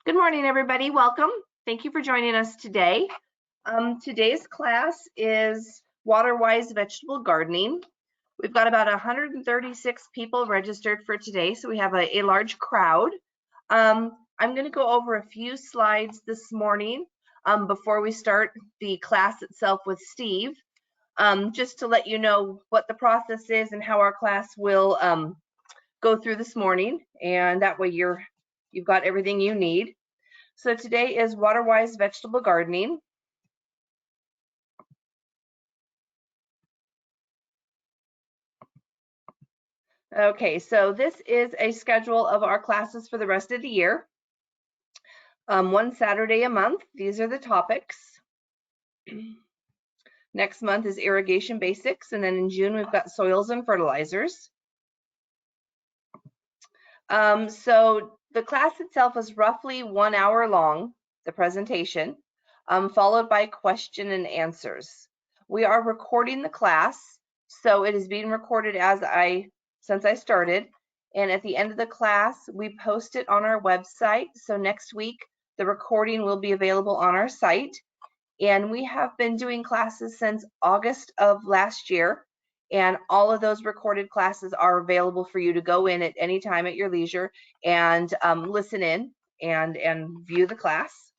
Good morning, everybody. Welcome. Thank you for joining us today. Today's class is WaterWise Vegetable Gardening. We've got about 136 people registered for today, so we have a large crowd. I'm going to go over a few slides this morning before we start the class itself with Steve, just to let you know what the process is and how our class will go through this morning, and that way you've got everything you need. So today is WaterWise Vegetable Gardening. Okay, so this is a schedule of our classes for the rest of the year. One Saturday a month. These are the topics. Next month is Irrigation Basics, and then in June we've got Soils and Fertilizers. So the class itself is roughly 1 hour long, the presentation, followed by question and answers. We are recording the class, so it is being recorded since I started, and at the end of the class, we post it on our website. So next week, the recording will be available on our site, and we have been doing classes since August of last year. And all of those recorded classes are available for you to go in at any time at your leisure and listen in and view the class.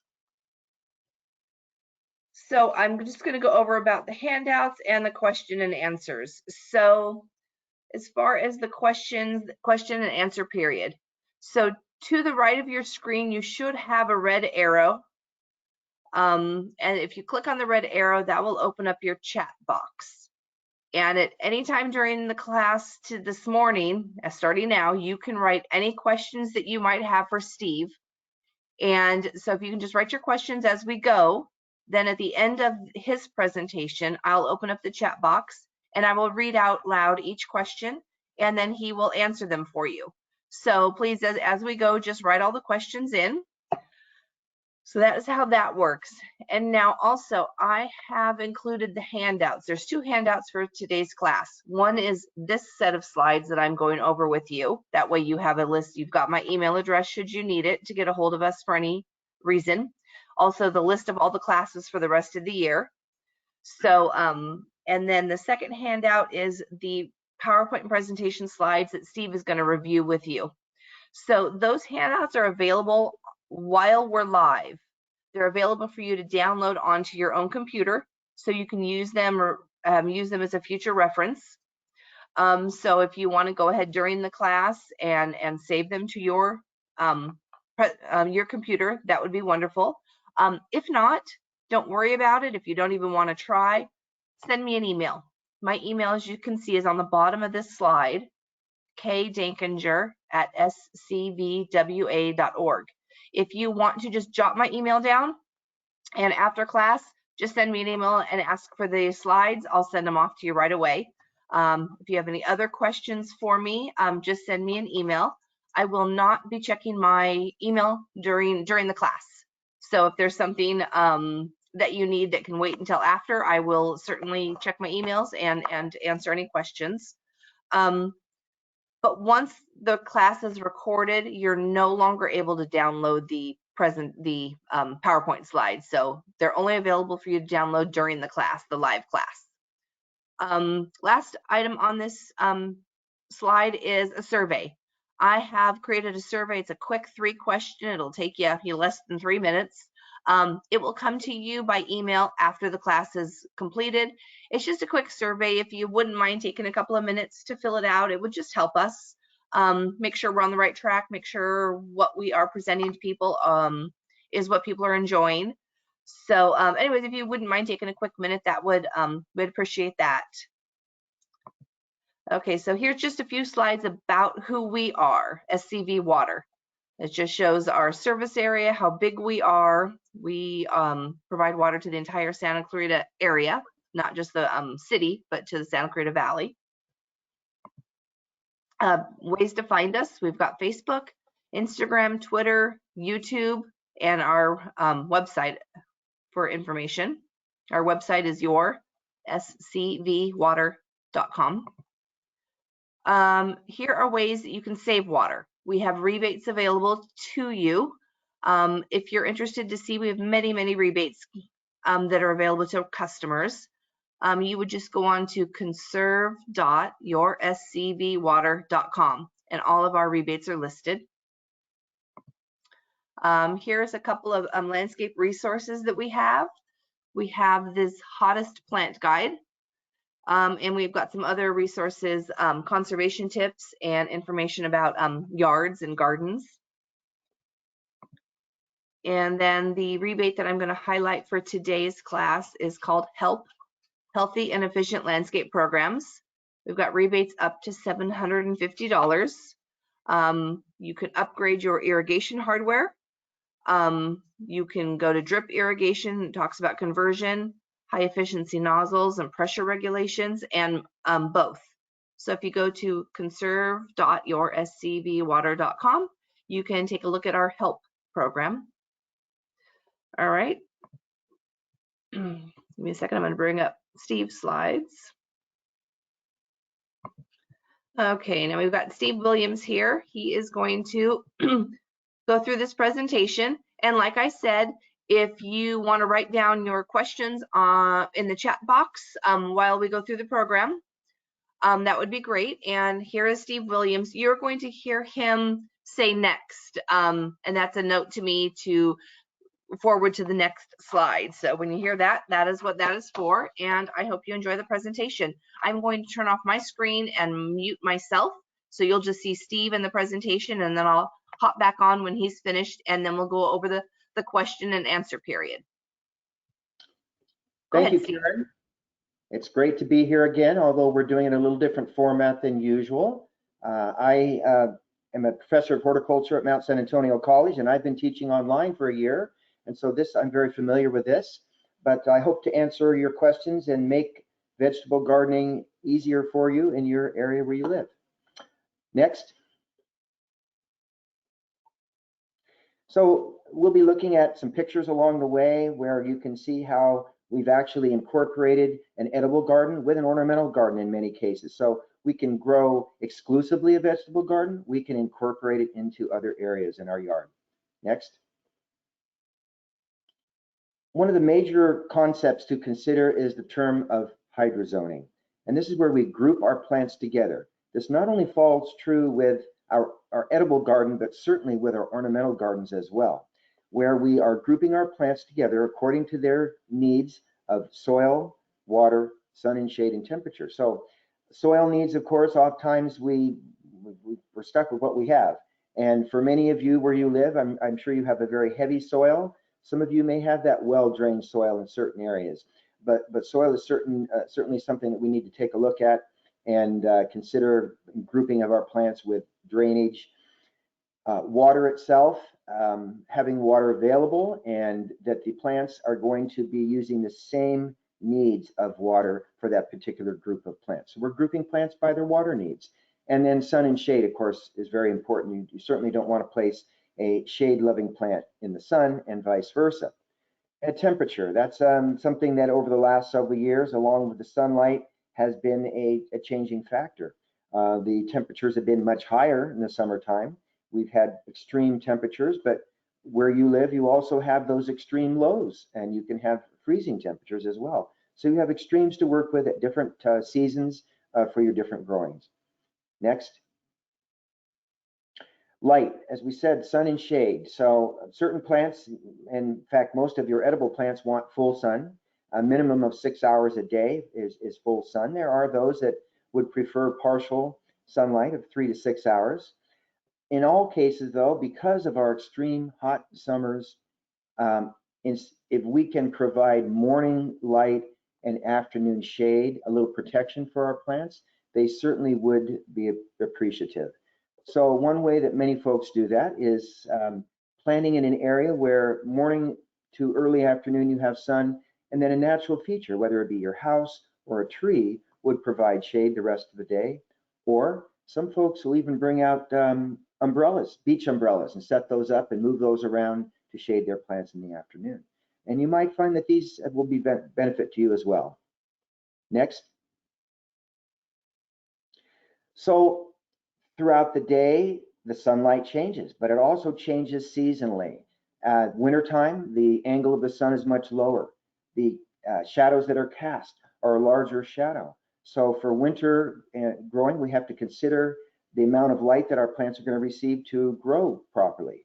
So I'm just going to go over about the handouts and the question and answers. So as far as the question and answer period. So to the right of your screen, you should have a red arrow. And if you click on the red arrow, that will open up your chat box. And at any time during the class to this morning, starting now, you can write any questions that you might have for Steve. And so if you can just write your questions as we go, then at the end of his presentation, I'll open up the chat box and I will read out loud each question, and then he will answer them for you. So please, as we go, just write all the questions in. So that is how that works. And now also I have included the handouts. There's two handouts for today's class. One is this set of slides that I'm going over with you. That way you have a list. You've got my email address should you need it to get a hold of us for any reason. Also the list of all the classes for the rest of the year. So, and then the second handout is the PowerPoint presentation slides that Steve is going to review with you. So those handouts are available while we're live. They're available for you to download onto your own computer, so you can use them or use them as a future reference. So if you want to go ahead during the class and save them to your computer, that would be wonderful. If not, don't worry about it. If you don't even want to try, send me an email. My email, as you can see, is on the bottom of this slide, kdankinger@scvwa.org. If you want to just jot my email down, and after class, just send me an email and ask for the slides. I'll send them off to you right away. If you have any other questions for me, just send me an email. I will not be checking my email during the class. So if there's something that you need that can wait until after, I will certainly check my emails and answer any questions. But once the class is recorded, you're no longer able to download the PowerPoint slides. So they're only available for you to download during the class, the live class. Last item on this slide is a survey. I have created a survey. It's a quick 3-question. It'll take you less than 3 minutes. It will come to you by email after the class is completed. It's just a quick survey. If you wouldn't mind taking a couple of minutes to fill it out, it would just help us make sure we're on the right track, make sure what we are presenting to people is what people are enjoying. So anyways, if you wouldn't mind taking a quick minute, that would we'd appreciate that. Okay, so here's just a few slides about who we are, SCV Water. It just shows our service area, how big we are. We provide water to the entire Santa Clarita area, not just the city, but to the Santa Clarita Valley. Ways to find us: we've got Facebook, Instagram, Twitter, YouTube, and our website for information. Our website is scvwater.com. Here are ways that you can save water. We have rebates available to you. If you're interested to see, we have many rebates that are available to customers. You would just go on to conserve.yourscvwater.com, and all of our rebates are listed. Here's a couple of landscape resources that we have. We have this hottest plant guide, and we've got some other resources, conservation tips and information about yards and gardens. And then the rebate that I'm going to highlight for today's class is called HELP, Healthy and Efficient Landscape Programs. We've got rebates up to $750. You can upgrade your irrigation hardware. You can go to drip irrigation. It talks about conversion, high efficiency nozzles, and pressure regulations, and both. So if you go to conserve.yourscvwater.com, you can take a look at our HELP program. All right. Give me a second. I'm going to bring up Steve's slides. Okay, now we've got Steve Williams here. He is going to go through this presentation. And like I said, if you want to write down your questions in the chat box while we go through the program, that would be great. And here is Steve Williams. You're going to hear him say next. And that's a note to me to forward to the next slide. So when you hear that, that is what that is for. And I hope you enjoy the presentation. I'm going to turn off my screen and mute myself. So you'll just see Steve in the presentation, and then I'll hop back on when he's finished, and then we'll go over the question and answer period. Thank you, Karen. It's great to be here again, although we're doing it in a little different format than usual. I am a professor of horticulture at Mount San Antonio College, and I've been teaching online for a year. And so I'm very familiar with this, but I hope to answer your questions and make vegetable gardening easier for you in your area where you live. Next. So we'll be looking at some pictures along the way where you can see how we've actually incorporated an edible garden with an ornamental garden in many cases. So we can grow exclusively a vegetable garden. We can incorporate it into other areas in our yard. Next. One of the major concepts to consider is the term of hydrozoning. And this is where we group our plants together. This not only falls true with our edible garden, but certainly with our ornamental gardens as well, where we are grouping our plants together according to their needs of soil, water, sun and shade, and temperature. So soil needs, of course, oftentimes we're stuck with what we have. And for many of you where you live, I'm sure you have a very heavy soil. Some of you may have that well-drained soil in certain areas, but soil is certainly something that we need to take a look at and consider grouping of our plants with drainage. Water itself, having water available, and that the plants are going to be using the same needs of water for that particular group of plants. So we're grouping plants by their water needs. And then sun and shade, of course, is very important. You certainly don't want to place a shade-loving plant in the sun and vice versa. At temperature, that's something that over the last several years, along with the sunlight, has been a changing factor. The temperatures have been much higher in the summertime. We've had extreme temperatures, but where you live, you also have those extreme lows, and you can have freezing temperatures as well. So you have extremes to work with at different seasons for your different growings. Next. Light, as we said, sun and shade. So certain plants, in fact, most of your edible plants want full sun. A minimum of 6 hours a day is full sun. There are those that would prefer partial sunlight of 3 to 6 hours. In all cases, though, because of our extreme hot summers, if we can provide morning light and afternoon shade, a little protection for our plants, they certainly would be appreciative. So one way that many folks do that is planting in an area where morning to early afternoon you have sun, and then a natural feature, whether it be your house or a tree, would provide shade the rest of the day. Or some folks will even bring out umbrellas, beach umbrellas, and set those up and move those around to shade their plants in the afternoon. And you might find that these will be benefit to you as well. Next. So throughout the day, the sunlight changes, but it also changes seasonally. Wintertime, the angle of the sun is much lower. The shadows that are cast are a larger shadow. So for winter growing, we have to consider the amount of light that our plants are going to receive to grow properly.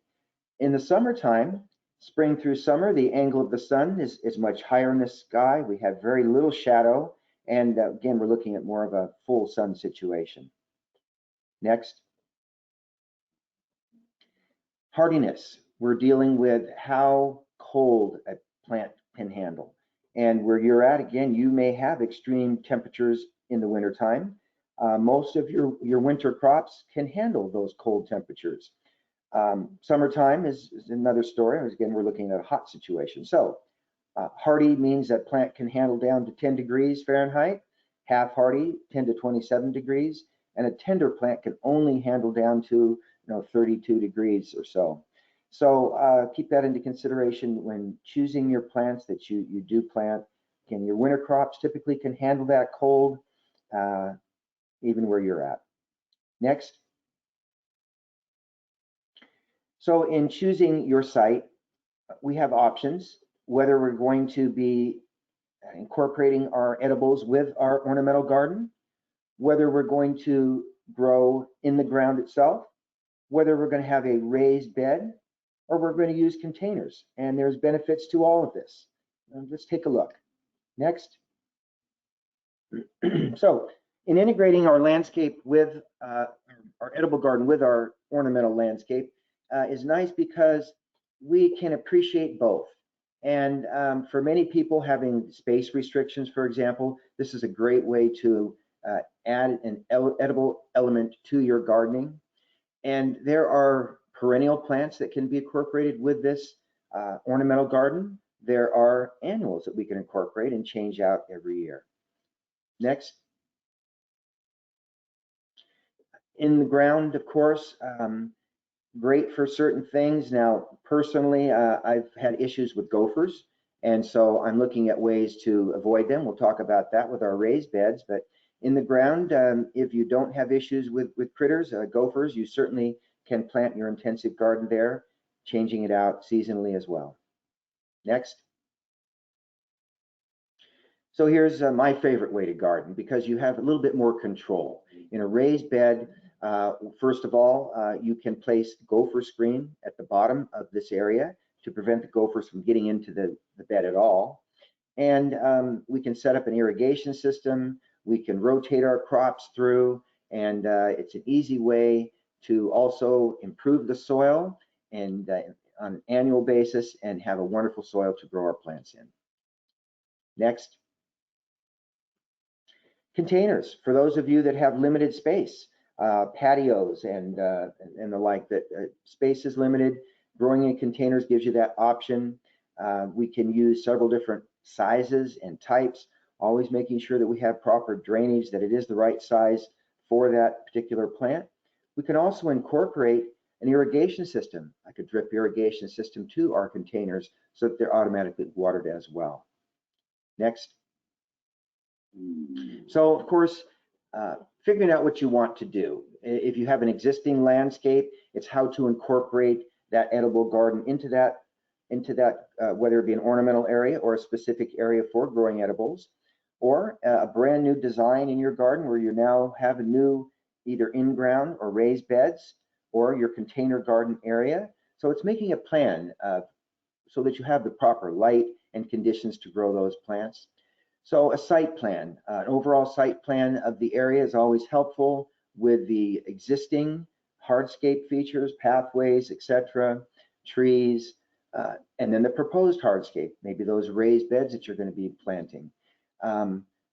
In the summertime, spring through summer, the angle of the sun is much higher in the sky. We have very little shadow. And again, we're looking at more of a full sun situation. Next. Hardiness. We're dealing with how cold a plant can handle. And where you're at, again, you may have extreme temperatures in the wintertime. Most of your winter crops can handle those cold temperatures. Summertime is another story. Again, we're looking at a hot situation. So hardy means that plant can handle down to 10 degrees Fahrenheit, half hardy 10 to 27 degrees, and a tender plant can only handle down to 32 degrees or so. So keep that into consideration when choosing your plants that you do plant. Again, your winter crops typically can handle that cold, even where you're at. Next. So in choosing your site, we have options, whether we're going to be incorporating our edibles with our ornamental garden, whether we're going to grow in the ground itself, whether we're going to have a raised bed, or we're going to use containers. And there's benefits to all of this. Let's take a look. Next. So in integrating our landscape with our edible garden with our ornamental landscape is nice because we can appreciate both. And for many people having space restrictions, for example, this is a great way to add an edible element to your gardening. And there are perennial plants that can be incorporated with this ornamental garden. There are annuals that we can incorporate and change out every year. Next. In the ground, of course, great for certain things. Now, personally, I've had issues with gophers, and so I'm looking at ways to avoid them. We'll talk about that with our raised beds, but in the ground, if you don't have issues with critters, gophers, you certainly can plant your intensive garden there, changing it out seasonally as well. Next. So here's my favorite way to garden because you have a little bit more control. In a raised bed, first of all, you can place gopher screen at the bottom of this area to prevent the gophers from getting into the bed at all. And we can set up an irrigation system. We can rotate our crops through, and it's an easy way to also improve the soil and on an annual basis and have a wonderful soil to grow our plants in. Next. Containers, for those of you that have limited space, patios and the like, that space is limited. Growing in containers gives you that option. We can use several different sizes and types, always making sure that we have proper drainage, that it is the right size for that particular plant. We can also incorporate an irrigation system, like a drip irrigation system, to our containers so that they're automatically watered as well. Next. So, of course, figuring out what you want to do. If you have an existing landscape, it's how to incorporate that edible garden into that, whether it be an ornamental area or a specific area for growing edibles, or a brand new design in your garden where you now have a new either in-ground or raised beds or your container garden area. So it's making a plan so that you have the proper light and conditions to grow those plants. So a site plan, an overall site plan of the area is always helpful with the existing hardscape features, pathways, etc., trees, and then the proposed hardscape, maybe those raised beds that you're going to be planting.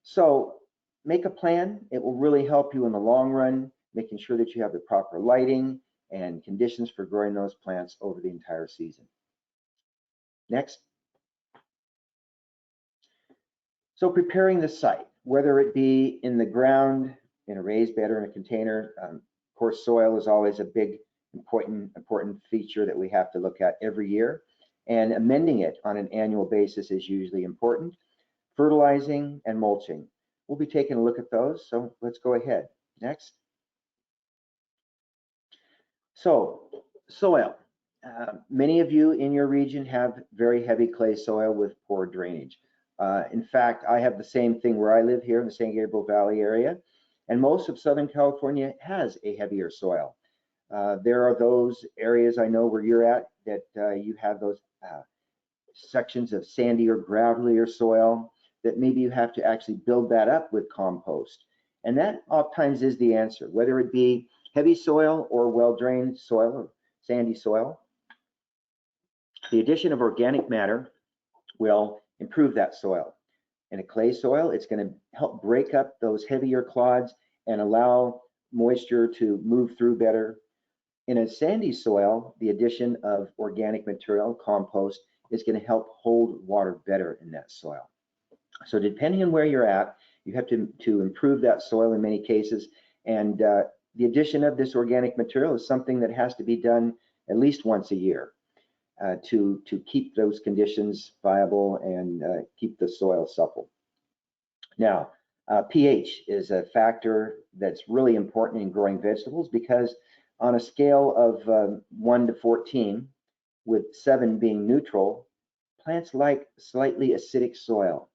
So make a plan. It will really help you in the long run, making sure that you have the proper lighting and conditions for growing those plants over the entire season. Next. So preparing the site, whether it be in the ground, in a raised bed or in a container, of course, soil is always a big, important feature that we have to look at every year. And amending it on an annual basis is usually important. Fertilizing and mulching. We'll be taking a look at those, so let's go ahead. Next. So, soil. Many of you in your region have very heavy clay soil with poor drainage. In fact, I have the same thing where I live here in the San Gabriel Valley area, and most of Southern California has a heavier soil. There are those areas I know where you're at that you have those sections of sandy or gravelier soil that maybe you have to actually build that up with compost. And that oftentimes is the answer, whether it be heavy soil or well-drained soil or sandy soil. The addition of organic matter will improve that soil. In a clay soil, it's going to help break up those heavier clods and allow moisture to move through better. In a sandy soil, the addition of organic material, compost, is going to help hold water better in that soil. So depending on where you're at, you have to improve that soil in many cases. And the addition of this organic material is something that has to be done at least once a year to keep those conditions viable and keep the soil supple. Now, pH is a factor that's really important in growing vegetables because on a scale of 1 to 14, with 7 being neutral, plants like slightly acidic soil.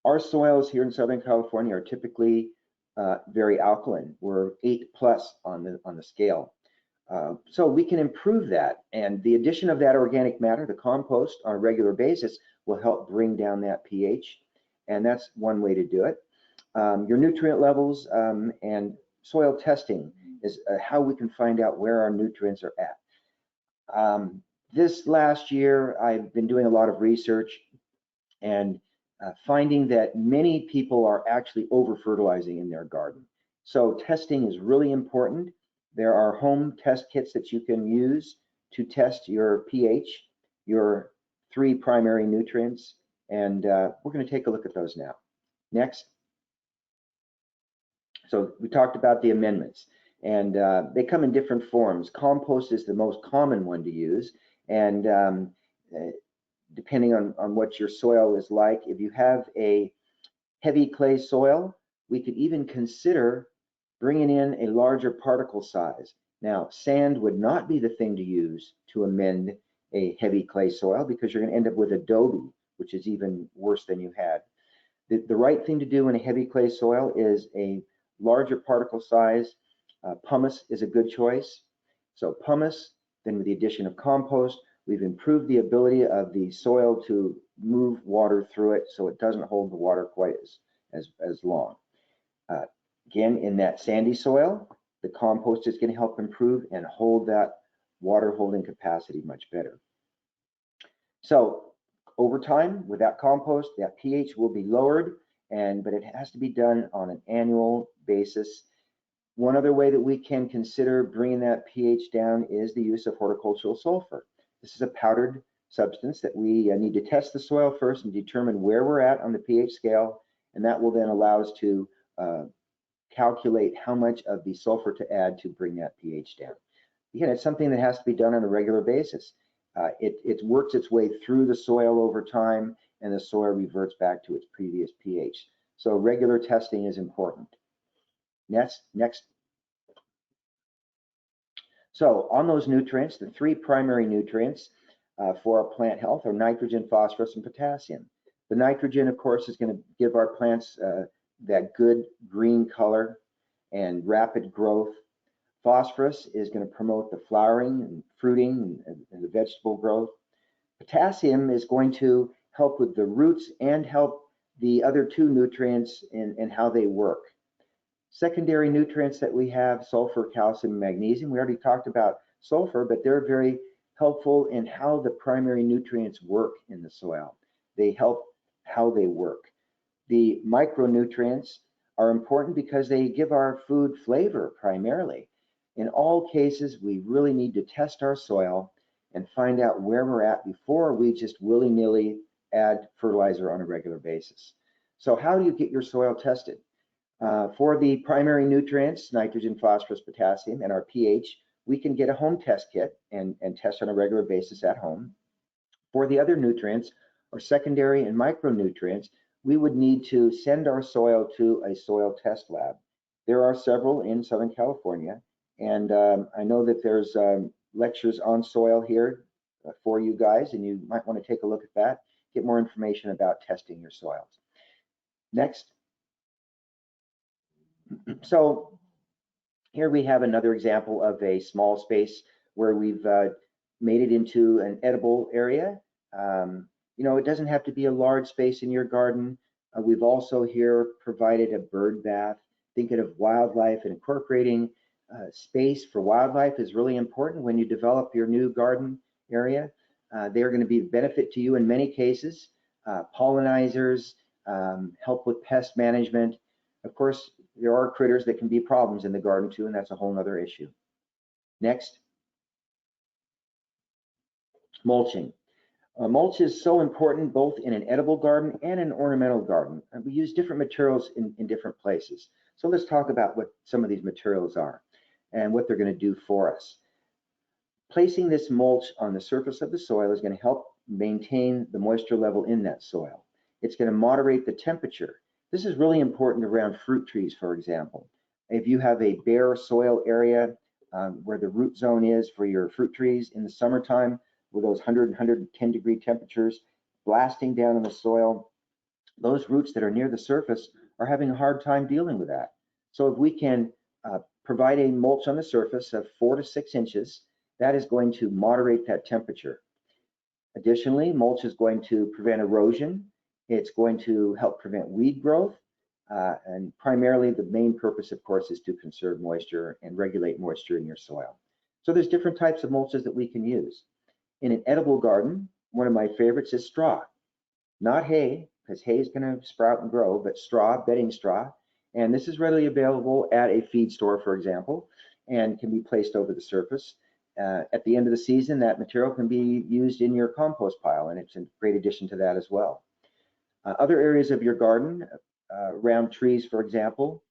Our soils here in Southern California are typically very alkaline. We're 8+ on the scale. So we can improve that, and the addition of that organic matter, the compost, on a regular basis will help bring down that pH, and that's one way to do it. Your nutrient levels and soil testing is how we can find out where our nutrients are at. This last year, I've been doing a lot of research and finding that many people are actually over-fertilizing in their garden. So testing is really important. There are home test kits that you can use to test your pH, your 3 primary nutrients, and we're going to take a look at those now. Next. So we talked about the amendments, and they come in different forms. Compost is the most common one to use, and depending on what your soil is like, if you have a heavy clay soil, we could even consider bringing in a larger particle size. Now, sand would not be the thing to use to amend a heavy clay soil because you're going to end up with adobe, which is even worse than you had. The right thing to do in a heavy clay soil is a larger particle size. Pumice is a good choice. So pumice, then with the addition of compost, we've improved the ability of the soil to move water through it so it doesn't hold the water quite as long. Again, in that sandy soil, the compost is going to help improve and hold that water holding capacity much better. So over time, with that compost, that pH will be lowered, but it has to be done on an annual basis. One other way that we can consider bringing that pH down is the use of horticultural sulfur. This is a powdered substance that we need to test the soil first and determine where we're at on the pH scale, and that will then allow us to calculate how much of the sulfur to add to bring that pH down. Again, it's something that has to be done on a regular basis. It works its way through the soil over time, and the soil reverts back to its previous pH. So regular testing is important. Next. So on those nutrients, the 3 primary nutrients for our plant health are nitrogen, phosphorus, and potassium. The nitrogen, of course, is going to give our plants that good green color and rapid growth. Phosphorus is going to promote the flowering and fruiting and the vegetable growth. Potassium is going to help with the roots and help the other 2 nutrients in how they work. Secondary nutrients that we have, sulfur, calcium, and magnesium. We already talked about sulfur, but they're very helpful in how the primary nutrients work in the soil. They help how they work. The micronutrients are important because they give our food flavor primarily. In all cases, we really need to test our soil and find out where we're at before we just willy-nilly add fertilizer on a regular basis. So how do you get your soil tested? For the primary nutrients, nitrogen, phosphorus, potassium, and our pH, we can get a home test kit and test on a regular basis at home. For the other nutrients, or secondary and micronutrients, we would need to send our soil to a soil test lab. There are several in Southern California, and I know that there's lectures on soil here for you guys, and you might want to take a look at that, get more information about testing your soils. Next. So here we have another example of a small space where we've made it into an edible area. You know, it doesn't have to be a large space in your garden. We've also here provided a bird bath, thinking of wildlife and incorporating space for wildlife is really important when you develop your new garden area. They're going to be a benefit to you in many cases. Pollinizers, help with pest management. Of course, there are critters that can be problems in the garden too, and that's a whole other issue. Next. Mulching. Mulch is so important both in an edible garden and an ornamental garden. And we use different materials in different places. So let's talk about what some of these materials are and what they're going to do for us. Placing this mulch on the surface of the soil is going to help maintain the moisture level in that soil. It's going to moderate the temperature. This is really important around fruit trees, for example. If you have a bare soil area where the root zone is for your fruit trees in the summertime, with those 100 and 110 degree temperatures blasting down in the soil, those roots that are near the surface are having a hard time dealing with that. So if we can provide a mulch on the surface of 4 to 6 inches, that is going to moderate that temperature. Additionally, mulch is going to prevent erosion. It's going to help prevent weed growth. And primarily the main purpose, of course, is to conserve moisture and regulate moisture in your soil. So there's different types of mulches that we can use. In an edible garden, one of my favorites is straw. Not hay, because hay is going to sprout and grow, but straw, bedding straw. And this is readily available at a feed store, for example, and can be placed over the surface. At the end of the season, that material can be used in your compost pile, and it's a great addition to that as well. Other areas of your garden, around trees, for example,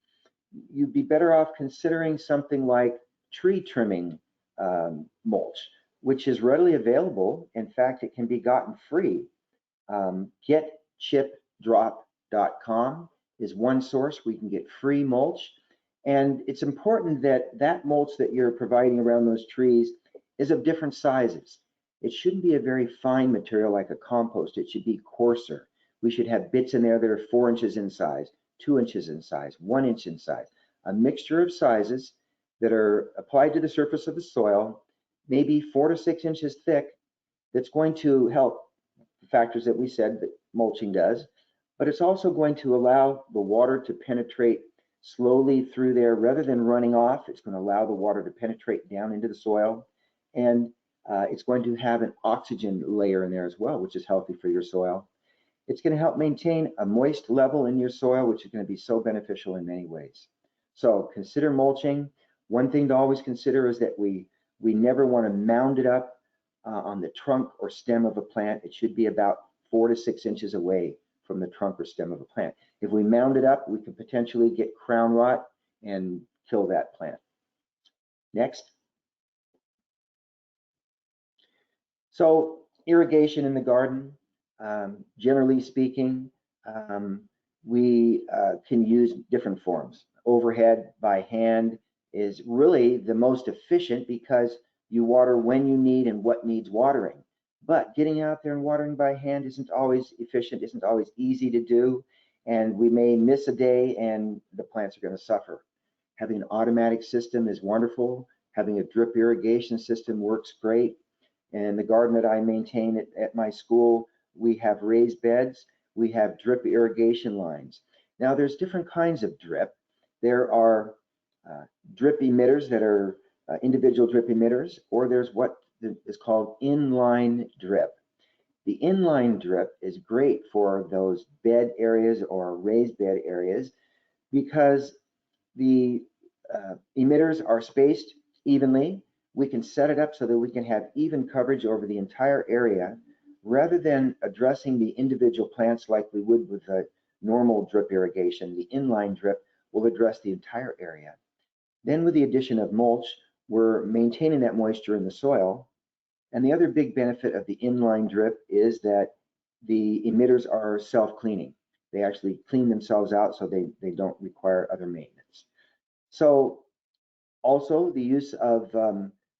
you'd be better off considering something like tree trimming mulch, which is readily available. In fact, it can be gotten free. Getchipdrop.com is one source we can get free mulch. And it's important that that mulch that you're providing around those trees is of different sizes. It shouldn't be a very fine material like a compost. It should be coarser. We should have bits in there that are 4 inches in size, 2 inches in size, 1 inch in size. A mixture of sizes that are applied to the surface of the soil, maybe 4 to 6 inches thick, that's going to help the factors that we said that mulching does, but it's also going to allow the water to penetrate slowly through there rather than running off. It's going to allow the water to penetrate down into the soil, and it's going to have an oxygen layer in there as well, which is healthy for your soil. It's going to help maintain a moist level in your soil, which is going to be so beneficial in many ways. So consider mulching. One thing to always consider is that we never want to mound it up on the trunk or stem of a plant. It should be about 4 to 6 inches away from the trunk or stem of a plant. If we mound it up, we could potentially get crown rot and kill that plant. Next. So irrigation in the garden, generally speaking, we can use different forms. Overhead by hand is really the most efficient because you water when you need and what needs watering. But getting out there and watering by hand isn't always efficient, isn't always easy to do, and we may miss a day and the plants are going to suffer. Having an automatic system is wonderful. Having a drip irrigation system works great. And the garden that I maintain at my school, we have raised beds, we have drip irrigation lines. Now there's different kinds of drip. There are drip emitters that are individual drip emitters, or there's what is called inline drip. The inline drip is great for those bed areas or raised bed areas because the emitters are spaced evenly. We can set it up so that we can have even coverage over the entire area rather than addressing the individual plants like we would with a normal drip irrigation. The inline drip will address the entire area. Then with the addition of mulch, we're maintaining that moisture in the soil. And the other big benefit of the inline drip is that the emitters are self-cleaning. They actually clean themselves out so they don't require other maintenance. So also the use of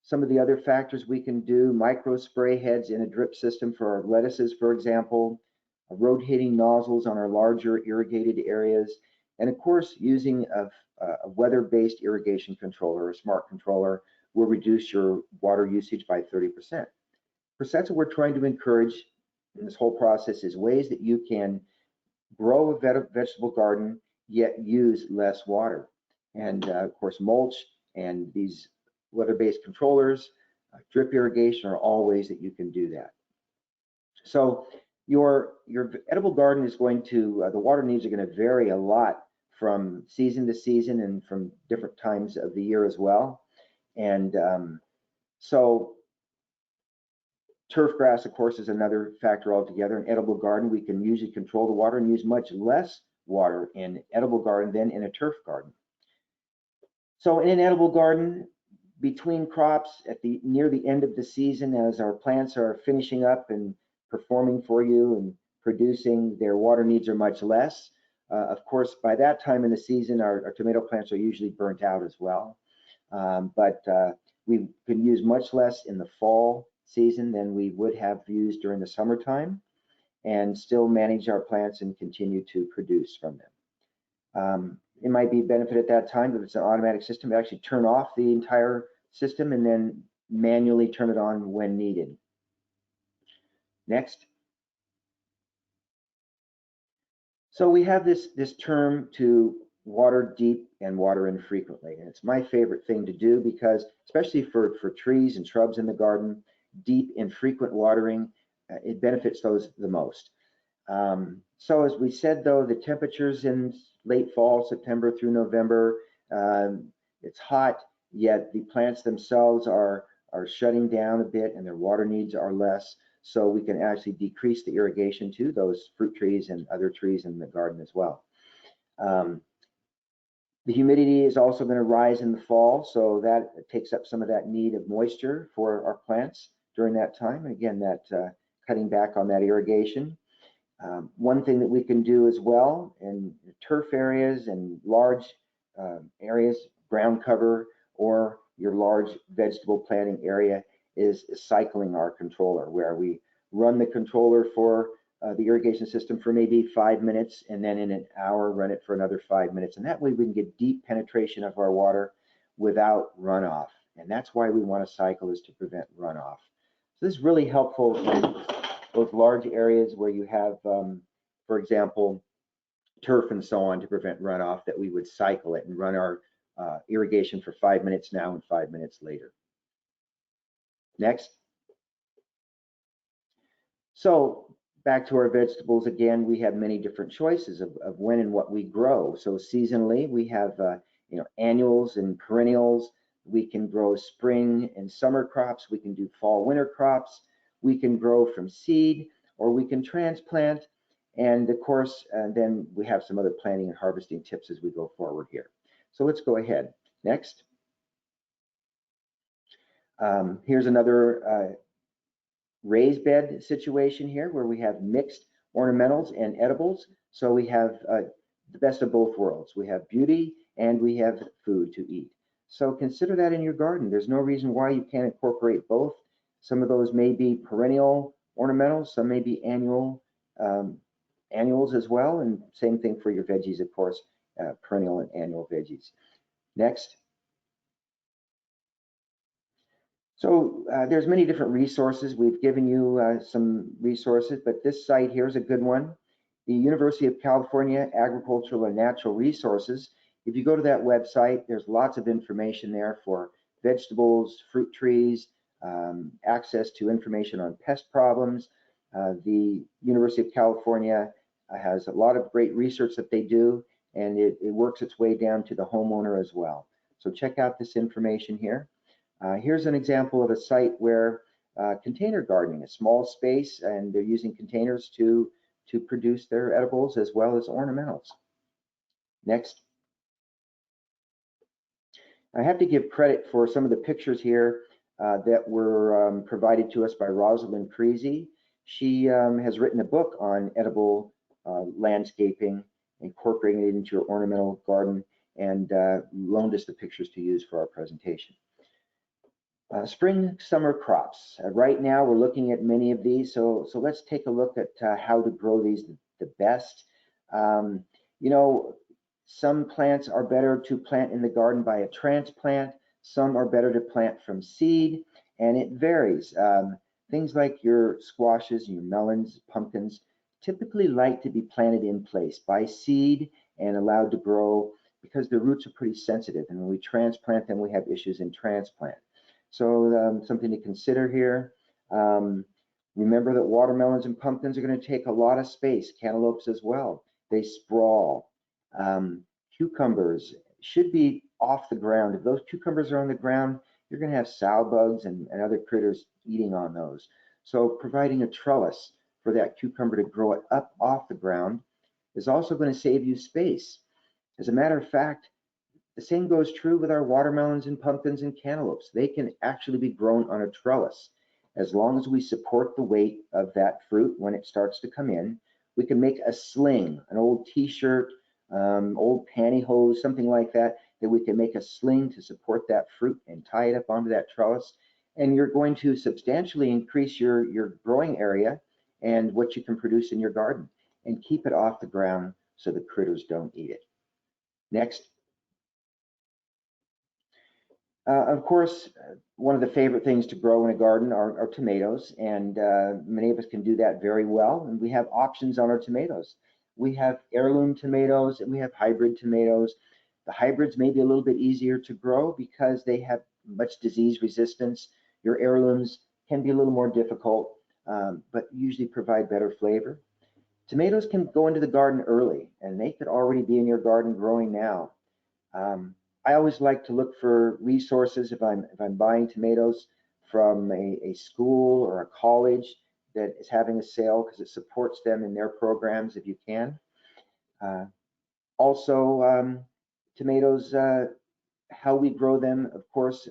Some of the other factors we can do: micro spray heads in a drip system for our lettuces, for example, rotating nozzles on our larger irrigated areas, and of course, using a weather-based irrigation controller, a smart controller, will reduce your water usage by 30%. Of course, that's what we're trying to encourage in this whole process, is ways that you can grow a vegetable garden, yet use less water. And of course, mulch and these weather-based controllers, drip irrigation are all ways that you can do that. So your edible garden is going to, the water needs are going to vary a lot from season to season and from different times of the year as well. And so turf grass, of course, is another factor altogether. In edible garden, we can usually control the water and use much less water in edible garden than in a turf garden. So in an edible garden, between crops near the end of the season, as our plants are finishing up and performing for you and producing, their water needs are much less. Of course, by that time in the season, our tomato plants are usually burnt out as well. But we can use much less in the fall season than we would have used during the summertime, and still manage our plants and continue to produce from them. It might be a benefit at that time, if it's an automatic system, to actually turn off the entire system and then manually turn it on when needed. Next. So we have this term to water deep and water infrequently, and it's my favorite thing to do, because especially for trees and shrubs in the garden, deep infrequent watering, it benefits those the most. So as we said, though, the temperatures in late fall, September through November, it's hot, yet the plants themselves are shutting down a bit and their water needs are less. So we can actually decrease the irrigation to those fruit trees and other trees in the garden as well. The humidity is also going to rise in the fall, so that takes up some of that need of moisture for our plants during that time. And again, that cutting back on that irrigation. One thing that we can do as well in turf areas and large areas, ground cover, or your large vegetable planting area, is cycling our controller, where we run the controller for the irrigation system for maybe 5 minutes, and then in an hour run it for another 5 minutes. And that way we can get deep penetration of our water without runoff. And that's why we want to cycle, is to prevent runoff. So this is really helpful in those large areas where you have, for example, turf and so on, to prevent runoff, that we would cycle it and run our irrigation for 5 minutes now and 5 minutes later. Next. So back to our vegetables again, we have many different choices of when and what we grow. So seasonally, we have annuals and perennials. We can grow spring and summer crops. We can do fall winter crops. We can grow from seed, or we can transplant. And of course, then we have some other planting and harvesting tips as we go forward here. So let's go ahead. Next. Here's another raised bed situation here, where we have mixed ornamentals and edibles. So we have the best of both worlds. We have beauty and we have food to eat. So consider that in your garden. There's no reason why you can't incorporate both. Some of those may be perennial ornamentals, some may be annuals as well, and same thing for your veggies, of course, perennial and annual veggies. Next. So there's many different resources. We've given you some resources, but this site here is a good one. The University of California Agricultural and Natural Resources. If you go to that website, there's lots of information there for vegetables, fruit trees, access to information on pest problems. The University of California has a lot of great research that they do, and it works its way down to the homeowner as well. So check out this information here. Here's an example of a site where container gardening, a small space, and they're using containers to produce their edibles as well as ornamentals. Next. I have to give credit for some of the pictures here that were provided to us by Rosalind Creasy. She has written a book on edible landscaping, incorporating it into your ornamental garden, and loaned us the pictures to use for our presentation. Spring summer crops. Right now we're looking at many of these, so let's take a look at how to grow these the best. You know, some plants are better to plant in the garden by a transplant, some are better to plant from seed, and it varies. Things like your squashes, your melons, pumpkins, typically like to be planted in place by seed and allowed to grow because their roots are pretty sensitive, and when we transplant them we have issues in transplant. So something to consider here. Remember that watermelons and pumpkins are going to take a lot of space, cantaloupes as well. They sprawl. Cucumbers should be off the ground. If those cucumbers are on the ground, you're going to have sow bugs and other critters eating on those. So providing a trellis for that cucumber to grow it up off the ground is also going to save you space. As a matter of fact, the same goes true with our watermelons and pumpkins and cantaloupes. They can actually be grown on a trellis. As long as we support the weight of that fruit when it starts to come in, we can make a sling, an old t-shirt, old pantyhose, something like that, that we can make a sling to support that fruit and tie it up onto that trellis. And you're going to substantially increase your growing area and what you can produce in your garden, and keep it off the ground so the critters don't eat it. Next. Of course, one of the favorite things to grow in a garden are tomatoes, and many of us can do that very well. And we have options on our tomatoes. We have heirloom tomatoes and we have hybrid tomatoes. The hybrids may be a little bit easier to grow because they have much disease resistance. Your heirlooms can be a little more difficult, but usually provide better flavor. Tomatoes can go into the garden early, and they could already be in your garden growing now. I always like to look for resources if I'm buying tomatoes from a school or a college that is having a sale, because it supports them in their programs if you can. Also, tomatoes, how we grow them, of course,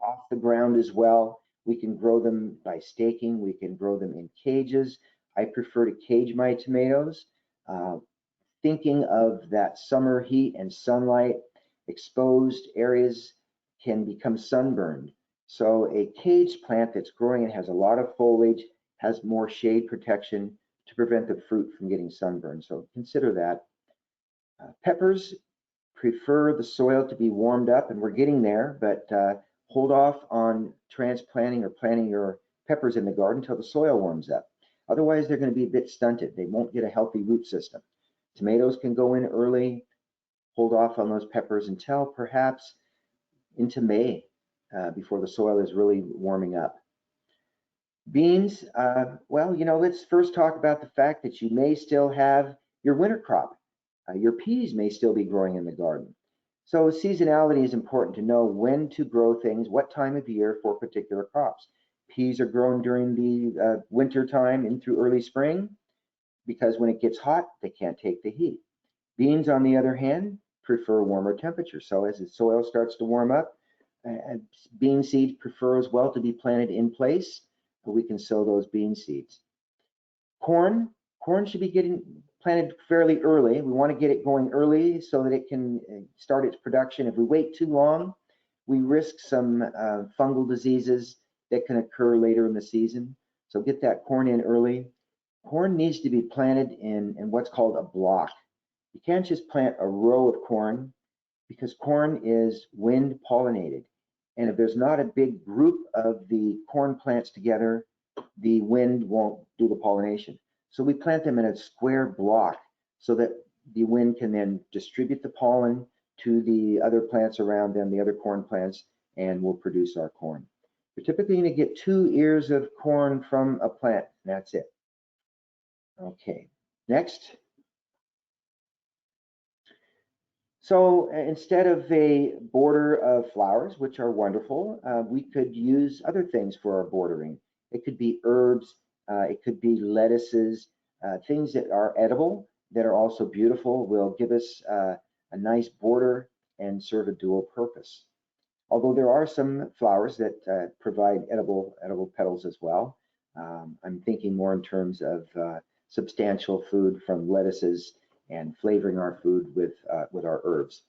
off the ground as well. We can grow them by staking. We can grow them in cages. I prefer to cage my tomatoes, thinking of that summer heat and sunlight. Exposed areas can become sunburned. So a caged plant that's growing and has a lot of foliage has more shade protection to prevent the fruit from getting sunburned. So consider that. Peppers prefer the soil to be warmed up, and we're getting there, but hold off on transplanting or planting your peppers in the garden until the soil warms up. Otherwise, they're going to be a bit stunted. They won't get a healthy root system. Tomatoes can go in early. Hold off on those peppers until perhaps into May, before the soil is really warming up. Beans, well, let's first talk about the fact that you may still have your winter crop. Your peas may still be growing in the garden. So seasonality is important to know when to grow things, what time of year for particular crops. Peas are grown during the winter time in through early spring, because when it gets hot, they can't take the heat. Beans, on the other hand, prefer warmer temperatures. So as the soil starts to warm up, bean seeds prefer as well to be planted in place, but we can sow those bean seeds. Corn should be getting planted fairly early. We want to get it going early so that it can start its production. If we wait too long, we risk some fungal diseases that can occur later in the season. So get that corn in early. Corn needs to be planted in what's called a block. You can't just plant a row of corn, because corn is wind pollinated. And if there's not a big group of the corn plants together, the wind won't do the pollination. So we plant them in a square block so that the wind can then distribute the pollen to the other plants around them, the other corn plants, and we'll produce our corn. You're typically going to get 2 ears of corn from a plant, and that's it. Okay, next. So instead of a border of flowers, which are wonderful, we could use other things for our bordering. It could be herbs, it could be lettuces, things that are edible, that are also beautiful, will give us a nice border and serve a dual purpose. Although there are some flowers that provide edible petals as well. I'm thinking more in terms of substantial food from lettuces and flavoring our food with our herbs.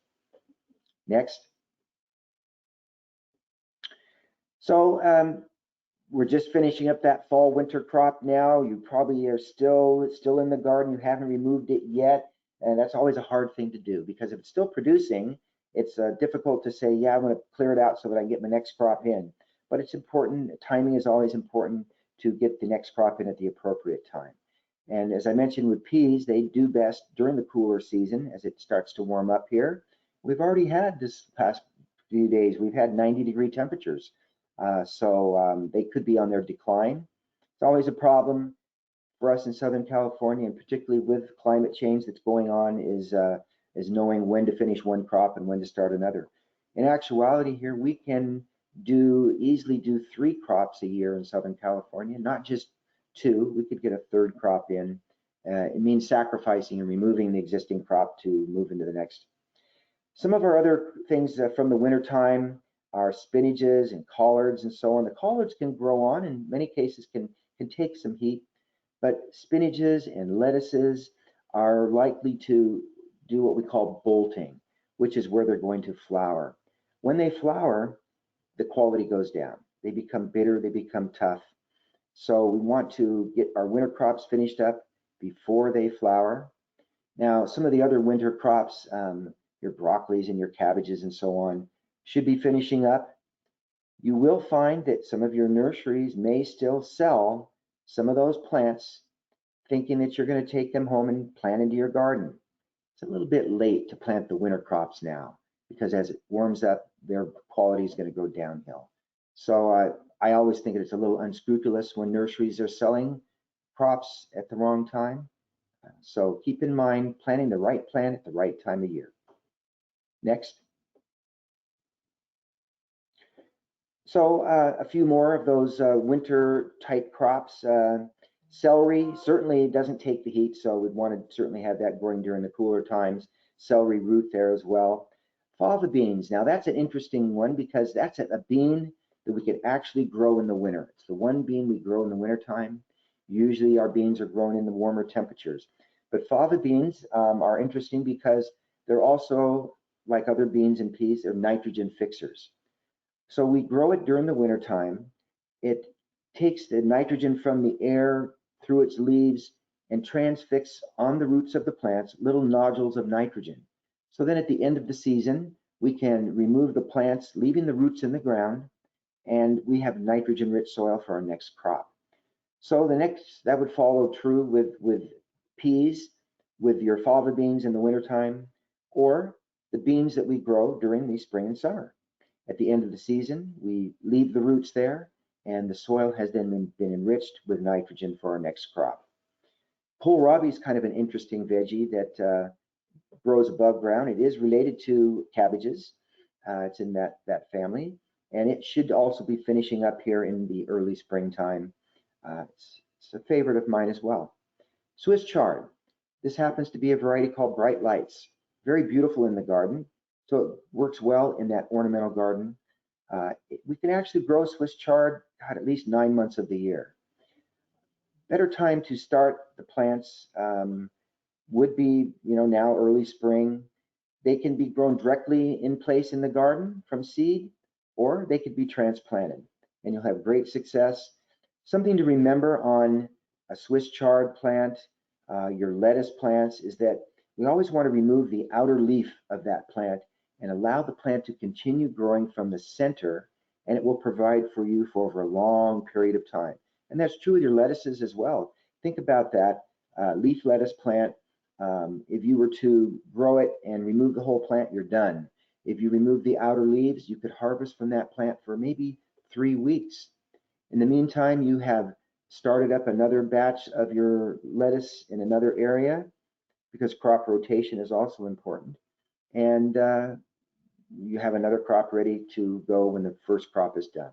Next. So we're just finishing up that fall winter crop now. You probably are still in the garden. You haven't removed it yet. And that's always a hard thing to do, because if it's still producing, it's difficult to say, yeah, I'm going to clear it out so that I can get my next crop in. But it's important. Timing is always important to get the next crop in at the appropriate time. And as I mentioned with peas, they do best during the cooler season as it starts to warm up here. We've already had this past few days, we've had 90-degree temperatures. So they could be on their decline. It's always a problem for us in Southern California, and particularly with climate change that's going on, is knowing when to finish one crop and when to start another. In actuality here, we can easily do 3 crops a year in Southern California, not just 2. We could get a 3rd crop in. It means sacrificing and removing the existing crop to move into the next. Some of our other things from the winter time are spinaches and collards and so on. The collards can grow on, in many cases can take some heat, but spinaches and lettuces are likely to do what we call bolting, which is where they're going to flower. When they flower, the quality goes down. They become bitter, they become tough. So we want to get our winter crops finished up before they flower. Now, some of the other winter crops, your broccolis and your cabbages and so on, should be finishing up. You will find that some of your nurseries may still sell some of those plants, thinking that you're going to take them home and plant into your garden. It's a little bit late to plant the winter crops now, because as it warms up, their quality is going to go downhill. So I always think it's a little unscrupulous when nurseries are selling crops at the wrong time. So keep in mind planting the right plant at the right time of year. Next. So a few more of those winter type crops. Celery certainly doesn't take the heat, so we'd want to certainly have that growing during the cooler times. Celery root there as well. Fava beans, now that's an interesting one, because that's a bean that we could actually grow in the winter. It's the one bean we grow in the winter time. Usually our beans are grown in the warmer temperatures. But fava beans are interesting because they're also, like other beans and peas, they're nitrogen fixers. So we grow it during the winter time. It takes the nitrogen from the air through its leaves and transfix on the roots of the plants little nodules of nitrogen. So then at the end of the season, we can remove the plants, leaving the roots in the ground, and we have nitrogen-rich soil for our next crop. So that would follow true with peas, with your fava beans in the wintertime, or the beans that we grow during the spring and summer. At the end of the season, we leave the roots there, and the soil has then been enriched with nitrogen for our next crop. Kohlrabi is kind of an interesting veggie that grows above ground. It is related to cabbages. It's in that family, and it should also be finishing up here in the early springtime. It's a favorite of mine as well. Swiss chard. This happens to be a variety called Bright Lights. Very beautiful in the garden, so it works well in that ornamental garden. We can actually grow Swiss chard at least 9 months of the year. Better time to start the plants would be, now early spring. They can be grown directly in place in the garden from seed, or they could be transplanted, and you'll have great success. Something to remember on a Swiss chard plant, your lettuce plants, is that we always want to remove the outer leaf of that plant and allow the plant to continue growing from the center, and it will provide for you for over a long period of time. And that's true with your lettuces as well. Think about that leaf lettuce plant. If you were to grow it and remove the whole plant, you're done. If you remove the outer leaves, you could harvest from that plant for maybe 3 weeks. In the meantime, you have started up another batch of your lettuce in another area, because crop rotation is also important. And you have another crop ready to go when the first crop is done.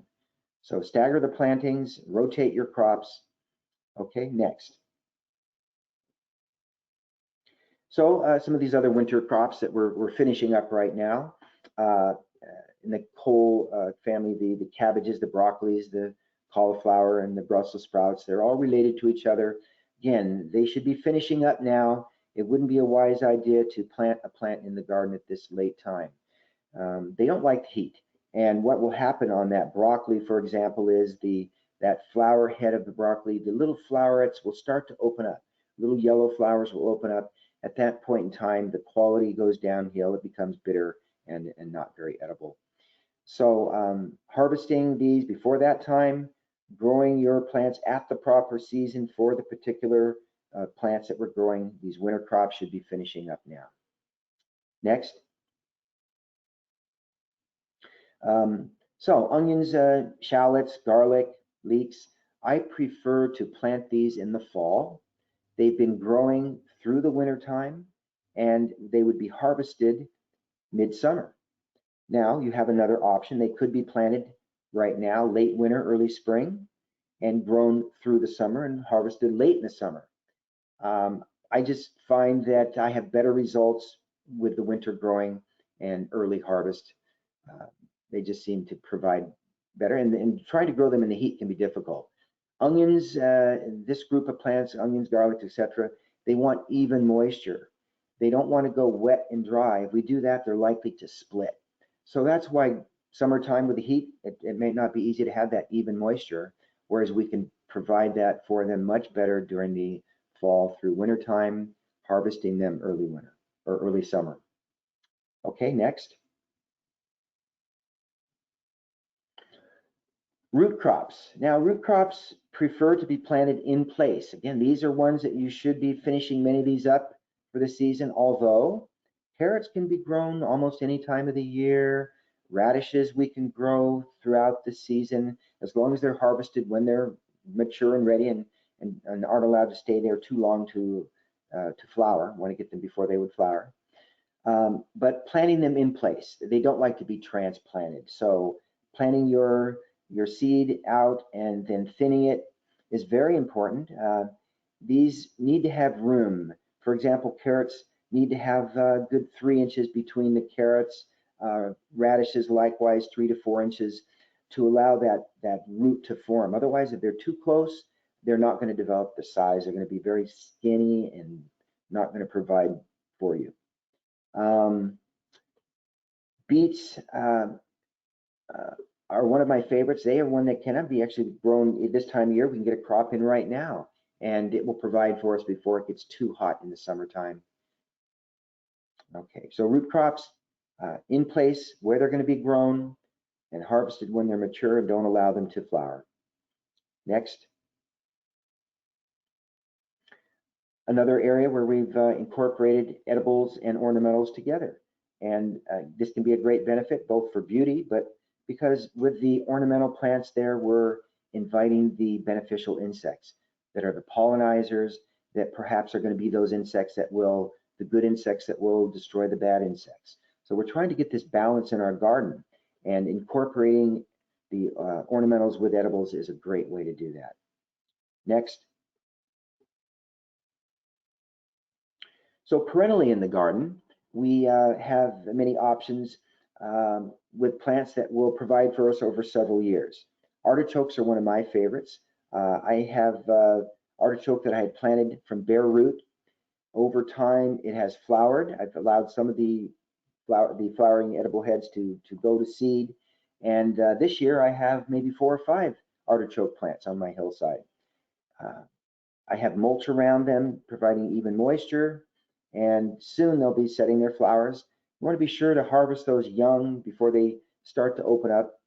So stagger the plantings, rotate your crops. Okay, next. So some of these other winter crops that we're finishing up right now, in the cole family, the cabbages, the broccolis, the cauliflower, and the Brussels sprouts, they're all related to each other. Again, they should be finishing up now. It wouldn't be a wise idea to plant a plant in the garden at this late time. They don't like the heat. And what will happen on that broccoli, for example, is that flower head of the broccoli, the little flowerets will start to open up. Little yellow flowers will open up. At that point in time, the quality goes downhill. It becomes bitter and not very edible. So harvesting these before that time, growing your plants at the proper season for the particular plants that we're growing. These winter crops should be finishing up now. Next. So onions, shallots, garlic, leeks, I prefer to plant these in the fall. They've been growing through the winter time and they would be harvested midsummer. Now you have another option. They could be planted right now, late winter, early spring, and grown through the summer and harvested late in the summer. I just find that I have better results with the winter growing and early harvest. They just seem to provide better, and trying to grow them in the heat can be difficult. Onions, this group of plants, onions, garlics, etc., they want even moisture. They don't want to go wet and dry. If we do that, they're likely to split. So that's why summertime with the heat, it may not be easy to have that even moisture, whereas we can provide that for them much better during the fall through wintertime, harvesting them early winter or early summer. Okay, next. Root crops. Now, root crops prefer to be planted in place. Again, these are ones that you should be finishing many of these up for the season, although carrots can be grown almost any time of the year. Radishes we can grow throughout the season as long as they're harvested when they're mature and ready and aren't allowed to stay there too long to flower. Want to get them before they would flower. But planting them in place. They don't like to be transplanted. So planting your seed out and then thinning it is very important. These need to have room. For example, carrots need to have a good 3 inches between the carrots. Radishes likewise 3 to 4 inches to allow that root to form. Otherwise, if they're too close, they're not going to develop the size. They're going to be very skinny and not going to provide for you. Beets are one of my favorites. They are one that cannot be actually grown this time of year. We can get a crop in right now, and it will provide for us before it gets too hot in the summertime. Okay, so root crops in place where they're going to be grown and harvested when they're mature, and don't allow them to flower. Next. Another area where we've incorporated edibles and ornamentals together. And this can be a great benefit both for beauty, but because with the ornamental plants there, we're inviting the beneficial insects that are the pollinizers that perhaps are going to be those insects that will, the good insects that will destroy the bad insects. So we're trying to get this balance in our garden, and incorporating the ornamentals with edibles is a great way to do that. Next. So perennially in the garden, we have many options with plants that will provide for us over several years. Artichokes are one of my favorites. I have artichoke that I had planted from bare root. Over time, it has flowered. I've allowed some of the flowering edible heads to go to seed. And this year, I have maybe 4 or 5 artichoke plants on my hillside. I have mulch around them, providing even moisture. And soon they'll be setting their flowers. You want to be sure to harvest those young before they start to open up.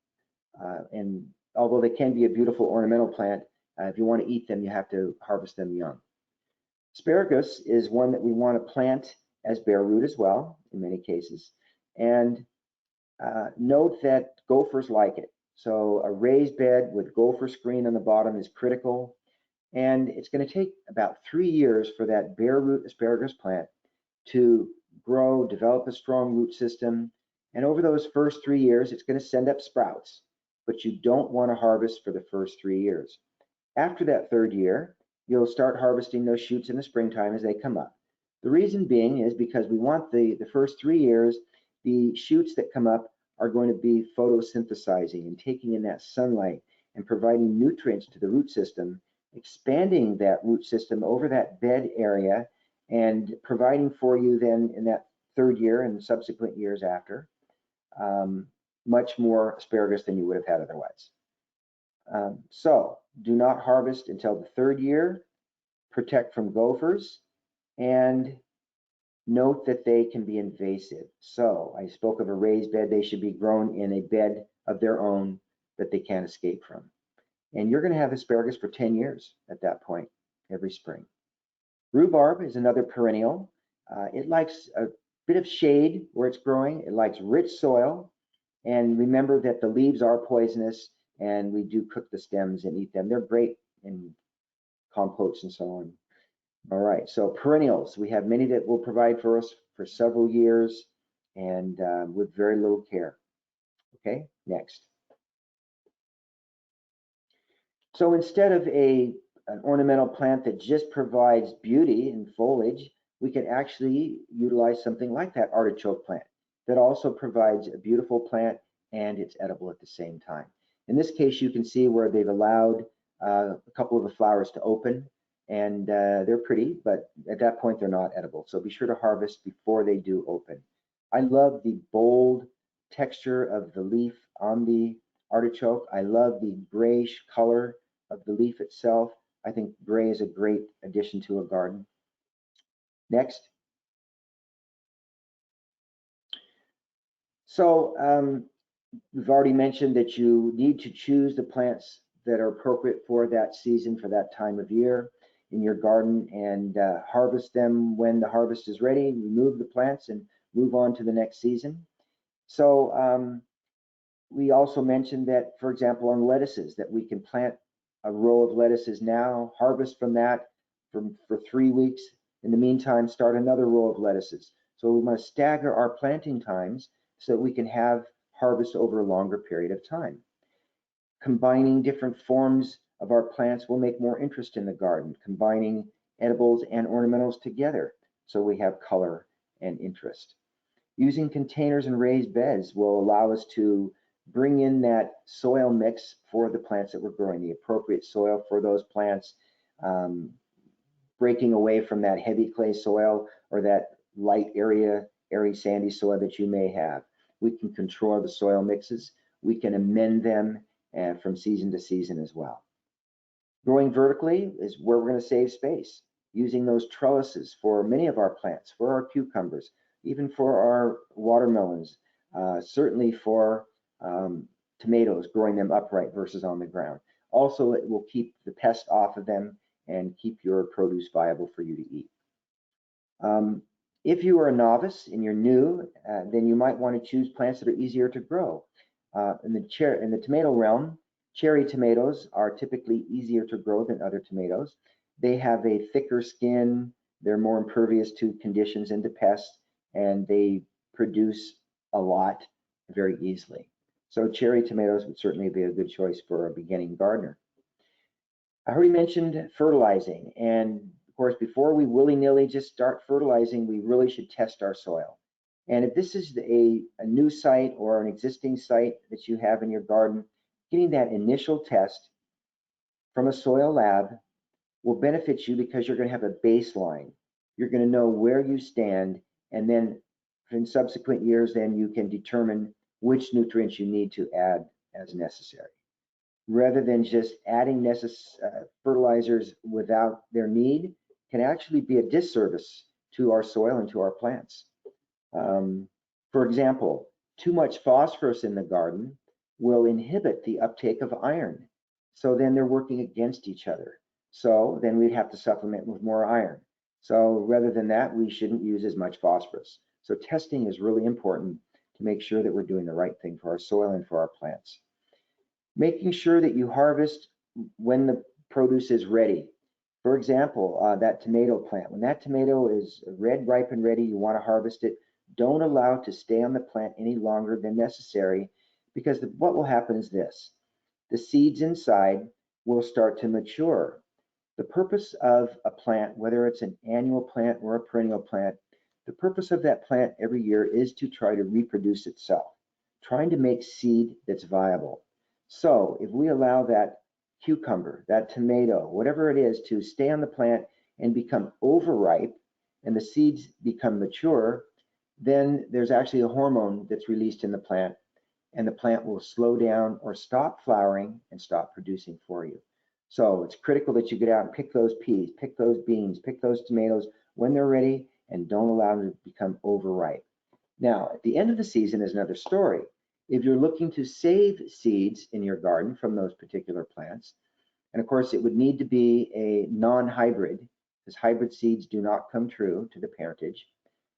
And although they can be a beautiful ornamental plant, if you want to eat them, you have to harvest them young. Asparagus is one that we want to plant as bare root as well, in many cases. And note that gophers like it. So a raised bed with gopher screen on the bottom is critical. And it's going to take about 3 years for that bare root asparagus plant to grow, develop a strong root system. And over those first 3 years, it's going to send up sprouts, but you don't want to harvest for the first 3 years. After that 3rd year, you'll start harvesting those shoots in the springtime as they come up. The reason being is because we want the first 3 years, the shoots that come up are going to be photosynthesizing and taking in that sunlight and providing nutrients to the root system, expanding that root system over that bed area and providing for you then in that 3rd year and subsequent years after much more asparagus than you would have had otherwise. So do not harvest until the 3rd year, protect from gophers, and note that they can be invasive. So I spoke of a raised bed. They should be grown in a bed of their own that they can't escape from. And you're going to have asparagus for 10 years at that point, every spring. Rhubarb is another perennial. It likes a bit of shade where it's growing. It likes rich soil. And remember that the leaves are poisonous, and we do cook the stems and eat them. They're great in compotes and so on. All right, so perennials. We have many that will provide for us for several years and with very little care. Okay, next. So instead of an ornamental plant that just provides beauty and foliage, we can actually utilize something like that artichoke plant that also provides a beautiful plant and it's edible at the same time. In this case, you can see where they've allowed a couple of the flowers to open, and they're pretty, but at that point they're not edible. So be sure to harvest before they do open. I love the bold texture of the leaf on the artichoke. I love the grayish color of the leaf itself. I think gray is a great addition to a garden. Next. So we've already mentioned that you need to choose the plants that are appropriate for that season, for that time of year in your garden, and harvest them when the harvest is ready. Remove the plants and move on to the next season. So we also mentioned that, for example, on lettuces, that we can plant a row of lettuces now, harvest from that for 3 weeks. In the meantime, start another row of lettuces. So we want to stagger our planting times so that we can have harvest over a longer period of time. Combining different forms of our plants will make more interest in the garden, combining edibles and ornamentals together so we have color and interest. Using containers and raised beds will allow us to bring in that soil mix for the plants that we're growing, the appropriate soil for those plants, breaking away from that heavy clay soil or that light airy sandy soil that you may have. We can control the soil mixes. We can amend them from season to season as well. Growing vertically is where we're going to save space, using those trellises for many of our plants, for our cucumbers, even for our watermelons, certainly for tomatoes, growing them upright versus on the ground. Also, it will keep the pest off of them and keep your produce viable for you to eat. If you are a novice and you're new, then you might want to choose plants that are easier to grow. In the tomato realm, cherry tomatoes are typically easier to grow than other tomatoes. They have a thicker skin, they're more impervious to conditions and to pests, and they produce a lot very easily. So cherry tomatoes would certainly be a good choice for a beginning gardener. I already mentioned fertilizing, and of course, before we willy-nilly just start fertilizing, we really should test our soil. And if this is a new site or an existing site that you have in your garden, getting that initial test from a soil lab will benefit you because you're going to have a baseline. You're going to know where you stand, and then in subsequent years, then you can determine which nutrients you need to add as necessary. Rather than just adding fertilizers without their need can actually be a disservice to our soil and to our plants. For example, too much phosphorus in the garden will inhibit the uptake of iron. So then they're working against each other. So then we'd have to supplement with more iron. So rather than that, we shouldn't use as much phosphorus. So testing is really important to make sure that we're doing the right thing for our soil and for our plants. Making sure that you harvest when the produce is ready. For example, that tomato plant, when that tomato is red, ripe, and ready, you want to harvest it. Don't allow it to stay on the plant any longer than necessary, because what will happen is this. The seeds inside will start to mature. The purpose of a plant, whether it's an annual plant or a perennial plant, the purpose of that plant every year is to try to reproduce itself, trying to make seed that's viable. So if we allow that cucumber, that tomato, whatever it is, to stay on the plant and become overripe and the seeds become mature, then there's actually a hormone that's released in the plant and the plant will slow down or stop flowering and stop producing for you. So it's critical that you get out and pick those peas, pick those beans, pick those tomatoes when they're ready, and don't allow them to become overripe. Now, at the end of the season is another story. If you're looking to save seeds in your garden from those particular plants, and of course it would need to be a non-hybrid, because hybrid seeds do not come true to the parentage.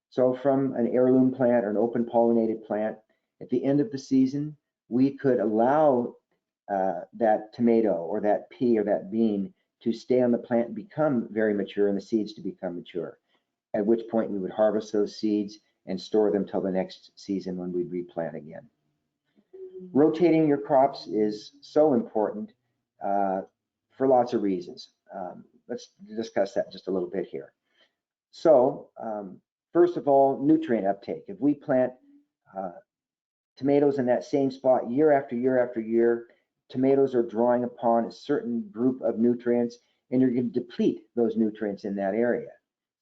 So from an heirloom plant or an open pollinated plant, at the end of the season, we could allow that tomato or that pea or that bean to stay on the plant and become very mature, and the seeds to become mature, at which point we would harvest those seeds and store them till the next season when we replant again. Rotating your crops is so important for lots of reasons. Let's discuss that just a little bit here. So first of all, nutrient uptake. If we plant tomatoes in that same spot year after year after year, tomatoes are drawing upon a certain group of nutrients, and you're going to deplete those nutrients in that area.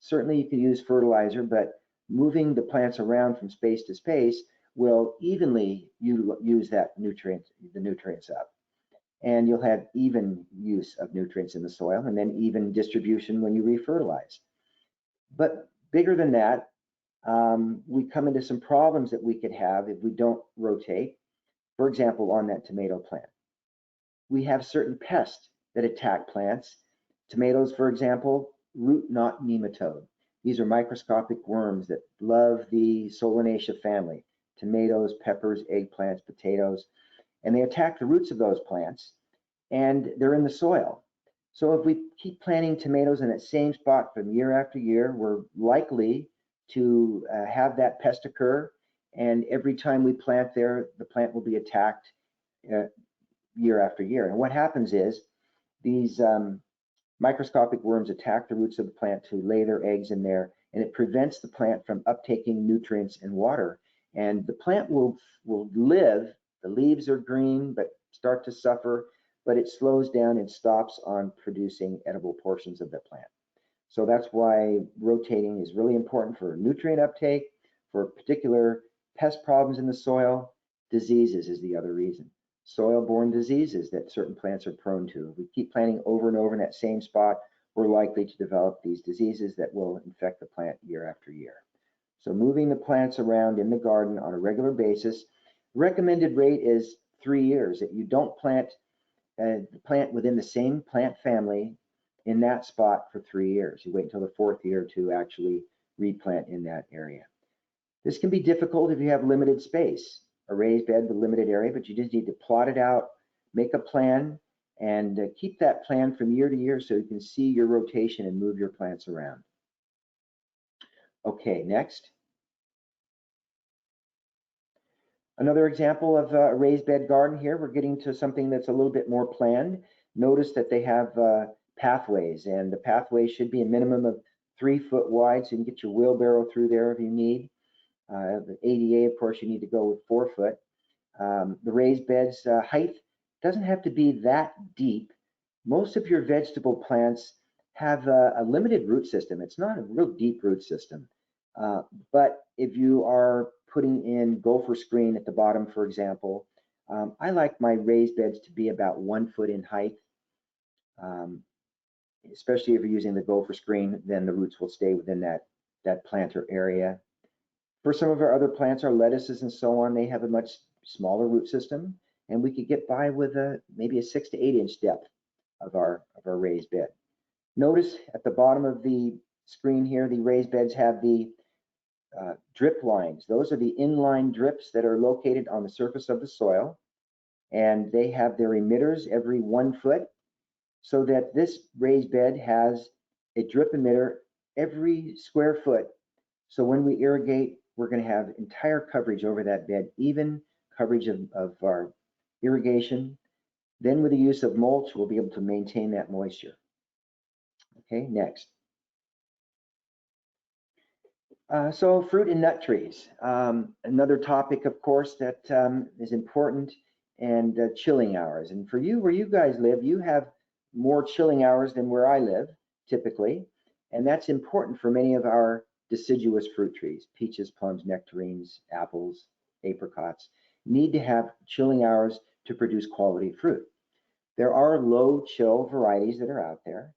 Certainly you can use fertilizer, but moving the plants around from space to space will evenly use the nutrients up. And you'll have even use of nutrients in the soil, and then even distribution when you refertilize. But bigger than that, we come into some problems that we could have if we don't rotate. For example, on that tomato plant, we have certain pests that attack plants. Tomatoes, for example, root knot nematode. These are microscopic worms that love the Solanaceae family, tomatoes, peppers, eggplants, potatoes, and they attack the roots of those plants, and they're in the soil. So if we keep planting tomatoes in that same spot from year after year, we're likely to have that pest occur, and every time we plant there, the plant will be attacked year after year. And what happens is these microscopic worms attack the roots of the plant to lay their eggs in there, and it prevents the plant from uptaking nutrients and water. And the plant will live. The leaves are green, but start to suffer, but it slows down and stops on producing edible portions of the plant. So that's why rotating is really important for nutrient uptake, for particular pest problems in the soil. Diseases is the other reason. Soil-borne diseases that certain plants are prone to. If we keep planting over and over in that same spot, we're likely to develop these diseases that will infect the plant year after year. So moving the plants around in the garden on a regular basis, recommended rate is 3 years. That you don't plant the plant within the same plant family in that spot for 3 years. You wait until the 4th year to actually replant in that area. This can be difficult if you have limited space, a raised bed with limited area, but you just need to plot it out, make a plan, and keep that plan from year to year so you can see your rotation and move your plants around. Okay, next. Another example of a raised bed garden here. We're getting to something that's a little bit more planned. Notice that they have pathways, and the pathways should be a minimum of 3 foot wide, so you can get your wheelbarrow through there if you need. The ADA, of course, you need to go with 4 foot. The raised beds height doesn't have to be that deep. Most of your vegetable plants have a limited root system. It's not a real deep root system. But if you are putting in gopher screen at the bottom, for example, I like my raised beds to be about 1 foot in height. Especially if you're using the gopher screen, then the roots will stay within that planter area. For some of our other plants, our lettuces and so on, they have a much smaller root system, and we could get by with maybe a 6 to 8 inch depth of our raised bed. Notice at the bottom of the screen here, the raised beds have the drip lines. Those are the inline drips that are located on the surface of the soil, and they have their emitters every 1 foot, so that this raised bed has a drip emitter every square foot. So when we irrigate, we're going to have entire coverage over that bed, even coverage of our irrigation. Then with the use of mulch, we'll be able to maintain that moisture. Okay, next. So fruit and nut trees, another topic, of course, that is important, and chilling hours. And for you, where you guys live, you have more chilling hours than where I live, typically. And that's important for many of our deciduous fruit trees, peaches, plums, nectarines, apples, apricots. need to have chilling hours to produce quality fruit. There are low chill varieties that are out there.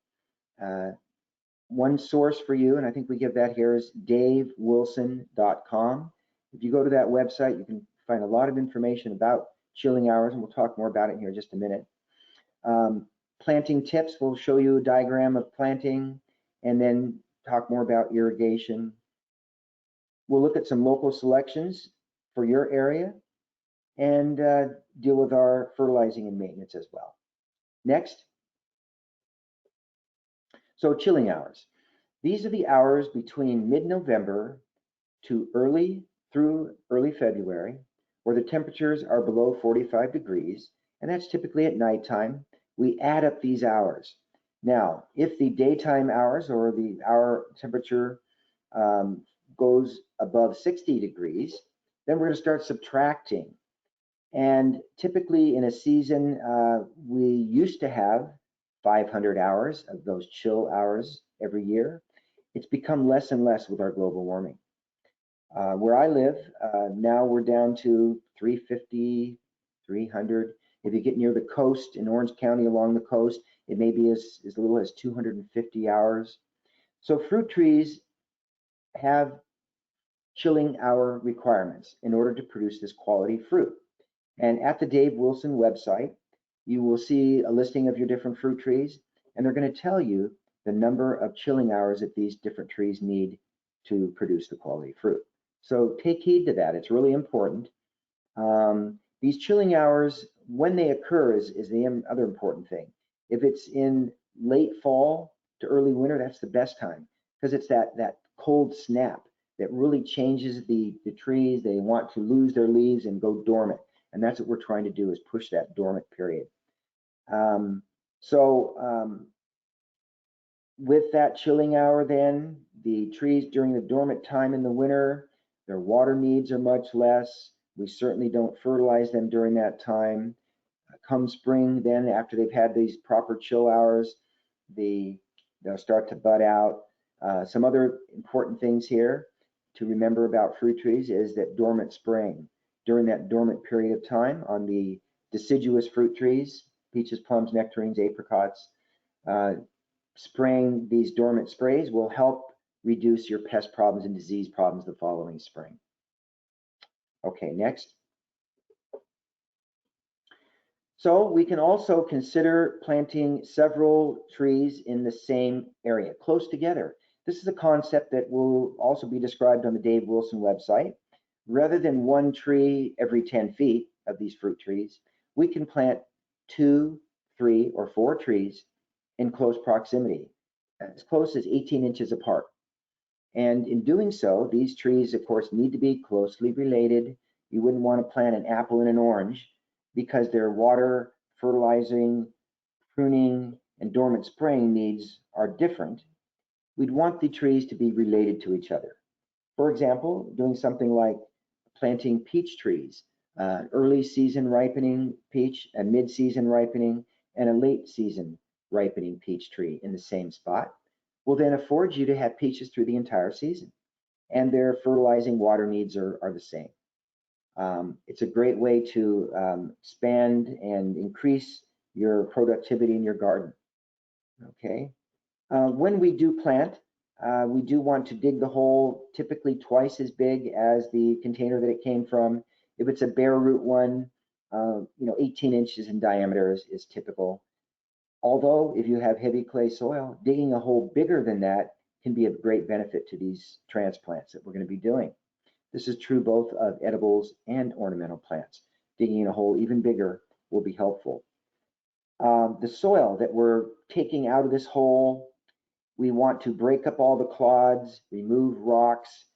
One source for you, and I think we give that here, is davewilson.com. If you go to that website, you can find a lot of information about chilling hours, and we'll talk more about it here in just a minute. Planting tips, we'll show you a diagram of planting and then talk more about irrigation. We'll look at some local selections for your area and deal with our fertilizing and maintenance as well. Next. So chilling hours. These are the hours between mid-November to early February, where the temperatures are below 45 degrees, and that's typically at nighttime. We add up these hours. Now, if the daytime hours or the hour temperature goes above 60 degrees, then we're going to start subtracting. And typically in a season, we used to have 500 hours of those chill hours every year. It's become less and less with our global warming. Where I live, now we're down to 350, 300. If you get near the coast in Orange County along the coast, it may be as little as 250 hours. So fruit trees have chilling hour requirements in order to produce this quality fruit. And at the Dave Wilson website, you will see a listing of your different fruit trees, and they're going to tell you the number of chilling hours that these different trees need to produce the quality fruit. So take heed to that. It's really important. These chilling hours, when they occur, is the other important thing. If it's in late fall to early winter, that's the best time, because it's that cold snap that really changes the trees. They want to lose their leaves and go dormant. And that's what we're trying to do, is push that dormant period. With that chilling hour, then the trees during the dormant time in the winter, their water needs are much less. We certainly don't fertilize them during that time. Come spring, then after they've had these proper chill hours, they'll start to bud out. Some other important things here to remember about fruit trees is that dormant spraying. During that dormant period of time on the deciduous fruit trees, peaches, plums, nectarines, apricots, spraying these dormant sprays will help reduce your pest problems and disease problems the following spring. Okay, next. So we can also consider planting several trees in the same area, close together. This is a concept that will also be described on the Dave Wilson website. Rather than one tree every 10 feet of these fruit trees, we can plant 2, 3, or 4 trees in close proximity, as close as 18 inches apart. And in doing so, these trees, of course, need to be closely related. You wouldn't want to plant an apple and an orange because their water, fertilizing, pruning, and dormant spraying needs are different. We'd want the trees to be related to each other. For example, doing something like planting peach trees, early season ripening peach, a mid-season ripening, and a late season ripening peach tree in the same spot will then afford you to have peaches through the entire season, and their fertilizing water needs are the same. It's a great way to expand and increase your productivity in your garden. Okay. When we do plant, we do want to dig the hole typically twice as big as the container that it came from. If it's a bare root one, 18 inches in diameter is typical. Although if you have heavy clay soil, digging a hole bigger than that can be of great benefit to these transplants that we're going to be doing. This is true both of edibles and ornamental plants. Digging a hole even bigger will be helpful. The soil that we're taking out of this hole, we want to break up all the clods, remove rocks,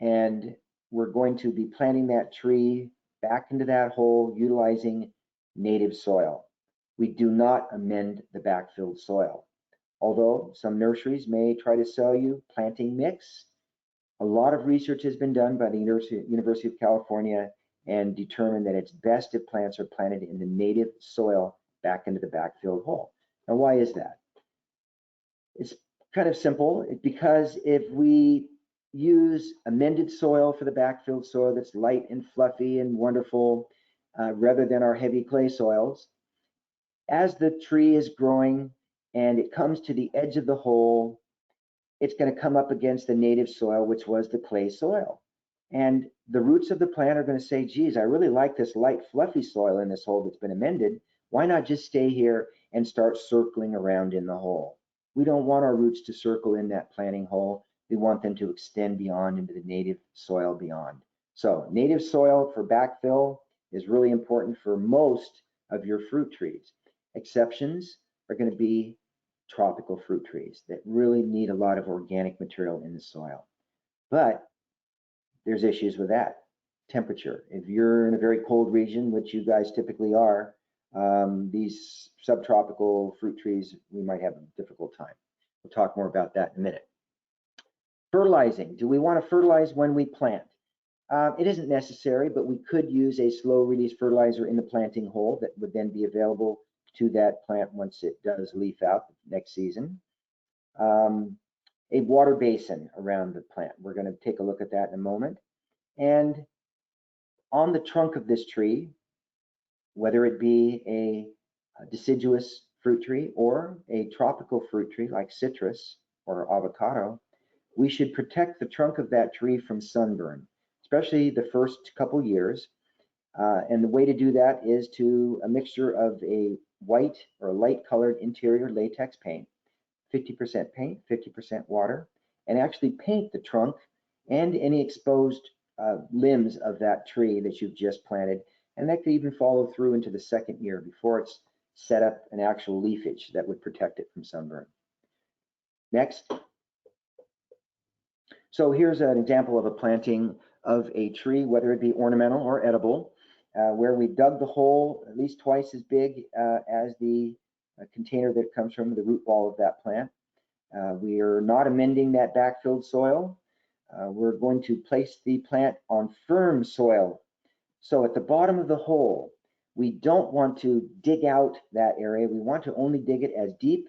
and we're going to be planting that tree back into that hole utilizing native soil. We do not amend the backfilled soil. Although some nurseries may try to sell you planting mix, a lot of research has been done by the University of California and determined that it's best if plants are planted in the native soil back into the backfilled hole. Now, why is that? It's kind of simple. Because if we use amended soil for the backfilled soil that's light and fluffy and wonderful, rather than our heavy clay soils. As the tree is growing and it comes to the edge of the hole, it's going to come up against the native soil, which was the clay soil. And the roots of the plant are going to say, geez, I really like this light, fluffy soil in this hole that's been amended. Why not just stay here and start circling around in the hole? We don't want our roots to circle in that planting hole. We want them to extend beyond into the native soil beyond. So native soil for backfill is really important for most of your fruit trees. Exceptions are going to be tropical fruit trees that really need a lot of organic material in the soil. But there's issues with that. Temperature. If you're in a very cold region, which you guys typically are, these subtropical fruit trees, we might have a difficult time. We'll talk more about that in a minute. Fertilizing. Do we want to fertilize when we plant? It isn't necessary, but we could use a slow release fertilizer in the planting hole that would then be available to that plant once it does leaf out next season. A water basin around the plant. We're going to take a look at that in a moment. And on the trunk of this tree, whether it be a deciduous fruit tree or a tropical fruit tree like citrus or avocado, we should protect the trunk of that tree from sunburn, especially the first couple years. And the way to do that is to a mixture of a white or light colored interior latex paint, 50% paint, 50% water, and actually paint the trunk and any exposed limbs of that tree that you've just planted. And that could even follow through into the second year before it's set up an actual leafage that would protect it from sunburn. Next. So here's an example of a planting of a tree, whether it be ornamental or edible, where we dug the hole at least twice as big as the container that comes from the root ball of that plant. We are not amending that backfilled soil. We're going to place the plant on firm soil. So at the bottom of the hole, we don't want to dig out that area. We want to only dig it as deep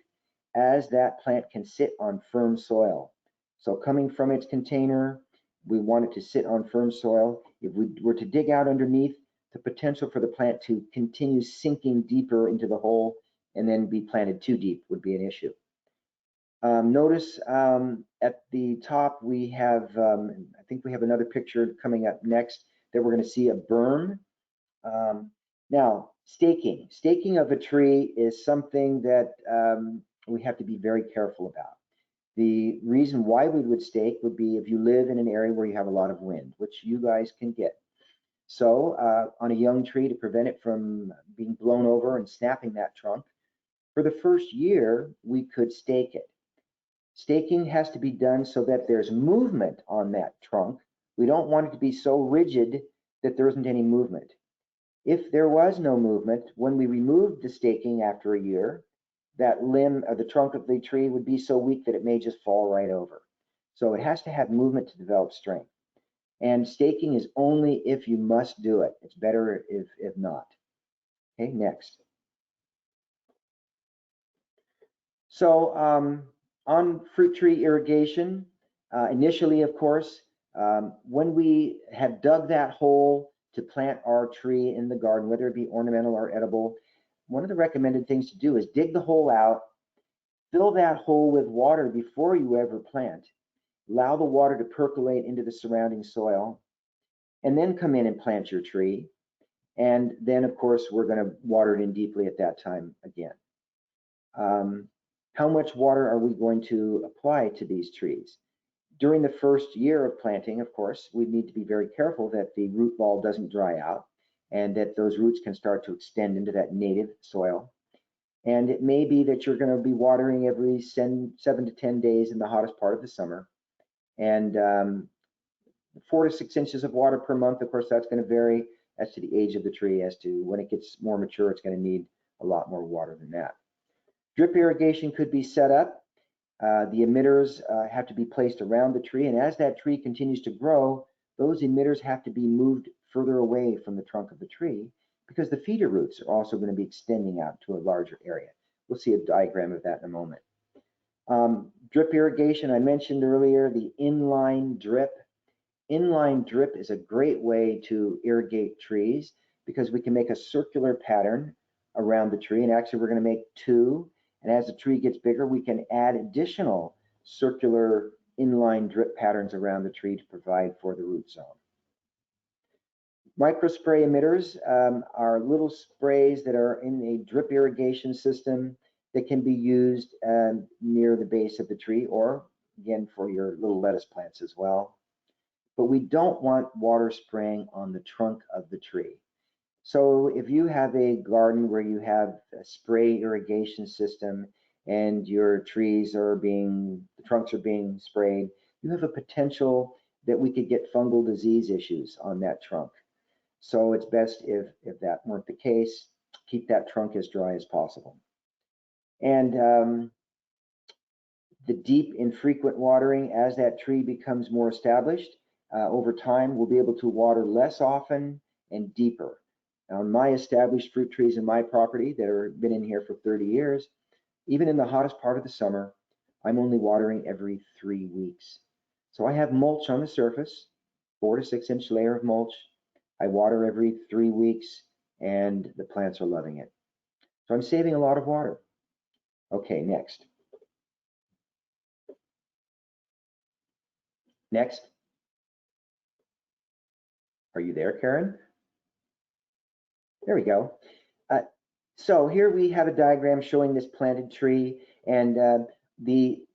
as that plant can sit on firm soil. So coming from its container, we want it to sit on firm soil. If we were to dig out underneath, the potential for the plant to continue sinking deeper into the hole and then be planted too deep would be an issue. Notice at the top we have, I think we have another picture coming up next that we're going to see a berm. Now, staking. Staking of a tree is something that we have to be very careful about. The reason why we would stake would be if you live in an area where you have a lot of wind, which you guys can get. So on a young tree, to prevent it from being blown over and snapping that trunk, for the first year, we could stake it. Staking has to be done so that there's movement on that trunk. We don't want it to be so rigid that there isn't any movement. If there was no movement, when we removed the staking after a year, that limb or the trunk of the tree would be so weak that it may just fall right over. So it has to have movement to develop strength. And staking is only if you must do it. It's better if not. Okay, next. So on fruit tree irrigation, initially, of course, when we have dug that hole to plant our tree in the garden, whether it be ornamental or edible, one of the recommended things to do is dig the hole out, fill that hole with water before you ever plant, allow the water to percolate into the surrounding soil, and then come in and plant your tree. And then, of course, we're going to water it in deeply at that time again. How much water are we going to apply to these trees? During the first year of planting, of course, we need to be very careful that the root ball doesn't dry out and that those roots can start to extend into that native soil. And it may be that you're going to be watering every 7 to 10 days in the hottest part of the summer. And 4 to 6 inches of water per month, of course, that's going to vary as to the age of the tree. As to when it gets more mature, it's going to need a lot more water than that. Drip irrigation could be set up. The emitters have to be placed around the tree, and as that tree continues to grow, those emitters have to be moved further away from the trunk of the tree because the feeder roots are also going to be extending out to a larger area. We'll see a diagram of that in a moment. Drip irrigation, I mentioned earlier, the inline drip. Inline drip is a great way to irrigate trees because we can make a circular pattern around the tree. And actually, we're going to make two. And as the tree gets bigger, we can add additional circular inline drip patterns around the tree to provide for the root zone. Microspray emitters are little sprays that are in a drip irrigation system that can be used near the base of the tree, or again for your little lettuce plants as well. But we don't want water spraying on the trunk of the tree. So if you have a garden where you have a spray irrigation system and your trees are the trunks are being sprayed, you have a potential that we could get fungal disease issues on that trunk. So it's best if that weren't the case, keep that trunk as dry as possible. And the deep infrequent watering, as that tree becomes more established, over time we'll be able to water less often and deeper. On my established fruit trees in my property that have been in here for 30 years, even in the hottest part of the summer, I'm only watering every 3 weeks. So I have mulch on the surface, 4 to 6 inch layer of mulch. I water every 3 weeks and the plants are loving it. So I'm saving a lot of water. Okay, next. Next. Are you there, Karen? There we go. So here we have a diagram showing this planted tree, and the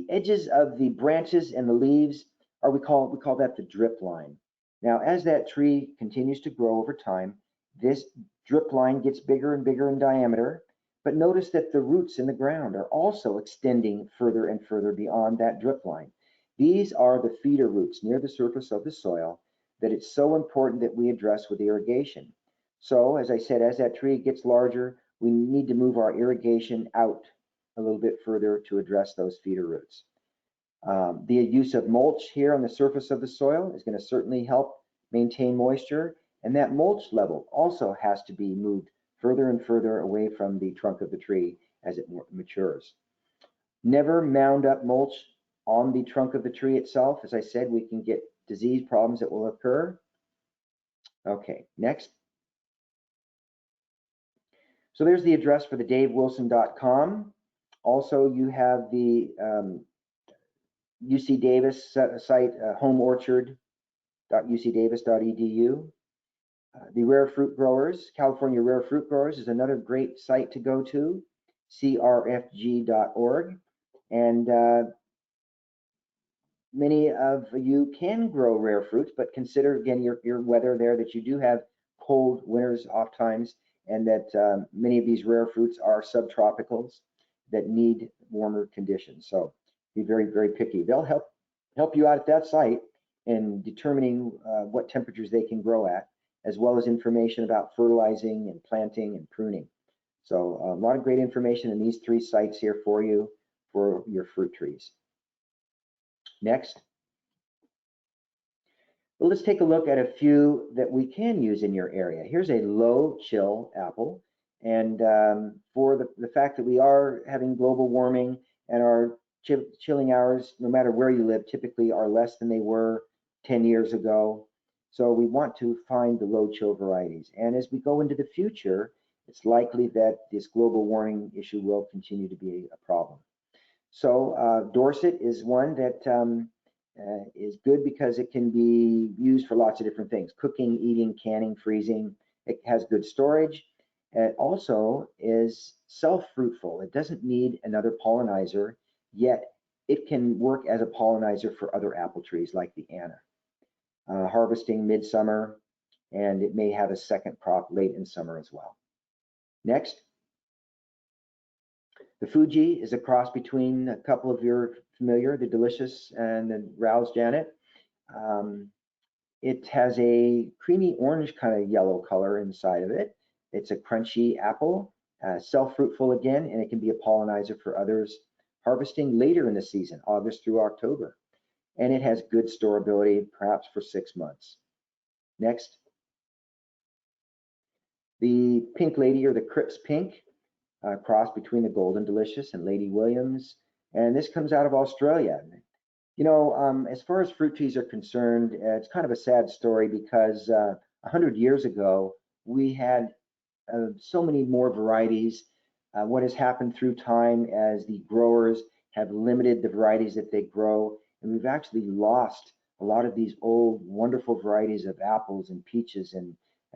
edges of the branches and the leaves are we call that the drip line. Now, as that tree continues to grow over time, this drip line gets bigger and bigger in diameter. But notice that the roots in the ground are also extending further and further beyond that drip line. These are the feeder roots near the surface of the soil that it's so important that we address with irrigation. So, as I said, as that tree gets larger, we need to move our irrigation out a little bit further to address those feeder roots. The use of mulch here on the surface of the soil is going to certainly help maintain moisture, and that mulch level also has to be moved further and further away from the trunk of the tree as it matures. Never mound up mulch on the trunk of the tree itself. As I said, we can get disease problems that will occur. Okay, next. So there's the address for the davewilson.com. Also, you have the UC Davis site, homeorchard.ucdavis.edu. The Rare Fruit Growers, California Rare Fruit Growers is another great site to go to, crfg.org. And many of you can grow rare fruits, but consider again your weather there, that you do have cold winters oftentimes, and that many of these rare fruits are subtropicals that need warmer conditions. So be very, very picky. They'll help you out at that site in determining what temperatures they can grow at, as well as information about fertilizing and planting and pruning. So a lot of great information in these 3 sites here for you for your fruit trees. Next. Well, let's take a look at a few that we can use in your area. Here's a low chill apple. And for the fact that we are having global warming and our chilling hours, no matter where you live, typically are less than they were 10 years ago. So we want to find the low chill varieties. And as we go into the future, it's likely that this global warming issue will continue to be a problem. So Dorset is one that is good because it can be used for lots of different things: cooking, eating, canning, freezing. It has good storage. It also is self-fruitful. It doesn't need another pollinizer, yet it can work as a pollinizer for other apple trees like the Anna. Harvesting midsummer, and it may have a second crop late in summer as well. Next. The Fuji is a cross between a couple of your familiar, the Delicious and the Rouse Janet. It has a creamy orange kind of yellow color inside of it. It's a crunchy apple, self-fruitful again, and it can be a pollinizer for others. Harvesting later in the season, August through October. And it has good storability, perhaps for 6 months. Next. The Pink Lady, or the Crips Pink, cross between the Golden Delicious and Lady Williams. And this comes out of Australia. As far as fruit trees are concerned, it's kind of a sad story because 100 years ago, we had so many more varieties. What has happened through time as the growers have limited the varieties that they grow, and we've actually lost a lot of these old wonderful varieties of apples and peaches, and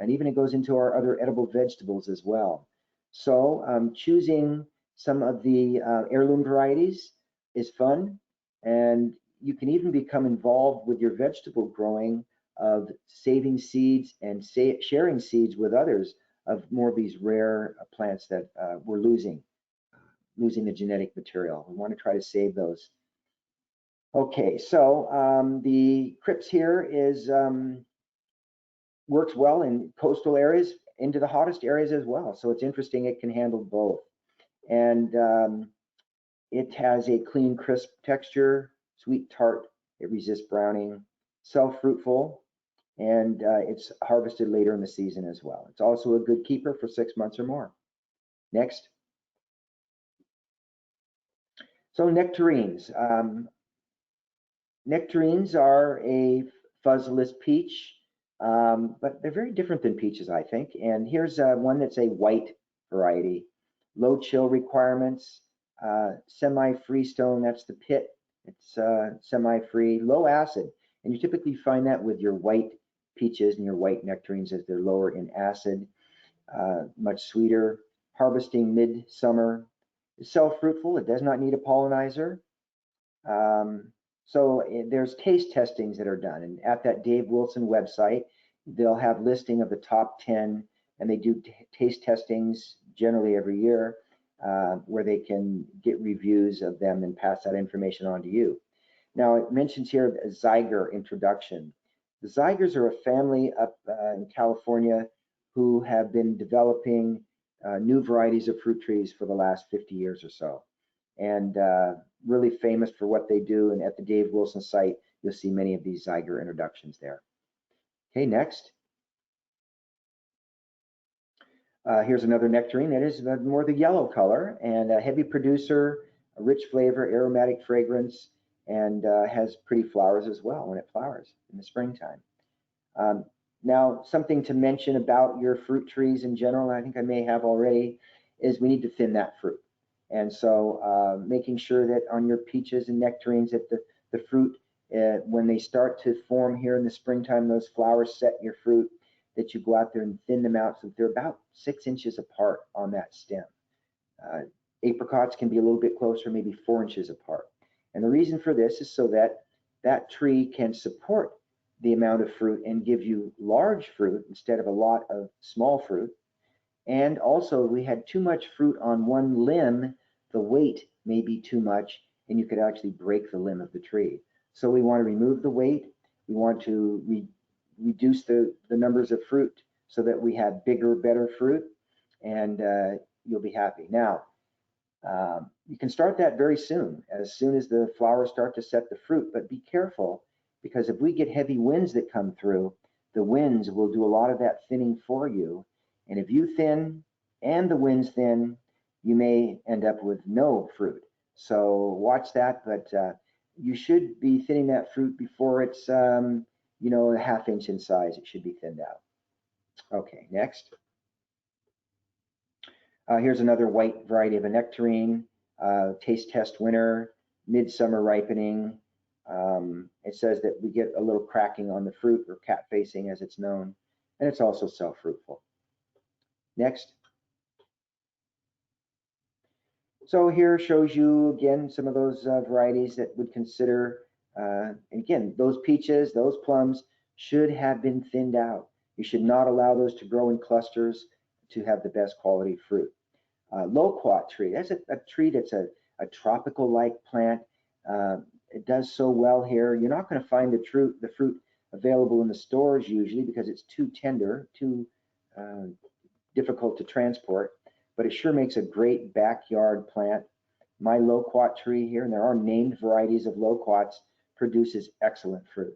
even it goes into our other edible vegetables as well. So choosing some of the heirloom varieties is fun, and you can even become involved with your vegetable growing of saving seeds and sharing seeds with others of more of these rare plants that we're losing the genetic material. We want to try to save those. Okay, so the Crips here is works well in coastal areas into the hottest areas as well. So it's interesting, it can handle both. And it has a clean, crisp texture, sweet tart, it resists browning, self-fruitful, and it's harvested later in the season as well. It's also a good keeper for 6 months or more. Next. So nectarines. Nectarines are a fuzzless peach, but they're very different than peaches, I think. And here's one that's a white variety. Low chill requirements, semi-freestone, that's the pit. It's semi-free, low acid. And you typically find that with your white peaches and your white nectarines as they're lower in acid, much sweeter. Harvesting mid-summer. It's self-fruitful, it does not need a pollinizer. So there's taste testings that are done, and at that Dave Wilson website, they'll have listing of the top 10, and they do taste testings generally every year where they can get reviews of them and pass that information on to you. Now, it mentions here a Zyger introduction. The Zygers are a family up in California who have been developing new varieties of fruit trees for the last 50 years or so, and really famous for what they do. And at the Dave Wilson site, you'll see many of these Zyger introductions there. Okay, next. Here's another nectarine that is more the yellow color and a heavy producer, a rich flavor, aromatic fragrance, and has pretty flowers as well when it flowers in the springtime. Now, something to mention about your fruit trees in general, I think I may have already, is we need to thin that fruit. And so making sure that on your peaches and nectarines that the fruit, when they start to form here in the springtime, those flowers set your fruit, that you go out there and thin them out so that they're about 6 inches apart on that stem. Apricots can be a little bit closer, maybe 4 inches apart. And the reason for this is so that that tree can support the amount of fruit and give you large fruit instead of a lot of small fruit. And also, we had too much fruit on one limb, the weight may be too much, and you could actually break the limb of the tree. So we want to remove the weight. We want to reduce the numbers of fruit so that we have bigger, better fruit, and you'll be happy. Now, you can start that very soon as the flowers start to set the fruit, but be careful, because if we get heavy winds that come through, the winds will do a lot of that thinning for you. And if you thin and the winds thin, you may end up with no fruit. So watch that, but you should be thinning that fruit before it's, a ½ inch in size. It should be thinned out. Okay, next. Here's another white variety of a nectarine, taste test winner, midsummer ripening. It says that we get a little cracking on the fruit, or cat facing as it's known, and it's also self-fruitful. Next. So here shows you again some of those varieties that would consider, and again, those peaches, those plums should have been thinned out. You should not allow those to grow in clusters to have the best quality fruit. Loquat tree, that's a tree that's a tropical-like plant. It does so well here. You're not going to find the fruit available in the stores usually because it's too tender, too difficult to transport, but it sure makes a great backyard plant. My loquat tree here, and there are named varieties of loquats, produces excellent fruit.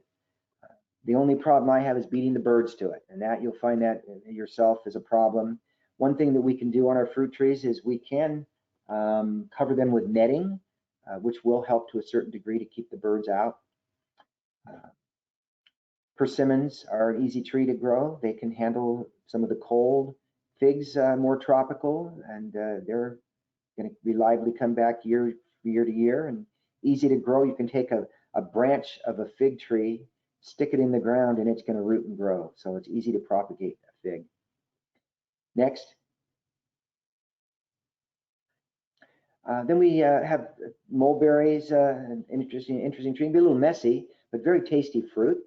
The only problem I have is beating the birds to it, and that you'll find that yourself is a problem. One thing that we can do on our fruit trees is we can cover them with netting which will help to a certain degree to keep the birds out. Persimmons are an easy tree to grow. They can handle some of the cold. Figs, more tropical, and they're going to reliably come back year to year and easy to grow. You can take a branch of a fig tree, stick it in the ground, and it's going to root and grow. So it's easy to propagate a fig. Next. Then we have mulberries, an interesting tree, be a little messy, but very tasty fruit.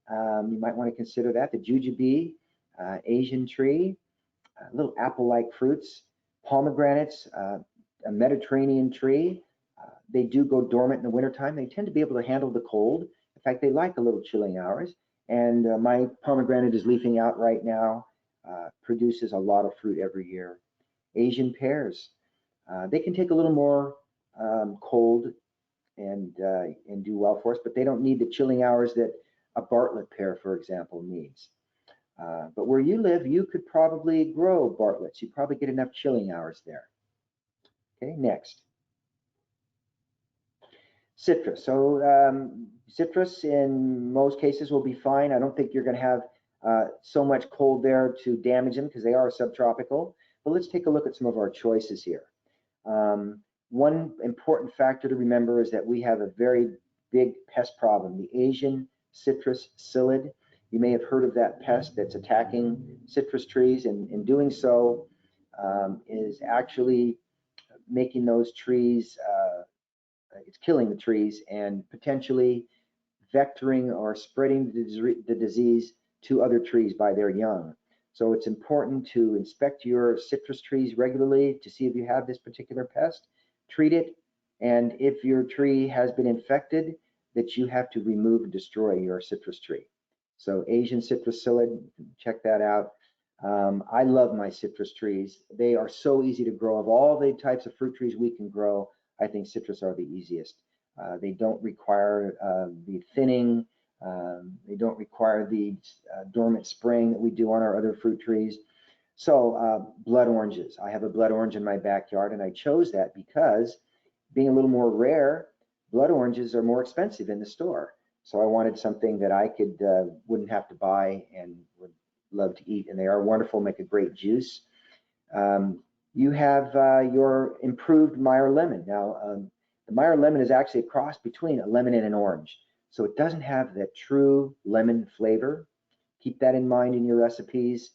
You might want to consider that. The jujube, Asian tree, little apple-like fruits, pomegranates, a Mediterranean tree. They do go dormant in the wintertime. They tend to be able to handle the cold. In fact, they like a little chilling hours. And my pomegranate is leafing out right now, produces a lot of fruit every year. Asian pears. They can take a little more cold and do well for us, but they don't need the chilling hours that a Bartlett pear, for example, needs. But where you live, you could probably grow Bartletts. You probably get enough chilling hours there. Okay, next. Citrus. So citrus in most cases will be fine. I don't think you're going to have so much cold there to damage them because they are subtropical. But let's take a look at some of our choices here. One important factor to remember is that we have a very big pest problem, the Asian citrus psyllid. You may have heard of that pest that's attacking citrus trees, and in doing so is actually making those trees, it's killing the trees and potentially vectoring or spreading the disease to other trees by their young. So it's important to inspect your citrus trees regularly to see if you have this particular pest, treat it, and if your tree has been infected, that you have to remove and destroy your citrus tree. So Asian citrus psyllid, check that out. I love my citrus trees. They are so easy to grow. Of all the types of fruit trees we can grow, I think citrus are the easiest. They don't require the thinning. They don't require the dormant spraying that we do on our other fruit trees. So blood oranges. I have a blood orange in my backyard, and I chose that because being a little more rare, blood oranges are more expensive in the store. So I wanted something that I could wouldn't have to buy and would love to eat, and they are wonderful, make a great juice. You have your improved Meyer lemon. Now, the Meyer lemon is actually a cross between a lemon and an orange. So it doesn't have that true lemon flavor. Keep that in mind in your recipes,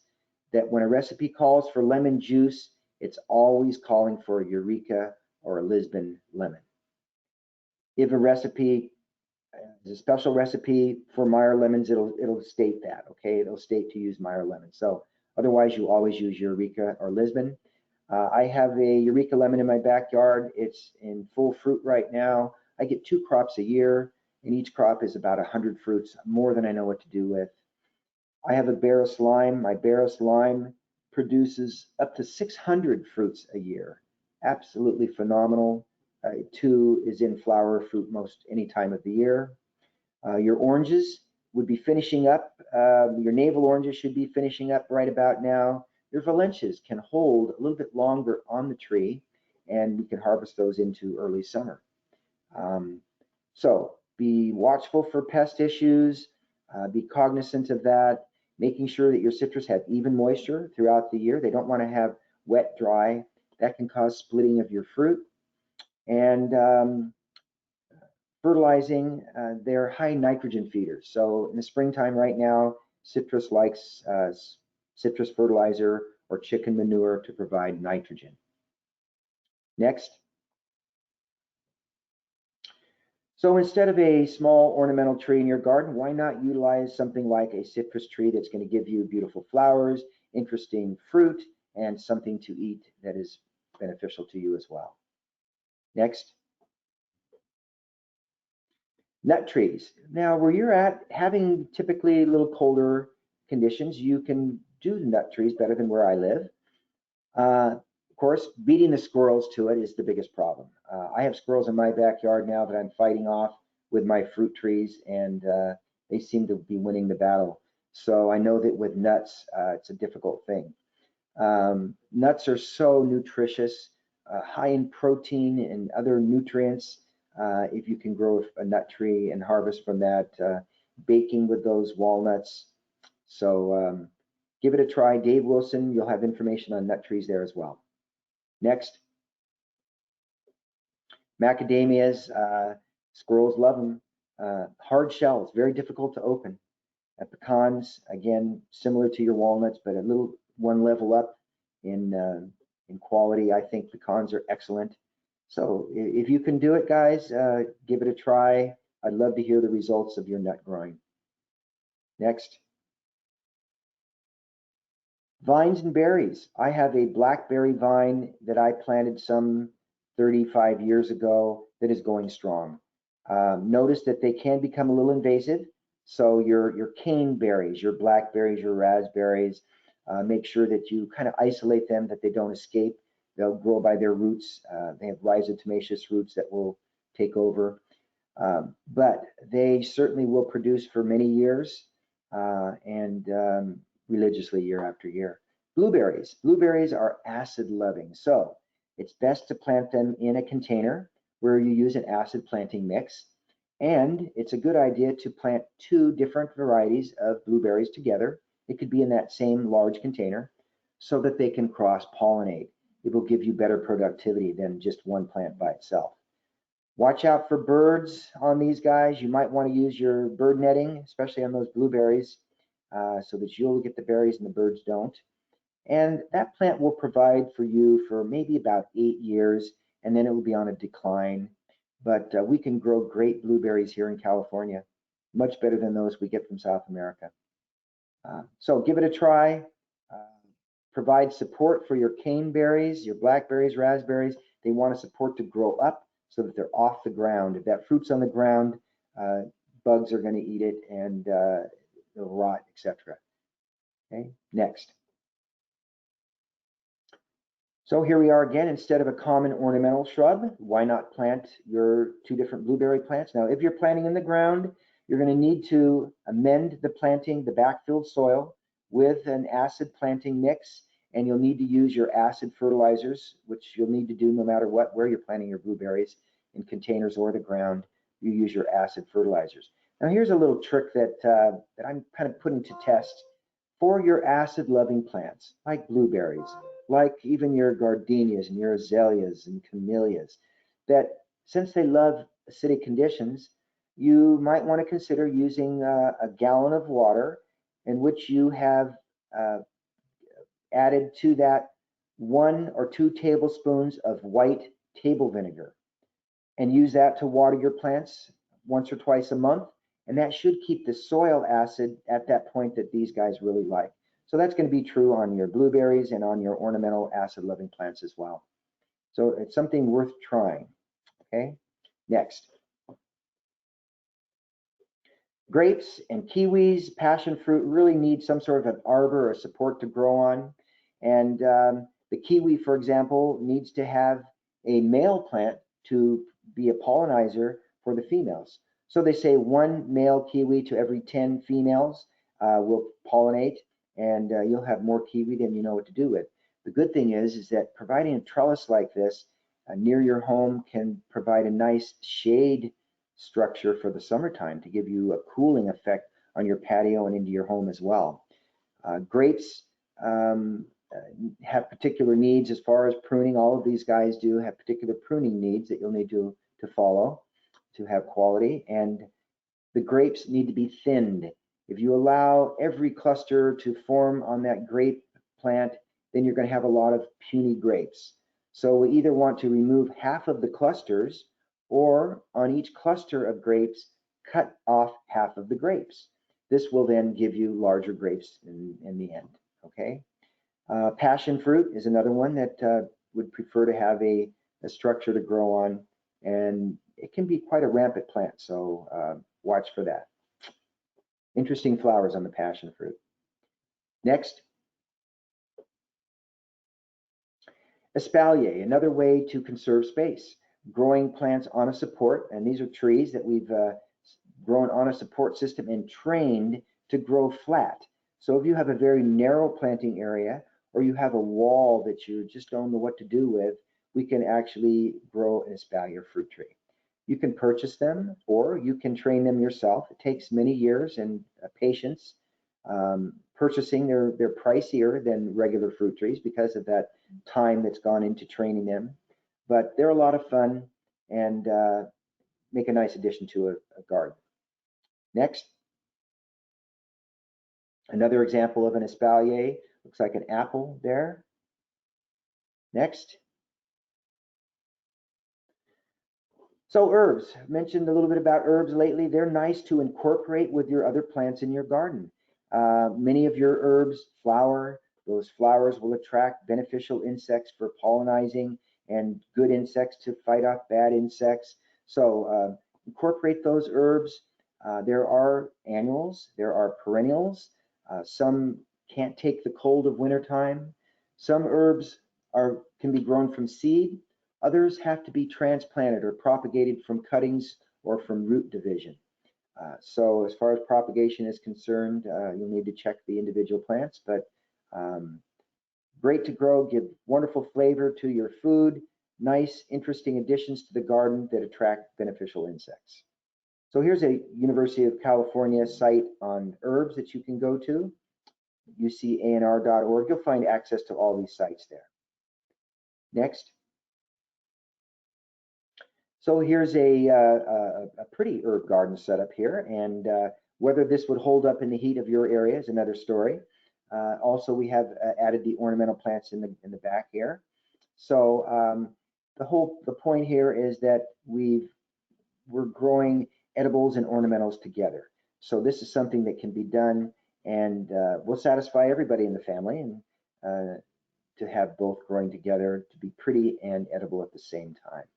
that when a recipe calls for lemon juice, it's always calling for Eureka or a Lisbon lemon. If a recipe is a special recipe for Meyer lemons, it'll state that, okay? It'll state to use Meyer lemon. So otherwise, you always use Eureka or Lisbon. I have a Eureka lemon in my backyard. It's in full fruit right now. I get 2 crops a year, and each crop is about 100 fruits, more than I know what to do with. I have a Barris lime. My Barris lime produces up to 600 fruits a year. Absolutely phenomenal. 2 is in flower fruit most any time of the year. Your oranges would be finishing up. Your navel oranges should be finishing up right about now. Your Valencias can hold a little bit longer on the tree, and we can harvest those into early summer. So be watchful for pest issues, be cognizant of that, making sure that your citrus have even moisture throughout the year. They don't want to have wet, dry. That can cause splitting of your fruit. And fertilizing, they're high nitrogen feeders. So in the springtime right now, citrus likes citrus fertilizer or chicken manure to provide nitrogen. Next. So instead of a small ornamental tree in your garden, why not utilize something like a citrus tree that's going to give you beautiful flowers, interesting fruit, and something to eat that is beneficial to you as well. Next. Nut trees. Now, where you're at, having typically a little colder conditions, you can do nut trees better than where I live. Of course, beating the squirrels to it is the biggest problem. I have squirrels in my backyard now that I'm fighting off with my fruit trees, and they seem to be winning the battle. So I know that with nuts, it's a difficult thing. Nuts are so nutritious, high in protein and other nutrients. if you can grow a nut tree and harvest from that, baking with those walnuts. So give it a try. Dave Wilson, you'll have information on nut trees there as well. Next. Macadamias, squirrels love them. Hard shells, very difficult to open. Pecans, again, similar to your walnuts, but a little one level up in quality. I think pecans are excellent. So if you can do it, guys, give it a try. I'd love to hear the results of your nut growing. Next. Vines and berries. I have a blackberry vine that I planted some 35 years ago that is going strong. Notice that they can become a little invasive. So your cane berries, your blackberries, your raspberries, make sure that you kind of isolate them, that they don't escape. They'll grow by their roots. They have rhizotomaceous roots that will take over. But they certainly will produce for many years and religiously year after year. Blueberries. Blueberries are acid loving. So it's best to plant them in a container where you use an acid planting mix. And it's a good idea to plant 2 different varieties of blueberries together. It could be in that same large container so that they can cross-pollinate. It will give you better productivity than just one plant by itself. Watch out for birds on these guys. You might want to use your bird netting, especially on those blueberries, so that you'll get the berries and the birds don't. And that plant will provide for you for maybe about 8 years, and then it will be on a decline. But we can grow great blueberries here in California, much better than those we get from South America. So give it a try. Provide support for your cane berries, your blackberries, raspberries. They want to support to grow up so that they're off the ground. If that fruit's on the ground, bugs are going to eat it and it'll rot, etc. Okay, next. So here we are again. Instead of a common ornamental shrub, why not plant your 2 different blueberry plants? Now, if you're planting in the ground, you're going to need to amend the planting, the backfilled soil, with an acid planting mix, and you'll need to use your acid fertilizers, which you'll need to do no matter what, where you're planting your blueberries, in containers or the ground. You use your acid fertilizers. Now, here's a little trick that I'm kind of putting to test for your acid-loving plants, like blueberries, like even your gardenias and your azaleas and camellias, that since they love acidic conditions, you might want to consider using a gallon of water in which you have added to that 1 or 2 tablespoons of white table vinegar, and use that to water your plants once or twice a month. And that should keep the soil acid at that point that these guys really like. So that's going to be true on your blueberries and on your ornamental acid-loving plants as well. So it's something worth trying. Okay, next. Grapes and kiwis, passion fruit really need some sort of an arbor or support to grow on. And the kiwi, for example, needs to have a male plant to be a pollinizer for the females. So they say 1 male kiwi to every 10 females will pollinate, and you'll have more kiwi than you know what to do with. The good thing is that providing a trellis like this near your home can provide a nice shade structure for the summertime to give you a cooling effect on your patio and into your home as well. Grapes have particular needs as far as pruning. All of these guys do have particular pruning needs that you'll need to follow to have quality, and the grapes need to be thinned. If you allow every cluster to form on that grape plant, then you're going to have a lot of puny grapes. So we either want to remove half of the clusters, or on each cluster of grapes, cut off half of the grapes. This will then give you larger grapes in the end. Okay. Passion fruit is another one that would prefer to have a structure to grow on, and it can be quite a rampant plant, so watch for that. Interesting flowers on the passion fruit. Next. Espalier, another way to conserve space. Growing plants on a support, and these are trees that we've grown on a support system and trained to grow flat. So if you have a very narrow planting area, or you have a wall that you just don't know what to do with, we can actually grow an espalier fruit tree. You can purchase them or you can train them yourself. It takes many years and patience. Purchasing, they're pricier than regular fruit trees because of that time that's gone into training them. But they're a lot of fun and make a nice addition to a garden. Next. Another example of an espalier. Looks like an apple there. Next. So herbs, mentioned a little bit about herbs lately. They're nice to incorporate with your other plants in your garden. Many of your herbs flower. Those flowers will attract beneficial insects for pollinizing and good insects to fight off bad insects. So incorporate those herbs. There are annuals, there are perennials. Some can't take the cold of wintertime. Some herbs can be grown from seed. Others have to be transplanted or propagated from cuttings or from root division. So as far as propagation is concerned, you'll need to check the individual plants, but great to grow, give wonderful flavor to your food, nice, interesting additions to the garden that attract beneficial insects. So here's a University of California site on herbs that you can go to, ucanr.org. You'll find access to all these sites there. Next. So here's a pretty herb garden setup here, and whether this would hold up in the heat of your area is another story. Also, we have added the ornamental plants in the back here. So the point here is that we're growing edibles and ornamentals together. So this is something that can be done and will satisfy everybody in the family, and to have both growing together to be pretty and edible at the same time.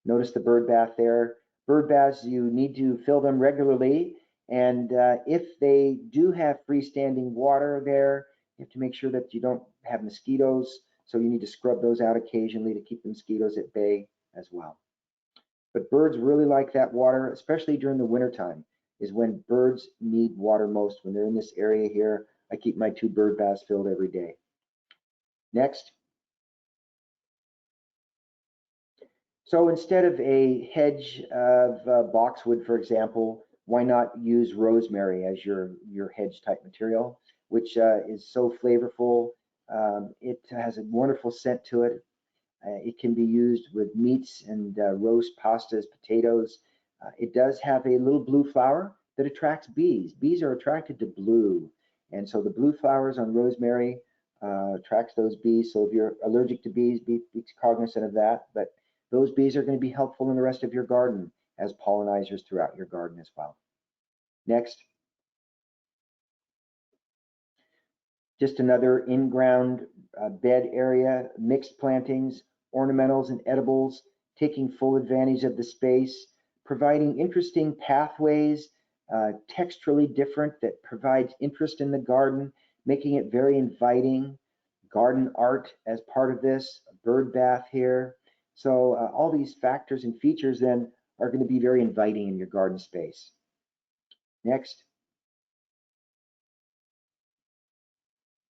Notice the bird bath there. Bird baths, you need to fill them regularly. And if they do have freestanding water there, you have to make sure that you don't have mosquitoes. So you need to scrub those out occasionally to keep the mosquitoes at bay as well. But birds really like that water, especially during the wintertime, is when birds need water most. When they're in this area here, I keep my 2 bird baths filled every day. Next. So instead of a hedge of boxwood, for example, why not use rosemary as your hedge type material, which is so flavorful. It has a wonderful scent to it. It can be used with meats and roast pastas, potatoes. It does have a little blue flower that attracts bees. Bees are attracted to blue. And so the blue flowers on rosemary attracts those bees. So if you're allergic to bees, be cognizant of that. But those bees are going to be helpful in the rest of your garden as pollinizers throughout your garden as well. Next. Just another in-ground bed area, mixed plantings, ornamentals and edibles, taking full advantage of the space, providing interesting pathways, texturally different that provides interest in the garden, making it very inviting. Garden art as part of this, a bird bath here. So all these factors and features then are going to be very inviting in your garden space. Next.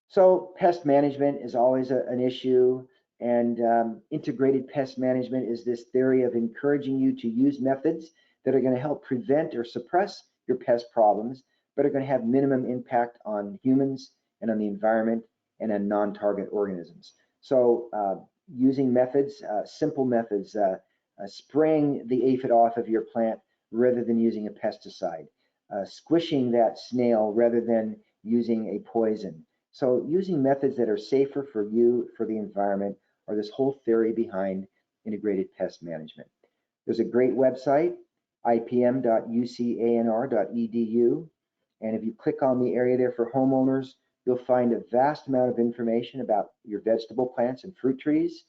So pest management is always an issue, and integrated pest management is this theory of encouraging you to use methods that are going to help prevent or suppress your pest problems, but are going to have minimum impact on humans and on the environment and on non-target organisms. So using methods, simple methods, spraying the aphid off of your plant rather than using a pesticide, squishing that snail rather than using a poison. So using methods that are safer for you, for the environment, are this whole theory behind integrated pest management. There's a great website, ipm.ucanr.edu. And if you click on the area there for homeowners, you'll find a vast amount of information about your vegetable plants and fruit trees,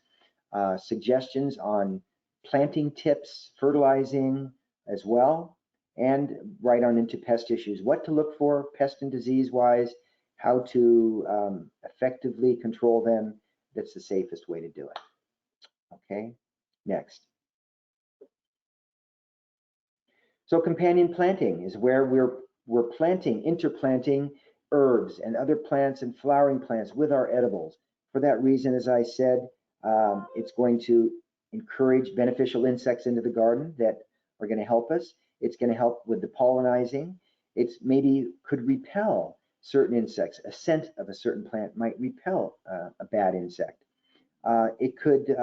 suggestions on planting tips, fertilizing as well, and right on into pest issues, what to look for pest and disease wise, how to effectively control them. That's the safest way to do it. Okay, next. So companion planting is where we're planting, interplanting herbs and other plants and flowering plants with our edibles. For that reason, as I said, it's going to encourage beneficial insects into the garden that are going to help us. It's going to help with the pollinizing. It's maybe could repel certain insects. A scent of a certain plant might repel a bad insect. It could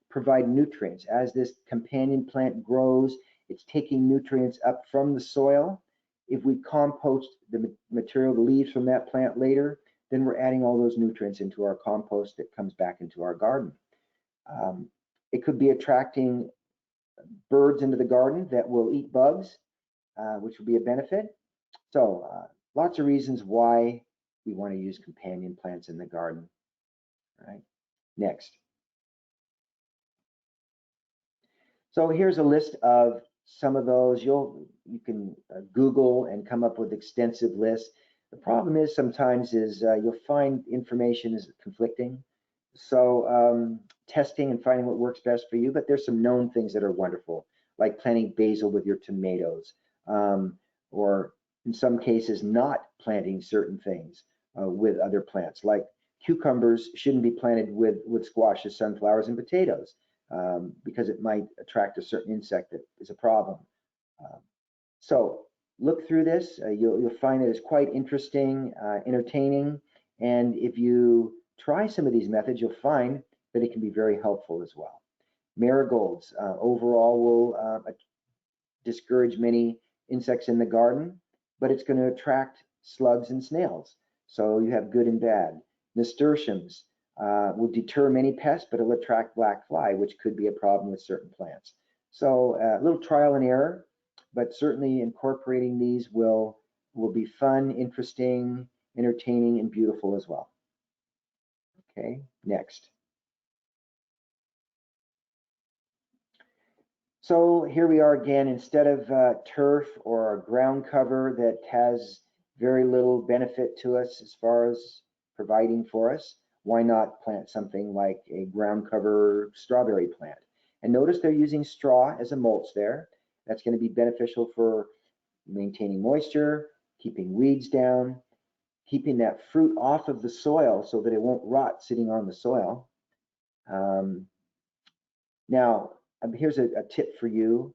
provide nutrients. As this companion plant grows, it's taking nutrients up from the soil. If we compost the material, the leaves from that plant later, then we're adding all those nutrients into our compost that comes back into our garden. It could be attracting birds into the garden that will eat bugs, which will be a benefit. So lots of reasons why we want to use companion plants in the garden. All right, next. So here's a list of some of those. You can Google and come up with extensive lists. The problem is sometimes you'll find information is conflicting. So testing and finding what works best for you, but there's some known things that are wonderful, like planting basil with your tomatoes, or in some cases not planting certain things with other plants, like cucumbers shouldn't be planted with squashes, sunflowers, and potatoes. Because it might attract a certain insect that is a problem. So look through this. You'll find that it's quite interesting, entertaining, and if you try some of these methods, you'll find that it can be very helpful as well. Marigolds overall will discourage many insects in the garden, but it's going to attract slugs and snails. So you have good and bad. Nasturtiums will deter many pests, but it'll attract black fly, which could be a problem with certain plants. So a little trial and error, but certainly incorporating these will be fun, interesting, entertaining, and beautiful as well. Okay, next. So here we are again, instead of turf or a ground cover that has very little benefit to us as far as providing for us, why not plant something like a ground cover strawberry plant? And notice they're using straw as a mulch there. That's going to be beneficial for maintaining moisture, keeping weeds down, keeping that fruit off of the soil so that it won't rot sitting on the soil. Now, here's a tip for you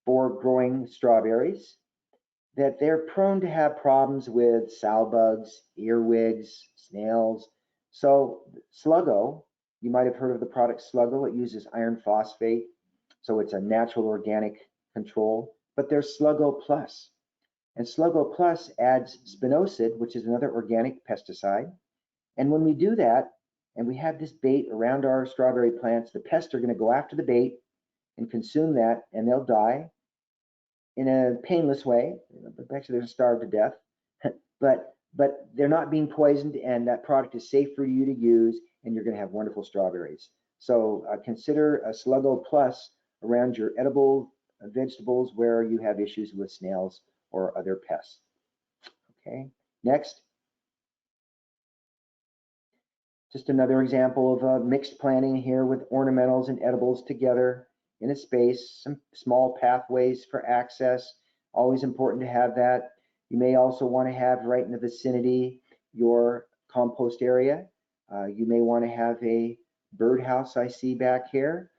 for growing strawberries, that they're prone to have problems with sow bugs, earwigs, snails. So Sluggo, you might have heard of the product Sluggo. It uses iron phosphate, so it's a natural organic control. But there's Sluggo Plus, and Sluggo Plus adds spinosad, which is another organic pesticide. And when we do that, and we have this bait around our strawberry plants, the pests are going to go after the bait and consume that, and they'll die in a painless way. Actually, they're starved to death, but they're not being poisoned, and that product is safe for you to use, and you're going to have wonderful strawberries. So consider a Sluggo Plus around your edible vegetables where you have issues with snails or other pests. Okay, next. Just another example of mixed planting here with ornamentals and edibles together in a space, some small pathways for access. Always important to have that. You may also want to have right in the vicinity your compost area. You may want to have a birdhouse I see back here.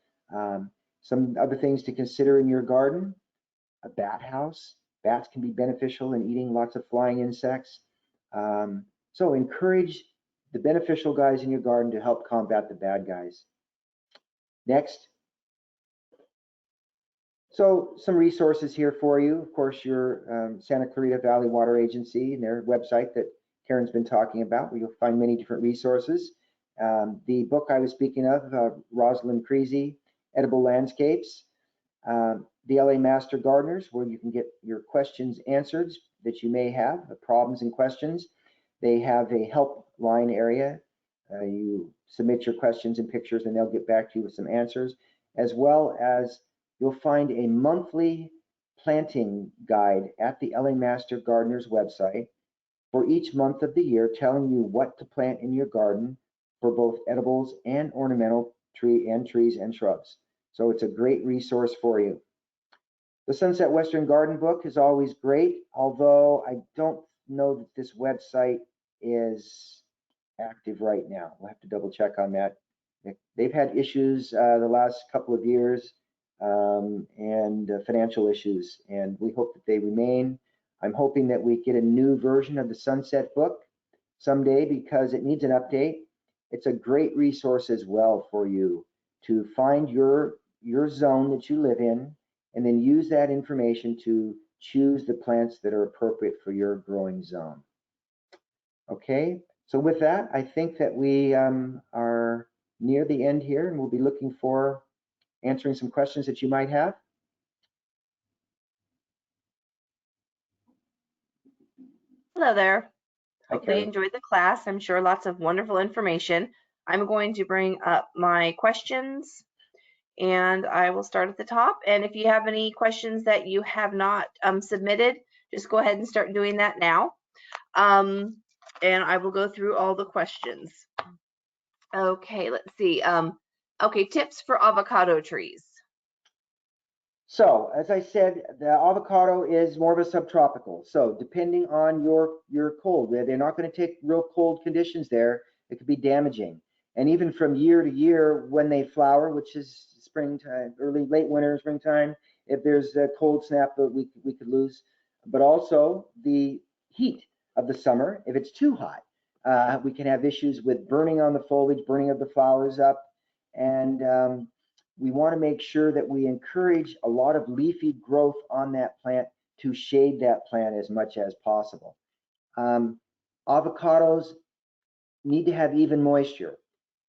Some other things to consider in your garden, a bat house. Bats can be beneficial in eating lots of flying insects. So encourage the beneficial guys in your garden to help combat the bad guys. Next. So some resources here for you. Of course, your Santa Clarita Valley Water Agency and their website that Karen's been talking about, where you'll find many different resources. The book I was speaking of, Rosalind Creasy, Edible Landscapes. The LA Master Gardeners, where you can get your questions answered that you may have, the problems and questions. They have a helpline area. You submit your questions and pictures, and they'll get back to you with some answers, as well as you'll find a monthly planting guide at the LA Master Gardeners website for each month of the year, telling you what to plant in your garden for both edibles and ornamental trees and shrubs. So it's a great resource for you. The Sunset Western Garden book is always great, although I don't know that this website is active right now. We'll have to double check on that. They've had issues the last couple of years, and financial issues, and we hope that they remain. I'm hoping that we get a new version of the Sunset book someday because it needs an update. It's a great resource as well for you to find your zone that you live in, and then use that information to choose the plants that are appropriate for your growing zone. Okay, so with that, I think that we are near the end here, and we'll be looking for answering some questions that you might have. Hello there. Hi, Hopefully you Carrie. enjoyed the class. I'm sure lots of wonderful information. I'm going to bring up my questions, and I will start at the top. And if you have any questions that you have not submitted, just go ahead and start doing that now. And I will go through all the questions. Okay, let's see. Okay, tips for avocado trees. So, as I said, the avocado is more of a subtropical. So, depending on your cold, they're not going to take real cold conditions there. It could be damaging. And even from year to year, when they flower, which is springtime, late winter, springtime, if there's a cold snap that we could lose, but also the heat of the summer. If it's too hot, we can have issues with burning on the foliage, burning of the flowers up, and we want to make sure that we encourage a lot of leafy growth on that plant to shade that plant as much as possible. Avocados need to have even moisture.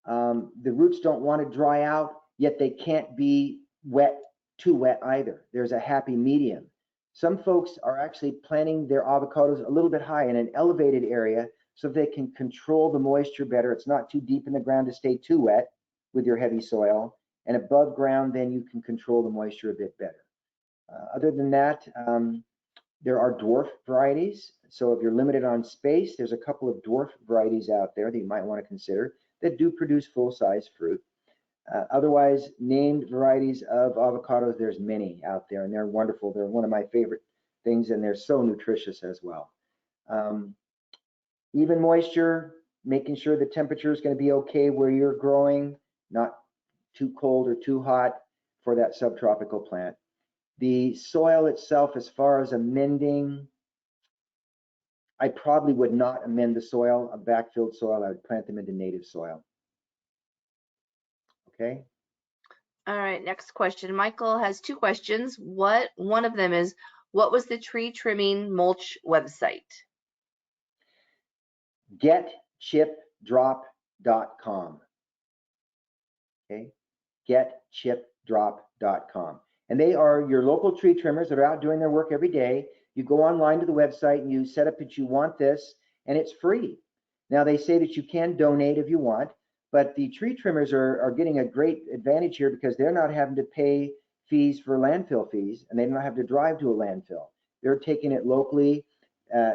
The roots don't want to dry out, yet they can't be wet, too wet either. There's a happy medium. Some folks are actually planting their avocados a little bit high in an elevated area so they can control the moisture better. It's not too deep in the ground to stay too wet with your heavy soil. And above ground, then you can control the moisture a bit better. Other than that, there are dwarf varieties. So if you're limited on space, there's a couple of dwarf varieties out there that you might want to consider that do produce full-size fruit. Otherwise, named varieties of avocados, there's many out there, and they're wonderful. They're one of my favorite things, and they're so nutritious as well. Even moisture, making sure the temperature is going to be okay where you're growing, not too cold or too hot for that subtropical plant. The soil itself, as far as amending, I probably would not amend the soil, a backfilled soil. I would plant them into native soil. Okay. All right, next question. Michael has two questions. One of them is, what was the tree trimming mulch website? Getchipdrop.com. Okay. Getchipdrop.com. And they are your local tree trimmers that are out doing their work every day. You go online to the website and you set up that you want this, and it's free. Now, they say that you can donate if you want, but the tree trimmers are getting a great advantage here because they're not having to pay fees for landfill fees, and they don't have to drive to a landfill. They're taking it locally.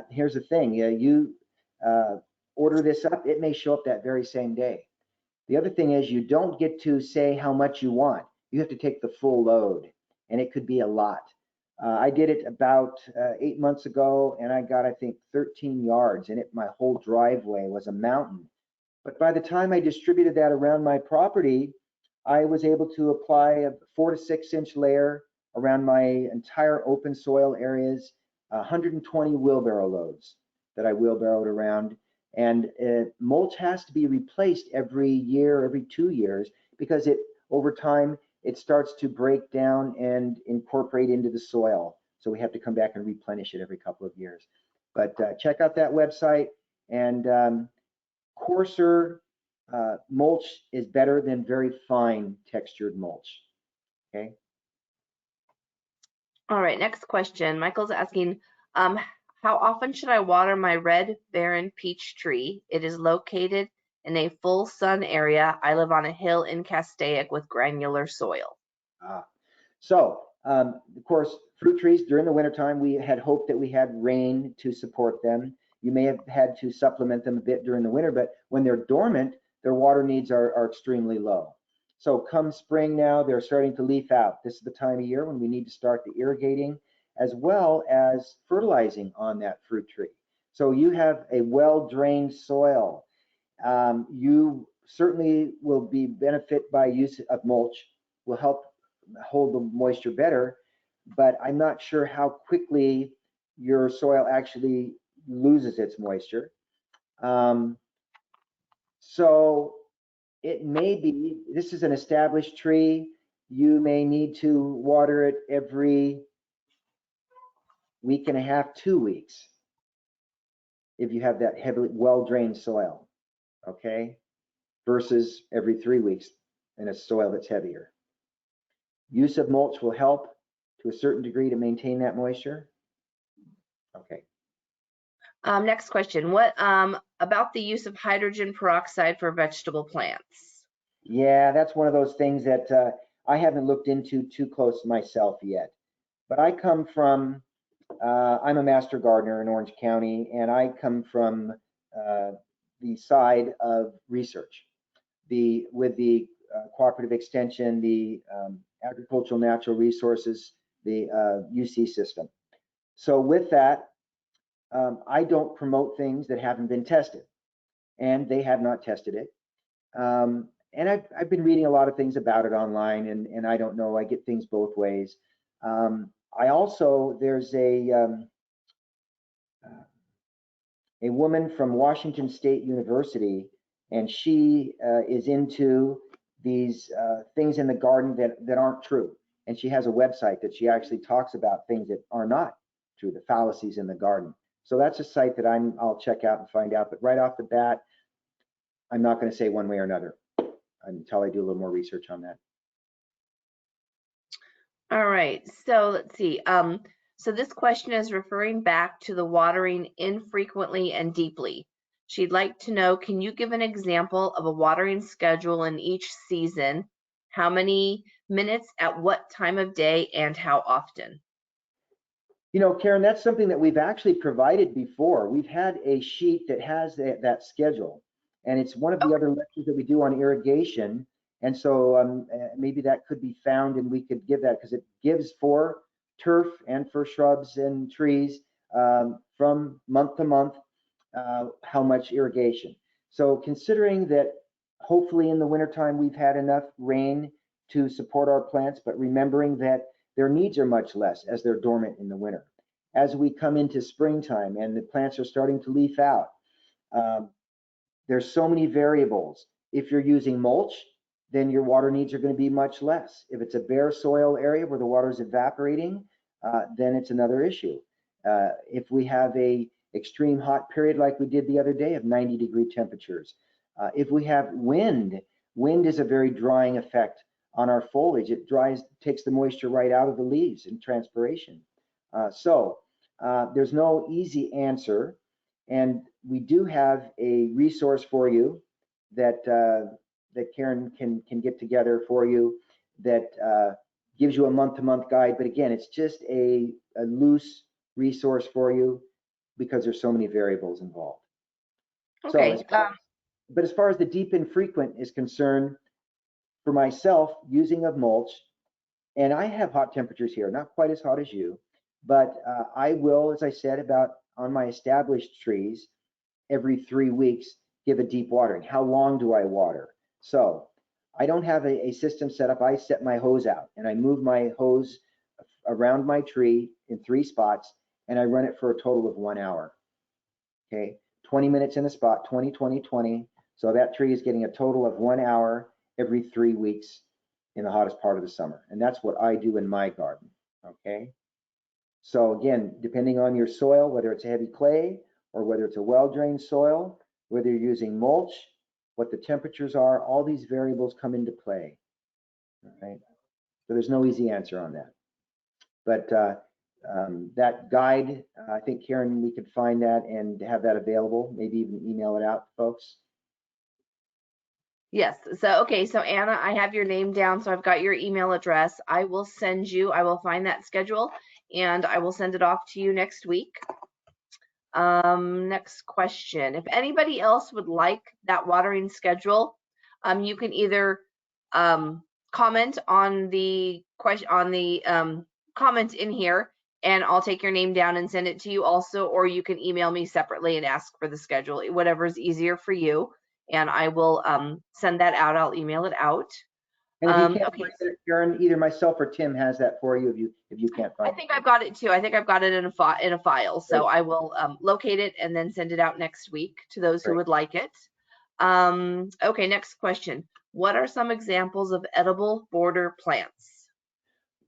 Here's the thing, you order this up, it may show up that very same day. The other thing is you don't get to say how much you want. You have to take the full load, and it could be a lot. I did it about 8 months ago, and I got, I think, 13 yards, and my whole driveway was a mountain. But by the time I distributed that around my property, I was able to apply a 4 to 6 inch layer around my entire open soil areas, 120 wheelbarrow loads that I wheelbarrowed around. And mulch has to be replaced every year, every 2 years, because over time, it starts to break down and incorporate into the soil. So we have to come back and replenish it every couple of years. But check out that website, and coarser mulch is better than very fine textured mulch. Okay. All right, next question. Michael's asking, how often should I water my red barren peach tree? It is located in a full sun area. I live on a hill in Castaic with granular soil. So, of course, fruit trees during the wintertime, we had hoped that we had rain to support them. You may have had to supplement them a bit during the winter, but when they're dormant, their water needs are extremely low. So come spring now, they're starting to leaf out. This is the time of year when we need to start the irrigating as well as fertilizing on that fruit tree. So you have a well-drained soil. You certainly will be benefit by use of mulch, will help hold the moisture better, but I'm not sure how quickly your soil actually loses its moisture. So it may be, this is an established tree, you may need to water it every week and a half, 2 weeks, if you have that heavily well-drained soil, okay, versus every 3 weeks in a soil that's heavier. Use of mulch will help to a certain degree to maintain that moisture. Okay. Next question. What about the use of hydrogen peroxide for vegetable plants? Yeah, that's one of those things that I haven't looked into too close myself yet. But I come from, I'm a master gardener in Orange County, and I come from the side of research. With the cooperative extension, the agricultural natural resources, the UC system. So with that, I don't promote things that haven't been tested, and they have not tested it. And I've been reading a lot of things about it online, and I don't know, I get things both ways. I also, there's a woman from Washington State University, and she is into these things in the garden that aren't true. And she has a website that she actually talks about things that are not true, the fallacies in the garden. So that's a site that I'll check out and find out. But right off the bat, I'm not going to say one way or another until I do a little more research on that. All right, so let's see. So this question is referring back to the watering infrequently and deeply. She'd like to know, can you give an example of a watering schedule in each season? How many minutes at what time of day and how often? You know, Karen, that's something that we've actually provided before. We've had a sheet that has that schedule, and it's one of the other lectures that we do on irrigation. And so maybe that could be found, and we could give that, because it gives for turf and for shrubs and trees from month to month how much irrigation. So considering that hopefully in the wintertime we've had enough rain to support our plants, but remembering that their needs are much less as they're dormant in the winter. As we come into springtime and the plants are starting to leaf out, there's so many variables. If you're using mulch, then your water needs are going to be much less. If it's a bare soil area where the water is evaporating, then it's another issue. If we have a extreme hot period like we did the other day of 90-degree temperatures, if we have wind is a very drying effect on our foliage. It takes the moisture right out of the leaves in transpiration. So there's no easy answer, and we do have a resource for you that Karen can get together for you that gives you a month-to-month guide. But again, it's just a loose resource for you because there's so many variables involved. Okay. So, but as far as the deep and frequent is concerned, for myself, using of mulch, and I have hot temperatures here, not quite as hot as you, but I will, as I said, about on my established trees, every 3 weeks, give a deep watering. How long do I water? So I don't have a system set up. I set my hose out and I move my hose around my tree in 3 spots, and I run it for a total of 1 hour. Okay, 20 minutes in a spot, 20, 20, 20. So that tree is getting a total of 1 hour every 3 weeks in the hottest part of the summer. And that's what I do in my garden. Okay. So again, depending on your soil, whether it's a heavy clay or whether it's a well-drained soil, whether you're using mulch, what the temperatures are, all these variables come into play. Right. So there's no easy answer on that. But that guide, I think, Karen, we could find that and have that available, maybe even email it out, folks. Yes. So, okay. So Anna, I have your name down. So I've got your email address. I will find that schedule and I will send it off to you next week. Next question. If anybody else would like that watering schedule, you can either comment on the question comment in here, and I'll take your name down and send it to you also, or you can email me separately and ask for the schedule, whatever is easier for you. and I will send that out. I'll email it out. And if you can't Okay, find it, Karen, either myself or Tim has that for you if you can't I find think it. I've got it too. I think I've got it in a file, so Great. I will locate it and then send it out next week to those who Great. would like it. Okay, next question. What are some examples of edible border plants?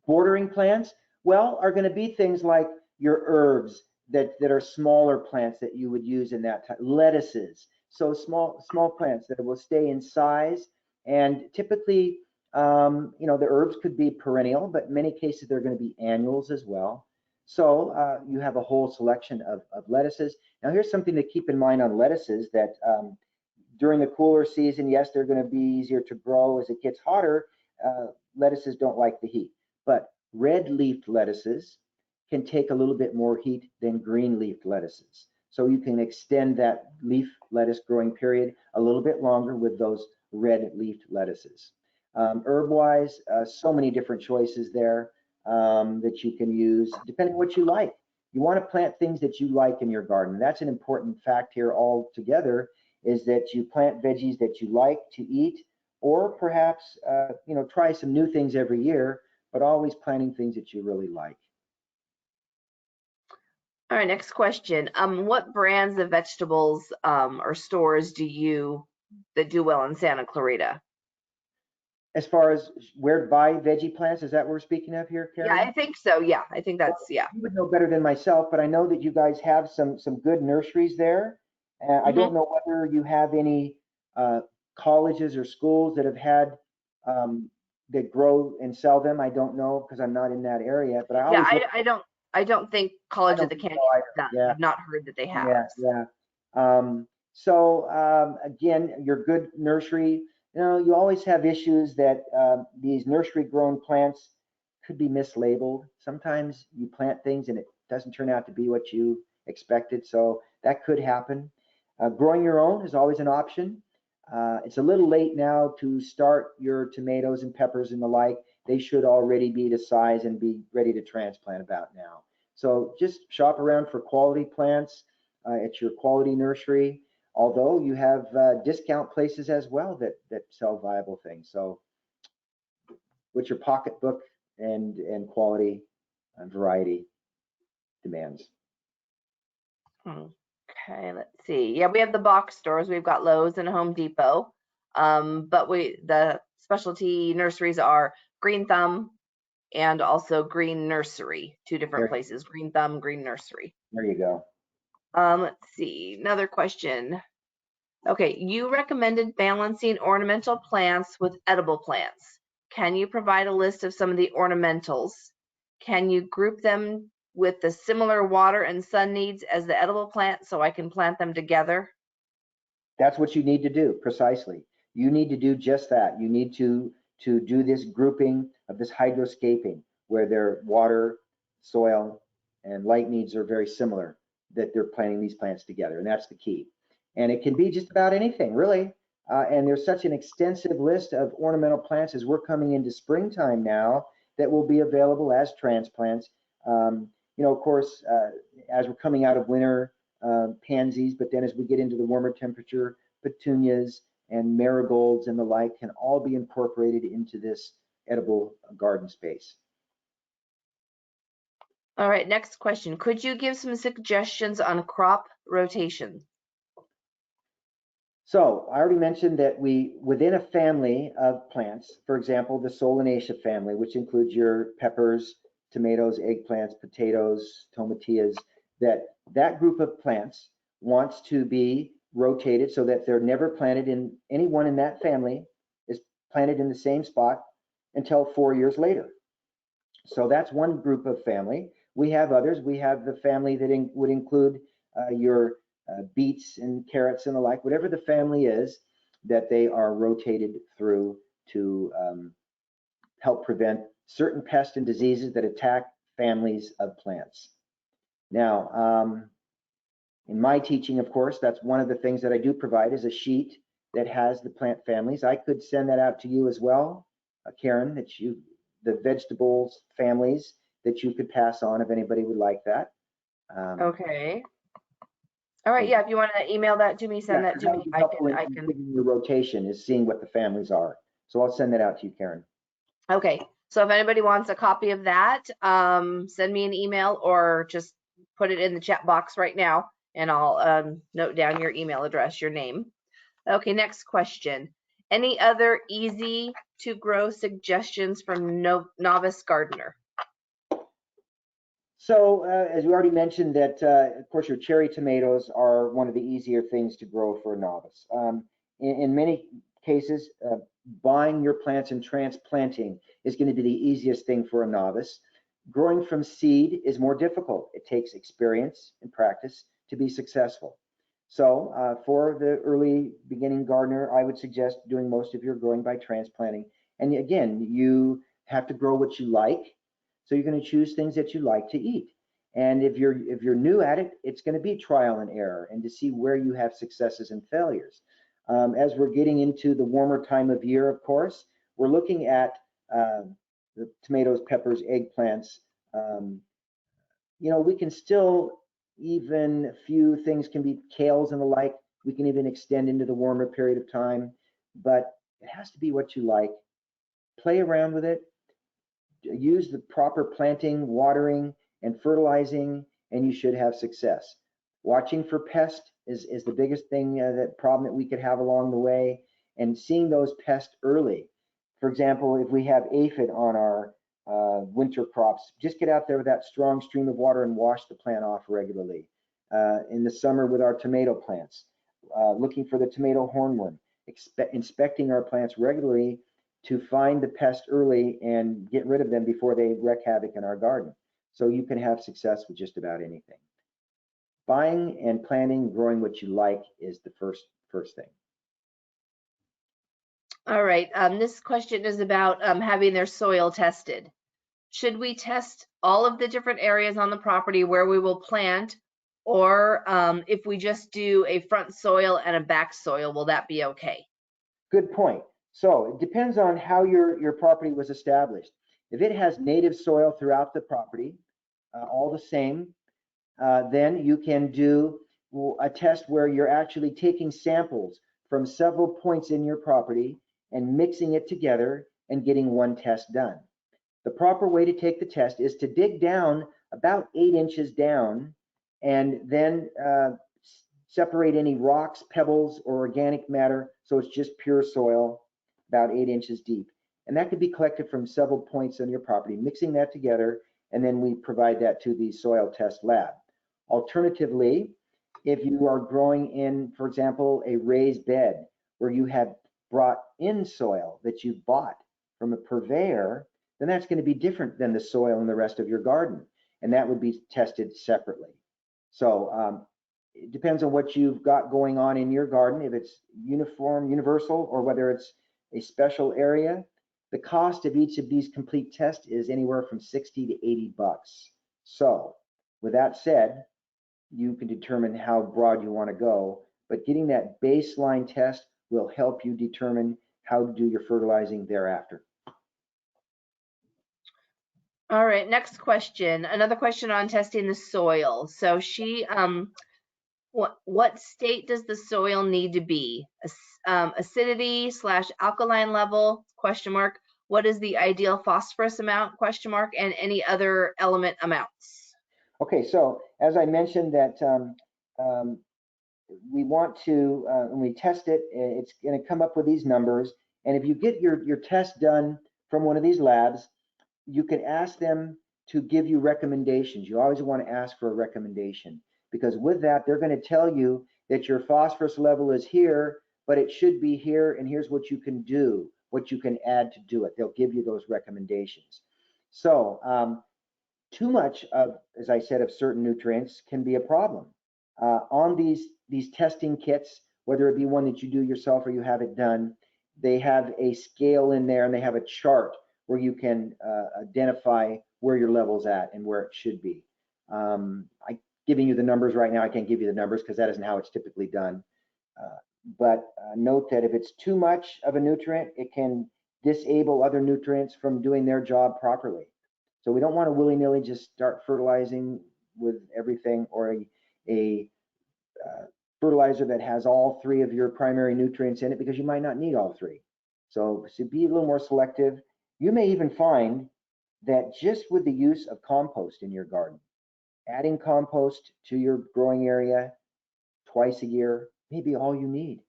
Bordering plants, well, are going to be things like your herbs that are smaller plants that you would use in that type, lettuces. So small plants that will stay in size, and typically, the herbs could be perennial, but in many cases they're going to be annuals as well. So you have a whole selection of lettuces. Now here's something to keep in mind on lettuces that during the cooler season, yes, they're going to be easier to grow. As it gets hotter, lettuces don't like the heat. But red-leafed lettuces can take a little bit more heat than green-leafed lettuces. So you can extend that leaf lettuce growing period a little bit longer with those red-leafed lettuces. Herb-wise, so many different choices there that you can use, depending on what you like. You want to plant things that you like in your garden. That's an important fact here altogether, is that you plant veggies that you like to eat, or perhaps try some new things every year, but always planting things that you really like. All right, next question. What brands of vegetables or stores that do well in Santa Clarita? As far as where to buy veggie plants, is that what we're speaking of here, Yeah, Karen? I think so. Yeah, I think Well, that's, yeah. you would know better than myself, but I know that you guys have some good nurseries there. I Hmm. don't know whether you have any colleges or schools that have had that grow and sell them. I don't know because I'm not in that area, but I Yeah, always look. I don't think I College of don't the think Canyon so has done. either. I've not heard that they have. Yeah. Again, your good nursery, you always have issues that these nursery grown plants could be mislabeled. Sometimes you plant things and it doesn't turn out to be what you expected, so that could happen. Growing your own is always an option. It's a little late now to start your tomatoes and peppers and the like. They should already be to size and be ready to transplant about now. So just shop around for quality plants at your quality nursery. Although you have discount places as well that sell viable things. So what your pocketbook and quality and variety demands. Okay, let's see. Yeah, we have the box stores. We've got Lowe's and Home Depot. But the specialty nurseries are Green Thumb and also Green Nursery, two different places. Green Thumb, Green Nursery. There you go. Let's see. Another question. Okay, you recommended balancing ornamental plants with edible plants. Can you provide a list of some of the ornamentals? Can you group them with the similar water and sun needs as the edible plant so I can plant them together? That's what you need to do, precisely. You need to do just that. You need to do this grouping of this hydroscaping where their water, soil, and light needs are very similar, that they're planting these plants together, and that's the key. And it can be just about anything, really. And there's such an extensive list of ornamental plants as we're coming into springtime now that will be available as transplants. Of course, as we're coming out of winter, pansies, but then as we get into the warmer temperature, petunias and marigolds and the like can all be incorporated into this edible garden space. All right, next question. Could you give some suggestions on crop rotation? So I already mentioned that within a family of plants, for example, the Solanaceae family, which includes your peppers, tomatoes, eggplants, potatoes, tomatillas, that group of plants wants to be rotated so that they're never planted in any one in that family is planted in the same spot until 4 years later. So that's one group of family. We have others. We have the family that would include your beets and carrots and the like, whatever the family is, that they are rotated through to help prevent certain pests and diseases that attack families of plants. Now, in my teaching, of course, that's one of the things that I do provide is a sheet that has the plant families. I could send that out to you as well, Karen, the vegetables families that you could pass on if anybody would like that. Okay. All right, yeah, if you want to email that to me, Yeah, send that 'cause to that me. would be I helpful can, in figuring your rotation, is seeing what the families are. So I'll send that out to you, Karen. Okay, so if anybody wants a copy of that, send me an email or just put it in the chat box right now and I'll note down your email address, your name. Okay, next question. Any other easy to grow suggestions from novice gardener? So as we already mentioned that, of course, your cherry tomatoes are one of the easier things to grow for a novice. In many cases, buying your plants and transplanting is going to be the easiest thing for a novice. Growing from seed is more difficult. It takes experience and practice to be successful. So for the early beginning gardener, I would suggest doing most of your growing by transplanting. And again, you have to grow what you like. So you're going to choose things that you like to eat. And if you're new at it, it's going to be trial and error and to see where you have successes and failures. As we're getting into the warmer time of year, of course, we're looking at the tomatoes, peppers, eggplants. You know, we can still, even a few things can be kales and the like. We can even extend into the warmer period of time, but it has to be what you like. Play around with it, use the proper planting, watering, and fertilizing, and you should have success. Watching for pest is the biggest thing, that problem that we could have along the way, and seeing those pests early. For example, if we have aphid on our winter crops, just get out there with that strong stream of water and wash the plant off regularly. In the summer with our tomato plants, looking for the tomato hornworm, inspecting our plants regularly to find the pest early and get rid of them before they wreak havoc in our garden. So you can have success with just about anything. Buying and planting, growing what you like is the first thing. All right, this question is about having their soil tested. Should we test all of the different areas on the property where we will plant, or if we just do a front soil and a back soil, will that be okay? Good point. So it depends on how your property was established. If it has native soil throughout the property, all the same, then you can do a test where you're actually taking samples from several points in your property and mixing it together and getting one test done. The proper way to take the test is to dig down about 8 inches down and then separate any rocks, pebbles, or organic matter so it's just pure soil about 8 inches deep. And that could be collected from several points on your property, mixing that together, and then we provide that to the soil test lab. Alternatively, if you are growing in, for example, a raised bed where you have brought in soil that you bought from a purveyor, then that's going to be different than the soil in the rest of your garden, and that would be tested separately. So it depends on what you've got going on in your garden, if it's uniform, universal, or whether it's a special area. The cost of each of these complete tests is anywhere from 60 to 80 bucks. So with that said, you can determine how broad you want to go, but getting that baseline test will help you determine how to do your fertilizing thereafter. All right, next question. Another question on testing the soil. So she, what state does the soil need to be? Acidity / alkaline level, question mark. What is the ideal phosphorus amount, question mark, and any other element amounts? Okay, so as I mentioned that we want to, when we test it, it's going to come up with these numbers. And if you get your test done from one of these labs, you can ask them to give you recommendations. You always want to ask for a recommendation, because with that, they're going to tell you that your phosphorus level is here, but it should be here, and here's what you can do, what you can add to do it. They'll give you those recommendations. So too much of, as I said, of certain nutrients can be a problem. On these testing kits, whether it be one that you do yourself or you have it done, they have a scale in there and they have a chart where you can identify where your level's at and where it should be. I'm giving you the numbers right now. I can't give you the numbers because that isn't how it's typically done. But note that if it's too much of a nutrient, it can disable other nutrients from doing their job properly. So we don't want to willy-nilly just start fertilizing with everything, or a fertilizer that has all three of your primary nutrients in it, because you might not need all three. So be a little more selective. You may even find that just with the use of compost in your garden, adding compost to your growing area twice a year may be all you need.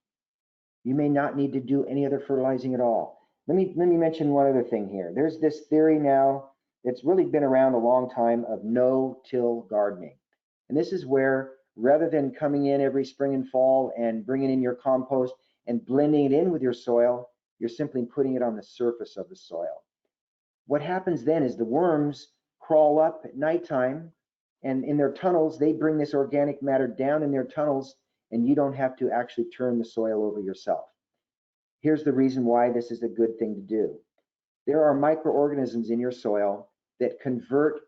You may not need to do any other fertilizing at all. Let me mention one other thing here. There's this theory now that's really been around a long time of no-till gardening. And this is where, rather than coming in every spring and fall and bringing in your compost and blending it in with your soil, you're simply putting it on the surface of the soil. What happens then is the worms crawl up at nighttime, and in their tunnels, they bring this organic matter down in their tunnels, and you don't have to actually turn the soil over yourself. Here's the reason why this is a good thing to do. There are microorganisms in your soil that convert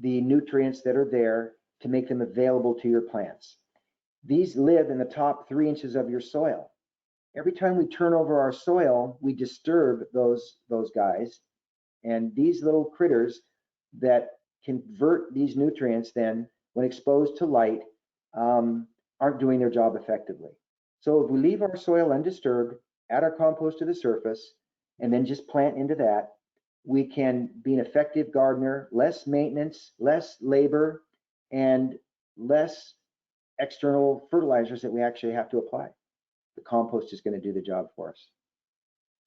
the nutrients that are there to make them available to your plants. These live in the top 3 inches of your soil. Every time we turn over our soil, we disturb those guys, and these little critters that convert these nutrients then, when exposed to light, aren't doing their job effectively. So if we leave our soil undisturbed, add our compost to the surface, and then just plant into that, we can be an effective gardener, less maintenance, less labor, and less external fertilizers that we actually have to apply. The compost is going to do the job for us.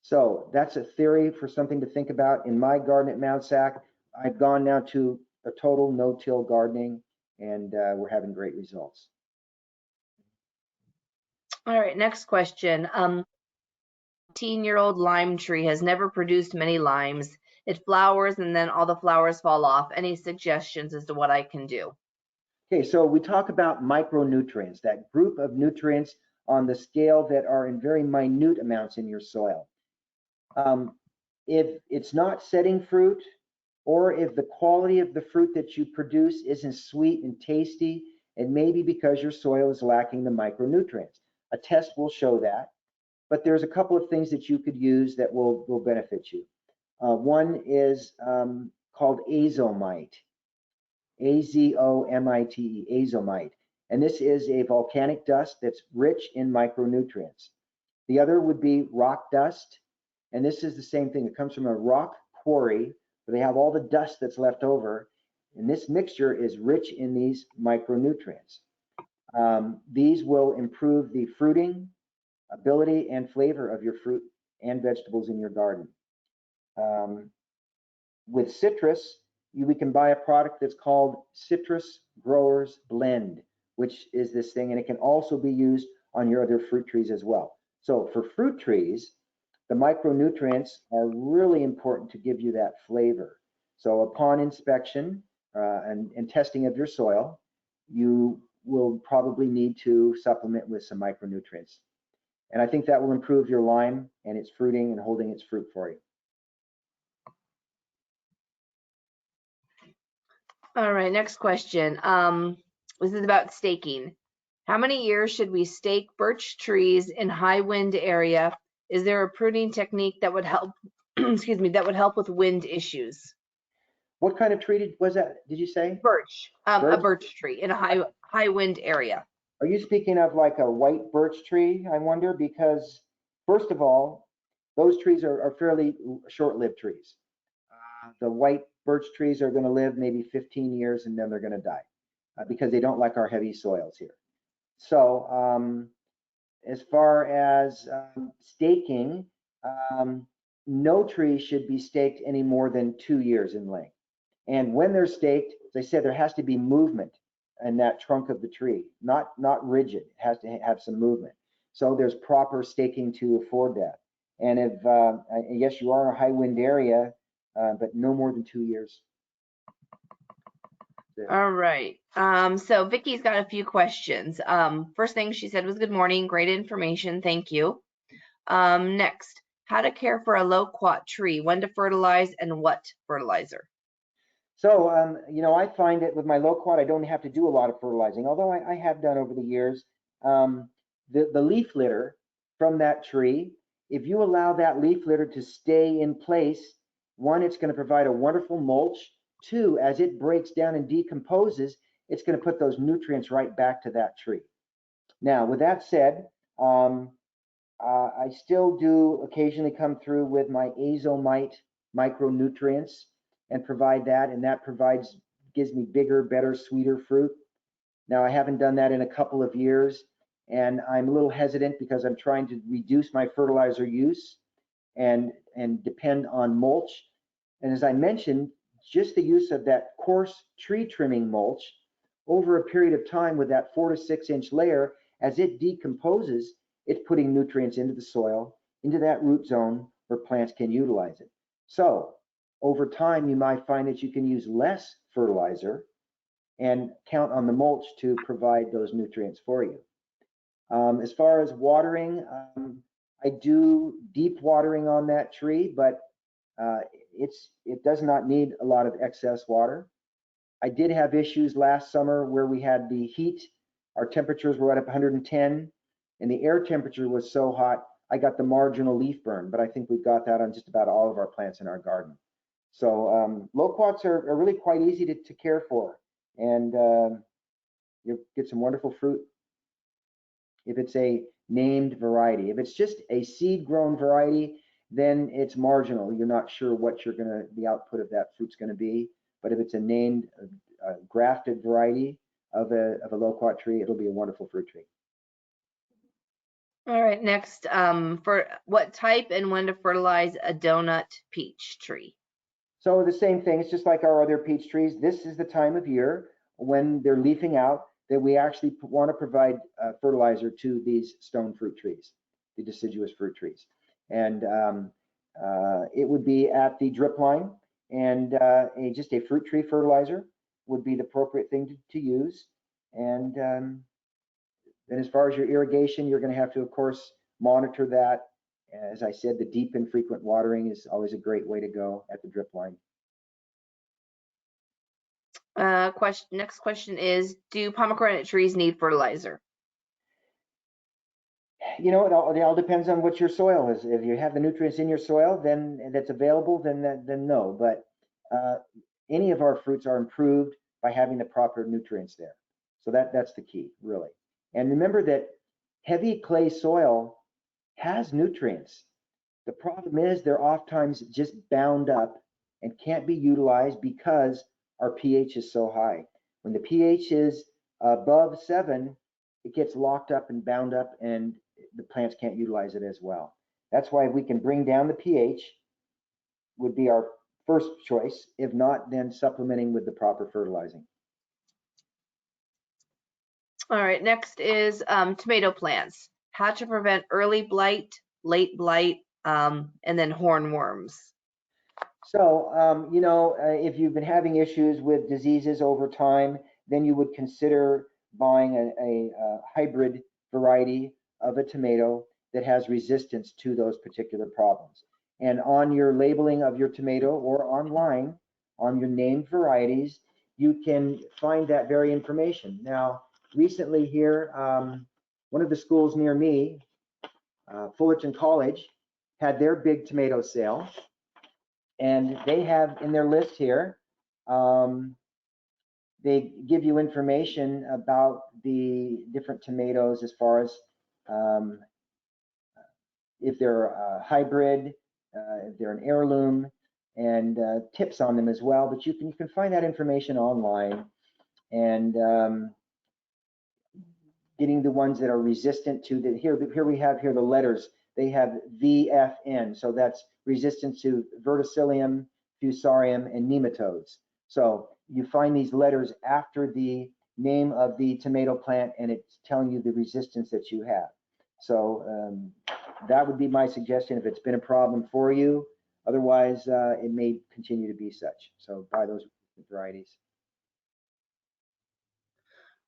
So that's a theory for something to think about. In my garden at Mount Sac, I've gone now to a total no-till gardening, and we're having great results. All right, next question. 18-year-old lime tree has never produced many limes. It flowers and then all the flowers fall off. Any suggestions as to what I can do? Okay, so we talk about micronutrients, that group of nutrients on the scale that are in very minute amounts in your soil. If it's not setting fruit, or if the quality of the fruit that you produce isn't sweet and tasty, it may be because your soil is lacking the micronutrients. A test will show that, but there's a couple of things that you could use that will benefit you. One is called azomite, A-Z-O-M-I-T-E, azomite. And this is a volcanic dust that's rich in micronutrients. The other would be rock dust. And this is the same thing. It comes from a rock quarry where they have all the dust that's left over. And this mixture is rich in these micronutrients. These will improve the fruiting ability and flavor of your fruit and vegetables in your garden. With citrus, we can buy a product that's called Citrus Growers Blend, which is this thing, and it can also be used on your other fruit trees as well. So for fruit trees, the micronutrients are really important to give you that flavor. So upon inspection and testing of your soil, you will probably need to supplement with some micronutrients. And I think that will improve your lime and its fruiting and holding its fruit for you. All right, next question. This is about staking. How many years should we stake birch trees in high wind area? Is there a pruning technique that would help, excuse me, that would help with wind issues? What kind of tree was that, did you say? Birch, a Birch? birch tree in a high wind area. Are you speaking of like a white birch tree, I wonder? Because first of all, those trees are fairly short-lived trees. The white birch trees are going to live maybe 15 years and then they're going to die because they don't like our heavy soils here. So as far as staking, no tree should be staked any more than 2 years in length. And when they're staked, as I said, there has to be movement in that trunk of the tree, not rigid. It has to have some movement. So there's proper staking to afford that. And if, yes, you are in a high wind area, but no more than 2 years. All right. So Vicky's got a few questions. First thing she said was good morning, great information, thank you. Next, how to care for a loquat tree, when to fertilize and what fertilizer? So, you know, I find that with my loquat, I don't have to do a lot of fertilizing, although I have done over the years. The leaf litter from that tree, if you allow that leaf litter to stay in place, one, it's going to provide a wonderful mulch. Two, as it breaks down and decomposes, it's going to put those nutrients right back to that tree. Now, with that said, I still do occasionally come through with my azomite micronutrients and provide that, and that gives me bigger, better, sweeter fruit. Now, I haven't done that in a couple of years, and I'm a little hesitant because I'm trying to reduce my fertilizer use and depend on mulch. And as I mentioned, just the use of that coarse tree trimming mulch over a period of time with that 4 to 6 inch layer, as it decomposes, it's putting nutrients into the soil, into that root zone where plants can utilize it. So over time, you might find that you can use less fertilizer and count on the mulch to provide those nutrients for you. As far as watering, I do deep watering on that tree, but it does not need a lot of excess water. I did have issues last summer where we had the heat. Our temperatures were at 110, and the air temperature was so hot, I got the marginal leaf burn, but I think we've got that on just about all of our plants in our garden. So loquats are really quite easy to care for, and you'll get some wonderful fruit if it's a named variety. If it's just a seed-grown variety, then it's marginal. You're not sure what the output of that fruit's going to be. But if it's a named, grafted variety of a loquat tree, it'll be a wonderful fruit tree. All right, next, for what type and when to fertilize a donut peach tree? So the same thing, it's just like our other peach trees. This is the time of year when they're leafing out that we actually want to provide fertilizer to these stone fruit trees, the deciduous fruit trees. And it would be at the drip line, and just a fruit tree fertilizer would be the appropriate thing to use. And then as far as your irrigation, you're going to have to, of course, monitor that. As I said, the deep and frequent watering is always a great way to go at the drip line. Next question is, do pomegranate trees need fertilizer? You know, it all depends on what your soil is. If you have the nutrients in your soil, then that's available, then no. But any of our fruits are improved by having the proper nutrients there. So that's the key, really. And remember that heavy clay soil has nutrients. The problem is they're oftentimes just bound up and can't be utilized because our pH is so high. When the pH is above 7, it gets locked up and bound up, and the plants can't utilize it as well. That's why if we can bring down the pH, would be our first choice. If not, then supplementing with the proper fertilizing. All right, next is tomato plants. How to prevent early blight, late blight, and then hornworms. So, you know, if you've been having issues with diseases over time, then you would consider buying a hybrid variety of a tomato that has resistance to those particular problems. And on your labeling of your tomato or online, on your named varieties, you can find that very information. Now, recently here, one of the schools near me, Fullerton College, had their big tomato sale. And they have in their list here, they give you information about the different tomatoes as far as if they're a hybrid, if they're an heirloom, and tips on them as well. But you can find that information online, and getting the ones that are resistant to the, here we have here the letters. They have VFN, so that's resistant to verticillium, fusarium, and nematodes. So you find these letters after the name of the tomato plant, and it's telling you the resistance that you have. So that would be my suggestion if it's been a problem for you. Otherwise, it may continue to be such. So buy those varieties.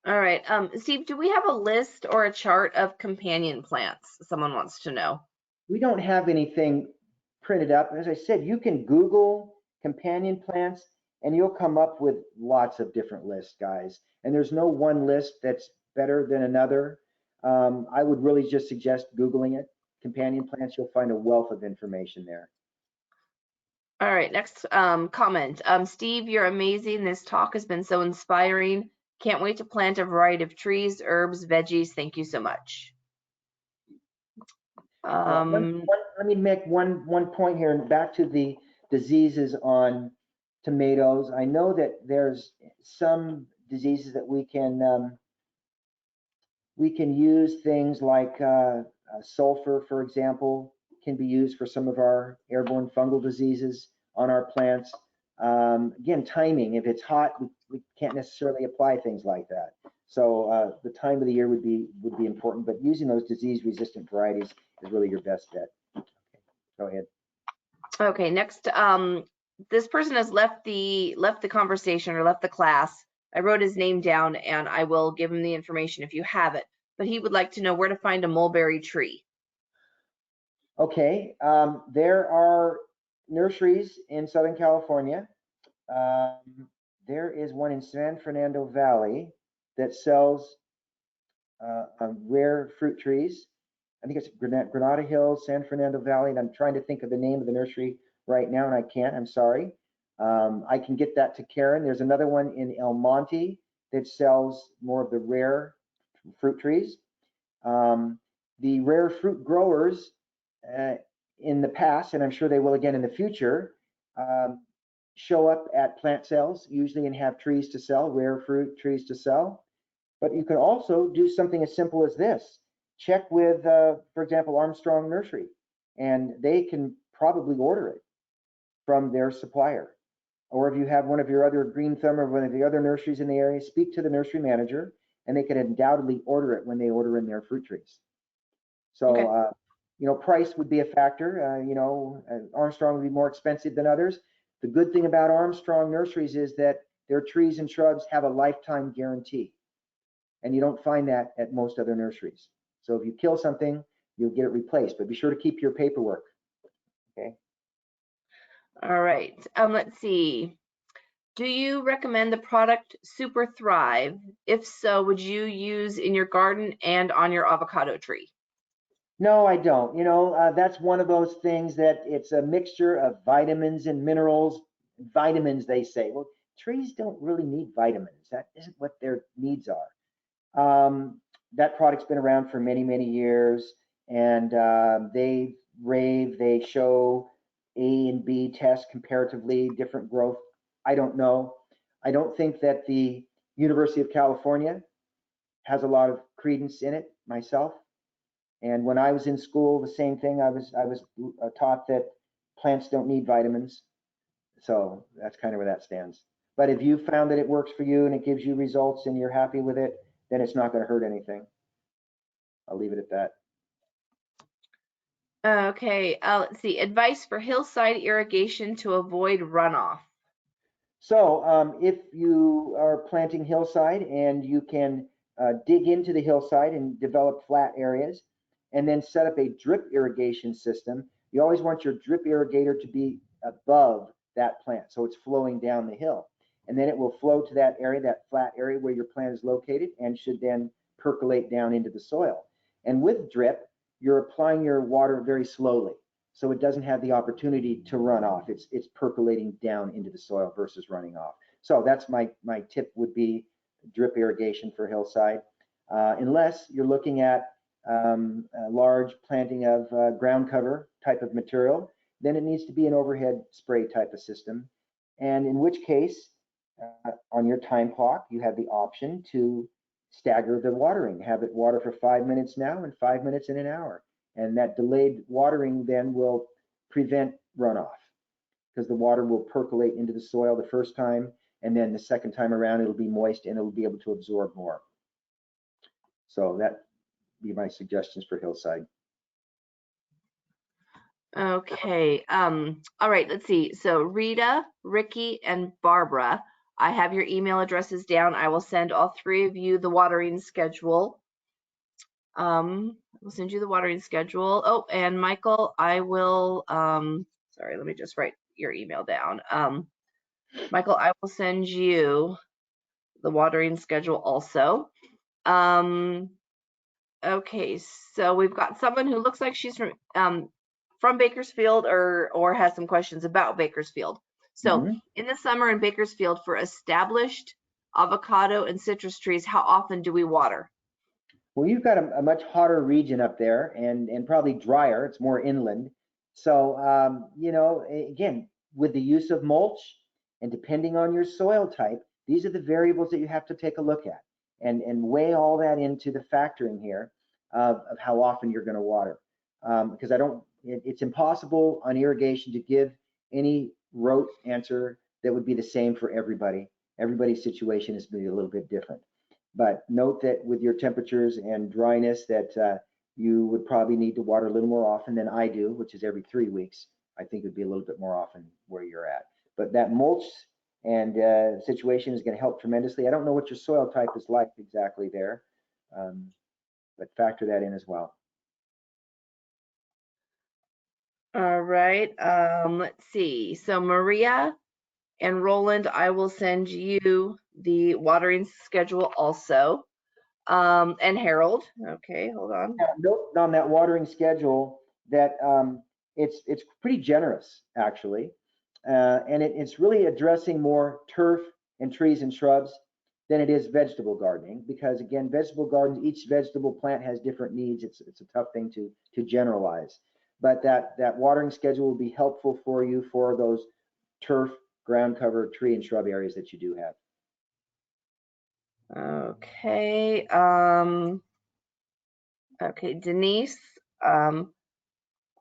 All right, Steve, do we have a list or a chart of companion plants? Someone wants to know. We don't have anything printed up. As I said, you can Google companion plants and you'll come up with lots of different lists, guys. And there's no one list that's better than another. I would really just suggest Googling it. Companion plants, you'll find a wealth of information there. All right, next comment. Steve, you're amazing. This talk has been so inspiring. Can't wait to plant a variety of trees, herbs, veggies. Thank you so much. Let me make one point here, and back to the diseases on tomatoes. I know that there's some diseases that we can use things like sulfur, for example, can be used for some of our airborne fungal diseases on our plants. Again, timing. If it's hot, we can't necessarily apply things like that. So the time of the year would be important, but using those disease-resistant varieties is really your best bet. Okay, go ahead. Okay, next, this person has left the conversation or left the class. I wrote his name down, and I will give him the information if you have it. But he would like to know where to find a mulberry tree. Okay, there are nurseries in Southern California. There is one in San Fernando Valley that sells rare fruit trees. I think it's Granada Hills, San Fernando Valley, and I'm trying to think of the name of the nursery right now, and I can't. I'm sorry. I can get that to Karen. There's another one in El Monte that sells more of the rare fruit trees. The rare fruit growers in the past, and I'm sure they will again in the future, show up at plant sales usually and have trees to sell, rare fruit trees to sell. But you can also do something as simple as this. Check with, for example, Armstrong Nursery, and they can probably order it from their supplier. Or if you have one of your other Green Thumb or one of the other nurseries in the area, speak to the nursery manager, and they can undoubtedly order it when they order in their fruit trees. So, Okay. you know, price would be a factor. You know, Armstrong would be more expensive than others. The good thing about Armstrong Nurseries is that their trees and shrubs have a lifetime guarantee. And you don't find that at most other nurseries. So if you kill something, you'll get it replaced, but be sure to keep your paperwork. Okay. All right. Let's see. Do you recommend the product Super Thrive? If so, would you use in your garden and on your avocado tree? No, I don't. You know, that's one of those things that it's a mixture of vitamins and minerals. Vitamins, they say. Well, trees don't really need vitamins. That isn't what their needs are. That product's been around for many, many years, and they rave, they show A and B tests comparatively different growth. I don't know. I don't think that the University of California has a lot of credence in it myself. And when I was in school, the same thing. I was taught that plants don't need vitamins. So that's kind of where that stands. But if you found that it works for you and it gives you results and you're happy with it, then it's not going to hurt anything. I'll leave it at that. Okay, let's see. Advice for hillside irrigation to avoid runoff. So if you are planting hillside and you can dig into the hillside and develop flat areas and then set up a drip irrigation system, you always want your drip irrigator to be above that plant, so it's flowing down the hill. And then it will flow to that area, that flat area where your plant is located, and should then percolate down into the soil. And with drip, you're applying your water very slowly, so it doesn't have the opportunity to run off. It's percolating down into the soil versus running off. So that's my tip would be drip irrigation for hillside, unless you're looking at a large planting of ground cover type of material, then it needs to be an overhead spray type of system. And in which case, on your time clock, you have the option to stagger the watering, have it water for 5 minutes now and 5 minutes in an hour. And that delayed watering then will prevent runoff because the water will percolate into the soil the first time, and then the second time around it'll be moist and it'll be able to absorb more. So that be my suggestions for hillside. Okay. All right, let's see. So Rita, Ricky, and Barbara, I have your email addresses down. I will send all three of you the watering schedule. We'll send you the watering schedule. Oh, and Michael, I will, sorry, let me just write your email down. Michael, I will send you the watering schedule also. Okay, so we've got someone who looks like she's from Bakersfield or has some questions about Bakersfield. So in the summer in Bakersfield for established avocado, and citrus trees, how often do we water? Well, you've got a much hotter region up there and probably drier. It's more inland. So, you know, again, with the use of mulch and depending on your soil type, these are the variables that you have to take a look at and weigh all that into the factoring here of how often you're going to water. Because it's impossible on irrigation to give any rote answer that would be the same for everybody. Everybody's situation is going to be a little bit different. But note that with your temperatures and dryness that you would probably need to water a little more often than I do, which is every 3 weeks. I think it would be a little bit more often where you're at. But that mulch and situation is going to help tremendously. I don't know what your soil type is like exactly there, but factor that in as well. All right, let's see. So Maria and Roland, I will send you the watering schedule also. And Harold, okay, hold on. Now, note on that watering schedule that it's pretty generous actually, and it's really addressing more turf and trees and shrubs than it is vegetable gardening, because again, vegetable gardens, each vegetable plant has different needs. It's a tough thing to generalize, but that watering schedule will be helpful for you for those turf, ground cover, tree and shrub areas that you do have. Okay, okay, Denise, I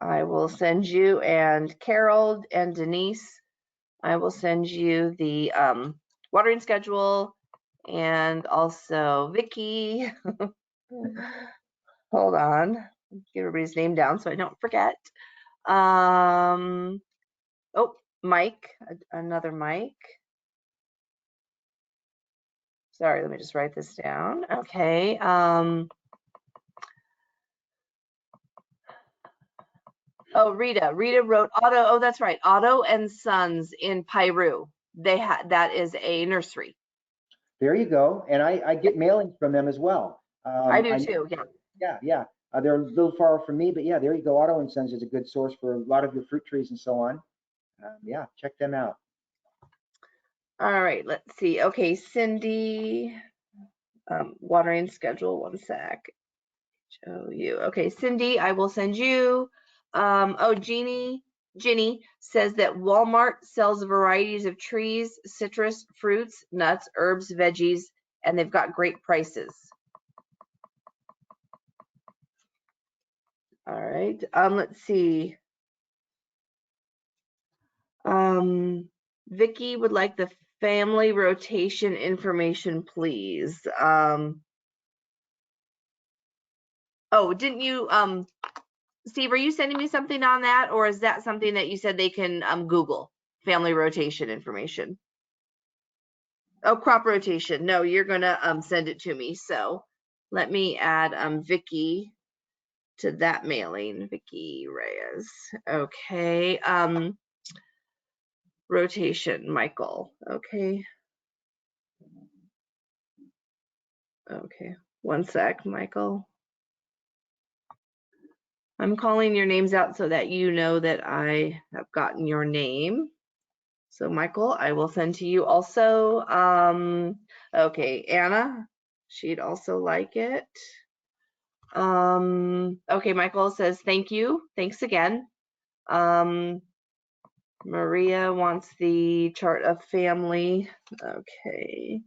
will send you, and Carol and Denise, I will send you the watering schedule, and also Vicky. Hold on, get everybody's name down so I don't forget. Oh, Mike, another Mike. Sorry, let me just write this down. Okay. Oh, Rita wrote Otto. Oh, that's right. Otto and Sons in Piru. That is a nursery. There you go. And I get mailings from them as well. I do too. Yeah. Yeah. They're a little far from me, but yeah, there you go. Otto and Sons is a good source for a lot of your fruit trees and so on. Yeah, check them out. All right, let's see. Okay, Cindy, watering schedule, one sec. Show you. Okay, Cindy, I will send you. Oh, Ginny says that Walmart sells varieties of trees, citrus, fruits, nuts, herbs, veggies, and they've got great prices. All right, let's see. Vicky would like the family rotation information, please. Oh, didn't you, Steve, are you sending me something on that, or is that something that you said they can Google family rotation information? Oh, crop rotation. No, you're gonna send it to me. So let me add Vicky to that mailing. Vicky Reyes. Okay. Rotation, Michael. Okay. Okay. One sec, Michael. I'm calling your names out so that you know that I have gotten your name. So Michael, I will send to you also. Okay, Anna, she'd also like it. Okay, Michael says thank you. Thanks again. Maria wants the chart of family. Okay,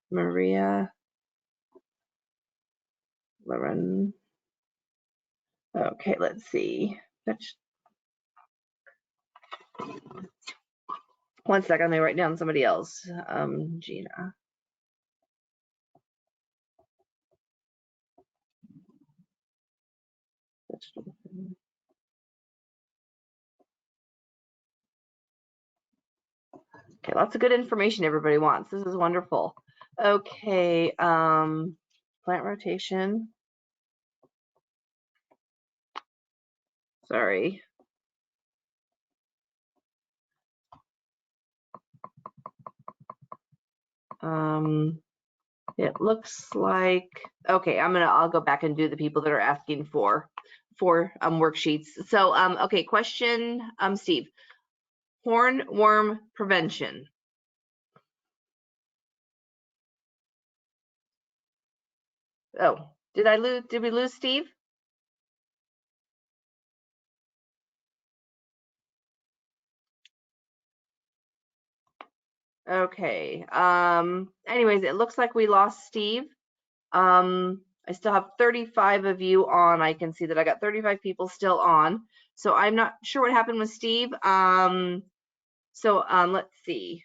Maria. Lauren. Okay, let's see. One second, let me write down somebody else. Gina. Okay, lots of good information everybody wants. This is wonderful. Okay, plant rotation. Sorry. It looks like, okay, I'll go back and do the people that are asking for worksheets. So, okay, question, Steve, hornworm prevention. Oh, did we lose Steve? Okay. Anyways, it looks like we lost Steve. I still have 35 of you on. I can see that I got 35 people still on. So I'm not sure what happened with Steve. Let's see.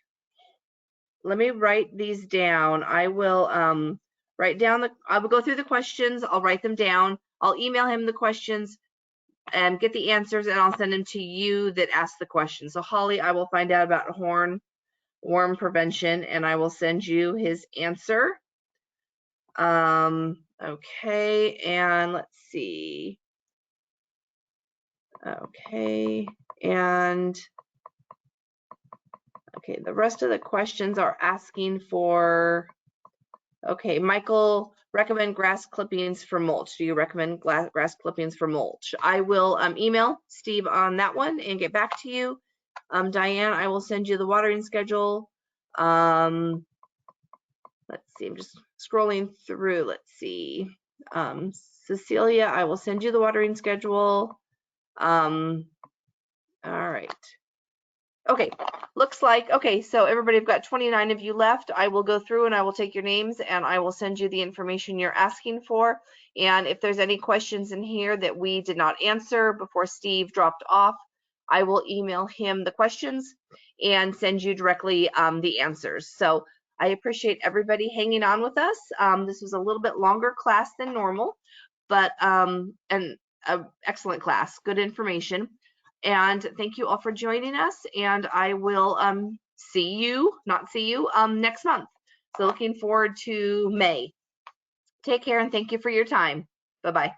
Let me write these down. I will I will go through the questions. I'll write them down. I'll email him the questions and get the answers, and I'll send them to you that asked the question. So Holly, I will find out about worm prevention, and I will send you his answer. Okay, and let's see. Okay, and okay, the rest of the questions are asking for, okay, Michael, recommend grass clippings for mulch. Do you recommend grass clippings for mulch? I will email Steve on that one and get back to you. Diane, I will send you the watering schedule. Let's see, I'm just scrolling through. Let's see. Cecilia, I will send you the watering schedule. All right. Okay, looks like, okay, so everybody, I've got 29 of you left. I will go through and I will take your names and I will send you the information you're asking for. And if there's any questions in here that we did not answer before Steve dropped off, I will email him the questions and send you directly the answers. So I appreciate everybody hanging on with us. This was a little bit longer class than normal, but an excellent class, good information. And thank you all for joining us. And I will see you next month. So looking forward to May. Take care and thank you for your time. Bye-bye.